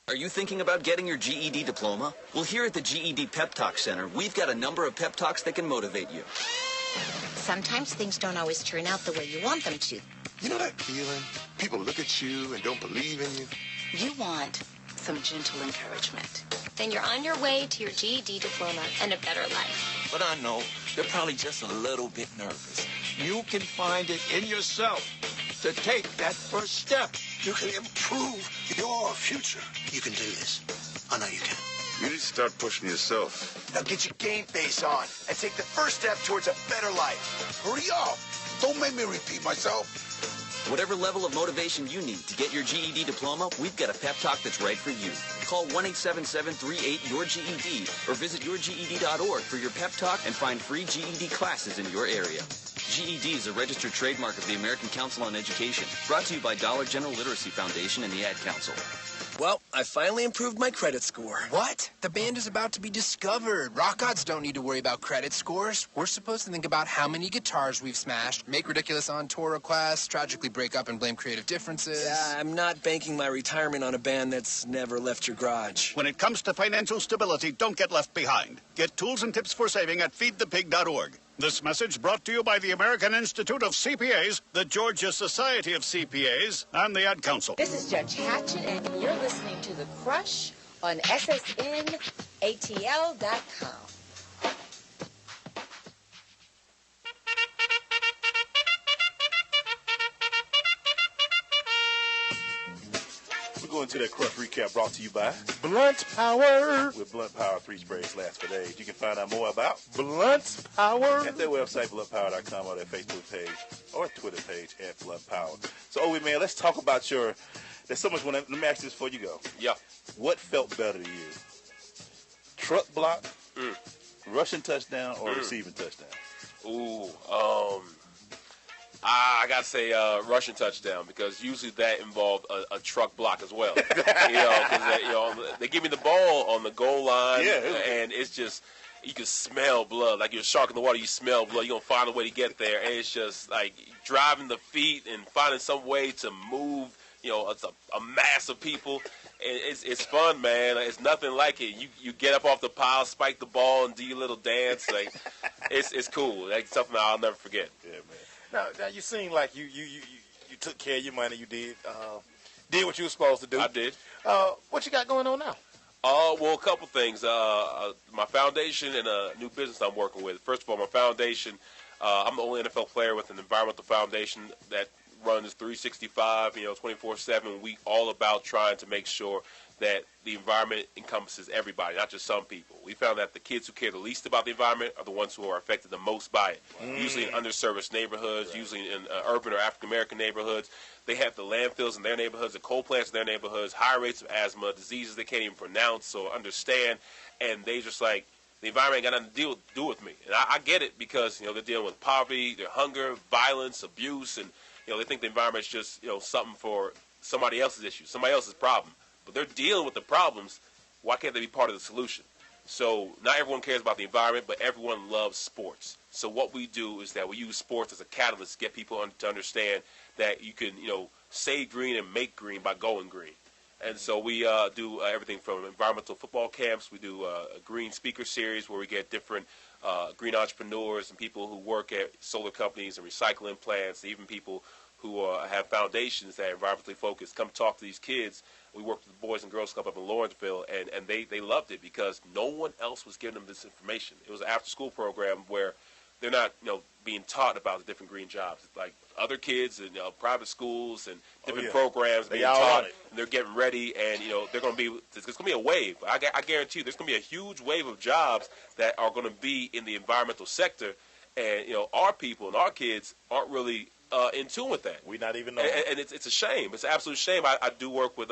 Are you thinking about getting your GED diploma? Well, here at the GED Pep Talk Center, we've got a number of pep talks that can motivate you. Sometimes things don't always turn out the way you want them to. You know that feeling? People look at you and don't believe in you. You want some gentle encouragement. Then you're on your way to your GED diploma and a better life. But I know they're probably just a little bit nervous. You can find it in yourself to take that first step. You can improve your future. You can do this. I know you can. You need to start pushing yourself. Now get your game face on and take the first step towards a better life. Hurry up. Don't make me repeat myself. Whatever level of motivation you need to get your GED diploma, we've got a pep talk that's right for you. Call 1-877-38-YOUR-GED or visit yourged.org for your pep talk and find free GED classes in your area. GED is a registered trademark of the American Council on Education, brought to you by Dollar General Literacy Foundation and the Ad Council. Well, I finally improved my credit score. What? The band is about to be discovered. Rock gods don't need to worry about credit scores. We're supposed to think about how many guitars we've smashed, make ridiculous on-tour requests, tragically break up and blame creative differences. Yeah, I'm not banking my retirement on a band that's never left your garage. When it comes to financial stability, don't get left behind. Get tools and tips for saving at feedthepig.org. This message brought to you by the American Institute of CPAs, the Georgia Society of CPAs, and the Ad Council. This is Judge Hatchet, and you're listening to The Crush on SSNATL.com. We're going to that Crush recap brought to you by Blunt Power. With Blunt Power, 3 sprays last for days. You can find out more about Blunt Power at their website, bluntpower.com, or their Facebook page or Twitter page at Blunt Power. So, Ovie, man, let's talk about there's so much. Let me ask this before you go. Yeah. What felt better to you? Truck block, rushing touchdown, or receiving touchdown? Ooh, I gotta say rushing touchdown, because usually that involved a truck block as well. Because they give me the ball on the goal line, and it's just, you can smell blood. Like you're a shark in the water, you smell blood. You're gonna find a way to get there, and it's just like driving the feet and finding some way to move. It's a mass of people. It's fun, man. It's nothing like it. You get up off the pile, spike the ball, and do your little dance. Like it's cool. That's something I'll never forget. Yeah, man. Now you seem like you took care of your money. You did what you were supposed to do. I did. What you got going on now? Well, a couple things. My foundation and a new business I'm working with. First of all, my foundation, I'm the only NFL player with an environmental foundation that runs 365, 24/7. We all about trying to make sure that the environment encompasses everybody, not just some people. We found that the kids who care the least about the environment are the ones who are affected the most by it. Usually in underserviced neighborhoods, usually in urban or African-American neighborhoods. They have the landfills in their neighborhoods, the coal plants in their neighborhoods, high rates of asthma, diseases they can't even pronounce or understand, and they just like, the environment ain't got nothing to do with me. And I get it, because they're dealing with poverty, their hunger, violence, abuse, and they think the environment's just something for somebody else's issue, somebody else's problem. But they're dealing with the problems. Why can't they be part of the solution? So not everyone cares about the environment, but everyone loves sports. So what we do is that we use sports as a catalyst to get people to understand that you can save green and make green by going green. And so we do everything from environmental football camps. We do a green speaker series where we get different green entrepreneurs and people who work at solar companies and recycling plants, even people who have foundations that are environmentally focused, come talk to these kids. We worked with the Boys and Girls Club up in Lawrenceville, and they loved it because no one else was giving them this information. It was an after-school program where they're not being taught about the different green jobs. It's like other kids in private schools and different programs being taught, and they're getting ready, and they're going to be, there's going to be a wave. I guarantee you there's going to be a huge wave of jobs that are going to be in the environmental sector, and our people and our kids aren't really in tune with that. We not even know. And it's a shame. It's an absolute shame. I do work with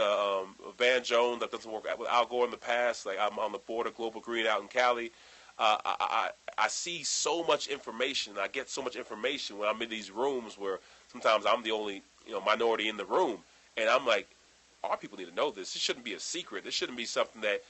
Van Jones. I've done some work with Al Gore in the past. Like I'm on the board of Global Green out in Cali. I see so much information. I get so much information when I'm in these rooms where sometimes I'm the only minority in the room, and I'm like, our people need to know this. This shouldn't be a secret. This shouldn't be something that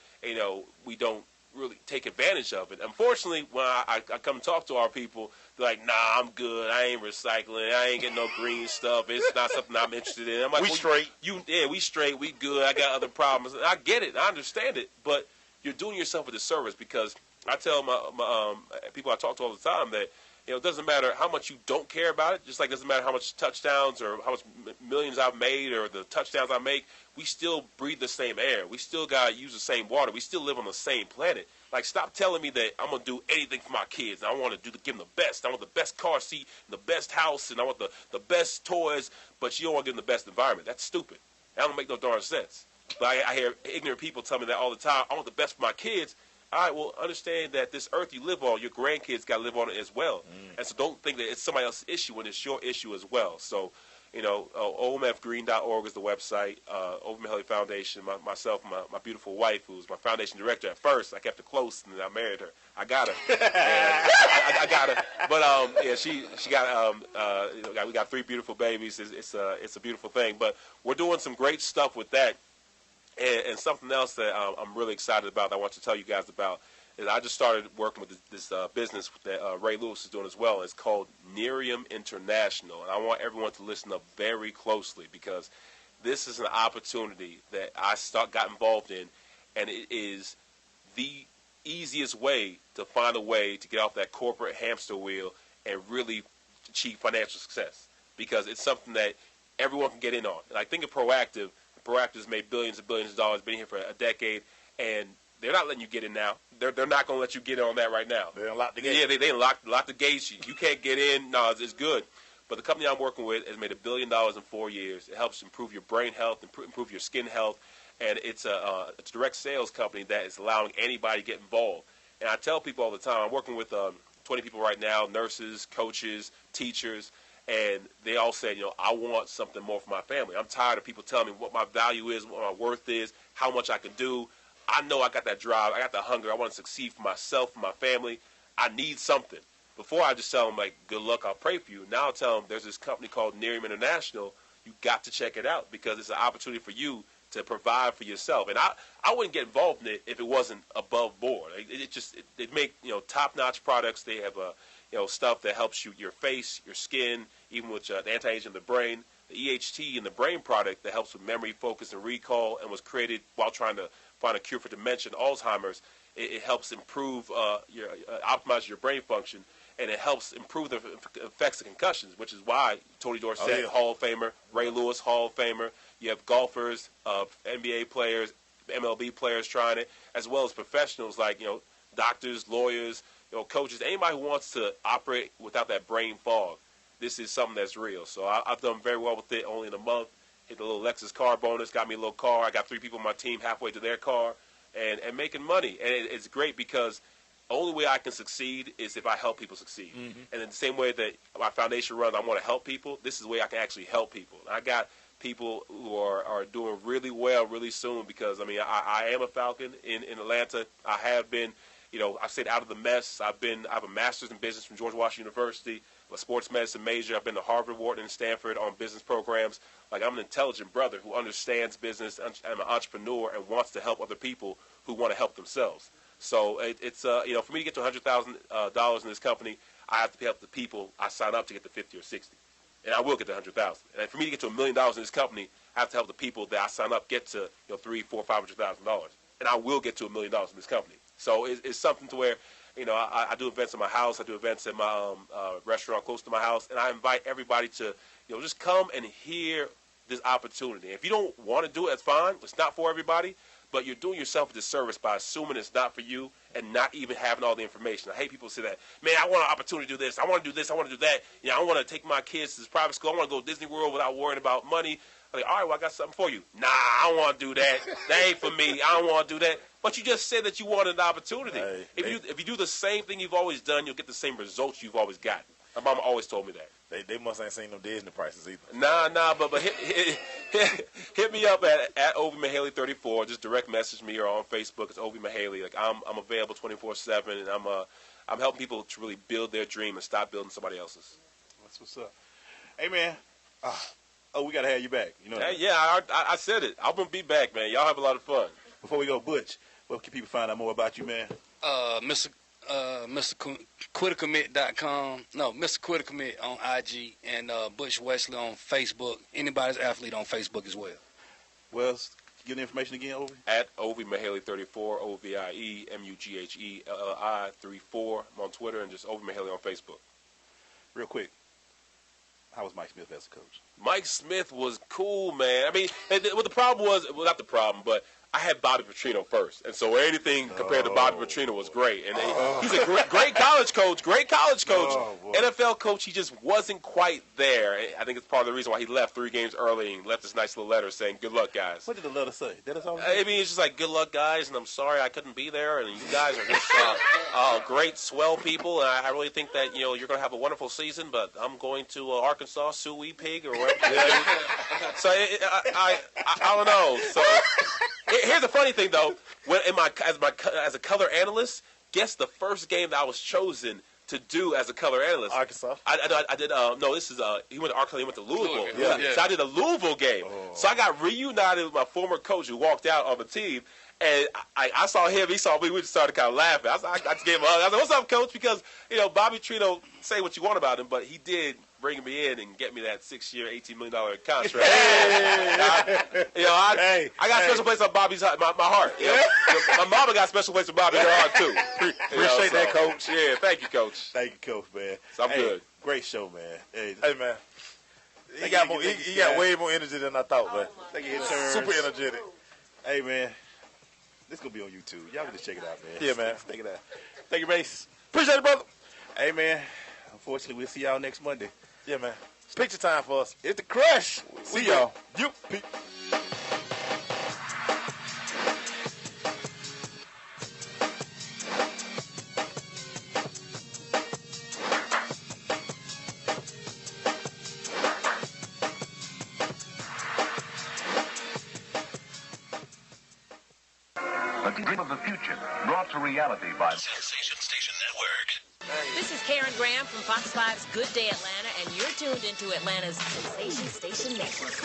we don't really take advantage of it. Unfortunately, when I come talk to our people, they're like, nah, I'm good. I ain't recycling. I ain't getting no green stuff. It's not something I'm interested in. I'm like, we straight. We straight. We good. I got other problems. And I get it. I understand it. But you're doing yourself a disservice, because I tell my people I talk to all the time that it doesn't matter how much you don't care about it, just like it doesn't matter how much touchdowns or how much millions I've made or the touchdowns I make, we still breathe the same air. We still got to use the same water. We still live on the same planet. Like, stop telling me that I'm going to do anything for my kids. I want to give them the best. I want the best car seat, and the best house, and I want the best toys, but you don't want to give them the best environment. That's stupid. That don't make no darn sense. But I hear ignorant people tell me that all the time. I want the best for my kids. All right, well, understand that this earth you live on, your grandkids got to live on it as well. And so don't think that it's somebody else's issue when it's your issue as well. So, OMFgreen.org is the website. Ovie Mughelli Foundation. Myself, my beautiful wife, who's my foundation director. At first, I kept her close, and then I married her. I got her. I got her. But she got we got 3 beautiful babies. It's a beautiful thing. But we're doing some great stuff with that, and something else that I'm really excited about. That I want to tell you guys about. I just started working with this business that Ray Lewis is doing as well. It's called Nerium International, and I want everyone to listen up very closely because this is an opportunity that I got involved in, and it is the easiest way to find a way to get off that corporate hamster wheel and really achieve financial success because it's something that everyone can get in on. And I think of Proactive. Proactive's made billions and billions of dollars, been here for a decade, and they're not letting you get in now. They're not going to let you get in on that right now. They unlocked the gate. Yeah, they locked the gates. You can't get in. No, it's good. But the company I'm working with has made $1 billion in 4 years. It helps improve your brain health, improve your skin health, and it's a direct sales company that is allowing anybody to get involved. And I tell people all the time, I'm working with 20 people right now, nurses, coaches, teachers, and they all say, I want something more for my family. I'm tired of people telling me what my value is, what my worth is, how much I can do. I know I got that drive. I got that hunger. I want to succeed for myself, for my family. I need something. Before I just tell them, good luck, I'll pray for you. Now I tell them there's this company called Nerium International. You got to check it out because it's an opportunity for you to provide for yourself. And I wouldn't get involved in it if it wasn't above board. It make top-notch products. They have stuff that helps your face, your skin, even with the anti-aging of the brain. The EHT in the brain product that helps with memory, focus, and recall, and was created while trying to find a cure for dementia and Alzheimer's. It helps improve optimize your brain function, and it helps improve the effects of concussions, which is why Tony Dorsett, Hall of Famer, Ray Lewis, Hall of Famer. You have golfers, NBA players, MLB players trying it, as well as professionals like doctors, lawyers, coaches, anybody who wants to operate without that brain fog. This is something that's real. So I've done very well with it. Only in a month. Hit the little Lexus car bonus, got me a little car. I got 3 people on my team halfway to their car, and making money. And it's great because the only way I can succeed is if I help people succeed. Mm-hmm. And in the same way that my foundation runs, I want to help people. This is the way I can actually help people. I got people who are doing really well really soon because, I am a Falcon in Atlanta. I have been, I've stayed out of the mess. I have a master's in business from George Washington University. I'm a sports medicine major. I've been to Harvard, Wharton, and Stanford on business programs. I'm an intelligent brother who understands business. I'm an entrepreneur and wants to help other people who want to help themselves. So it's for me to get to $100,000 in this company, I have to help the people I sign up to get to 50 or 60, and I will get to $100,000. And for me to get to $1 million in this company, I have to help the people that I sign up get to $300,000, $400,000, $500,000, and I will get to $1 million in this company. So it's something to where I do events in my house. I do events at my restaurant close to my house, and I invite everybody to just come and hear this opportunity. If you don't want to do it, that's fine. It's not for everybody. But you're doing yourself a disservice by assuming it's not for you and not even having all the information. I hate people who say that. Man, I want an opportunity to do this. I want to do this. I want to do that. I want to take my kids to this private school. I want to go to Disney World without worrying about money. I'm like, all right, well, I got something for you. Nah, I don't want to do that. That ain't for me. I don't want to do that. But you just said that you wanted an opportunity. If you do the same thing you've always done, you'll get the same results you've always gotten. My mama always told me that. They must ain't seen no Disney prices either. Nah, but hit me up at Ovie Mughelli 34. Just direct message me or on Facebook. It's Ovie Mughelli. I'm available 24/7, and I'm helping people to really build their dream and stop building somebody else's. That's what's up. Hey man, we gotta have you back. I said it. I'm gonna be back, man. Y'all have a lot of fun. Before we go, Butch, where can people find out more about you, man? MrQuitterCommit.com. No, Mr. Quittercommit on IG, and Butch Wesley on Facebook. Anybody's athlete on Facebook as well. Well, give the information again, Ovie. At Ovie Mughelli 34, OVIE Mughelli 34. I'm on Twitter, and just Ovie Mughelli on Facebook. Real quick, how was Mike Smith as a coach? Mike Smith was cool, man. What the problem was, well, not the problem, but I had Bobby Petrino first, and so anything compared to Bobby Petrino was great. And he's a great college coach, NFL coach. He just wasn't quite there. I think it's part of the reason why he left 3 games early and left this nice little letter saying, "Good luck, guys." What did the letter say? I mean, it's just like, "Good luck, guys," and I'm sorry I couldn't be there, and you guys are just great, swell people, and I really think that you're going to have a wonderful season. But I'm going to Arkansas, Sioux Pig, or whatever. So I don't know. So. Here's the funny thing, though. When as a color analyst, guess the first game that I was chosen to do as a color analyst. Arkansas. I did. No, this is he went to Arkansas. He went to Louisville. Yeah. So I did a Louisville game. So I got reunited with my former coach who walked out on the team. And I saw him, he saw me, we just started kind of laughing. I just gave him a hug. I said, "What's up, Coach?" Because, Bobby Petrino, say what you want about him, but he did bring me in and get me that 6-year, $18 million contract. I got a special place on Bobby's heart, my heart. My mama got a special place on Bobby's heart, too. Appreciate that, Coach. Yeah, thank you, Coach. Thank you, Coach, man. So I'm good. Great show, man. Hey, man. He got way more energy than I thought, man. Super energetic. Hey, man. This going to be on YouTube. Y'all can just check it out, man. Yeah, man. Check it out. Thank you, Mace. Appreciate it, brother. Hey, man. Unfortunately, we'll see y'all next Monday. Yeah, man. It's picture time for us. It's the Crush. See y'all. You. The dream of the future, brought to reality by Sensation Station Network. This is Karen Graham from Fox 5's Good Day Atlanta, and you're tuned into Atlanta's Sensation Station Network.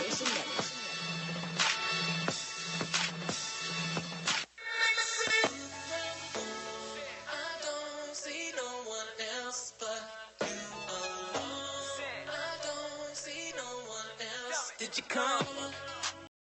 Did you come?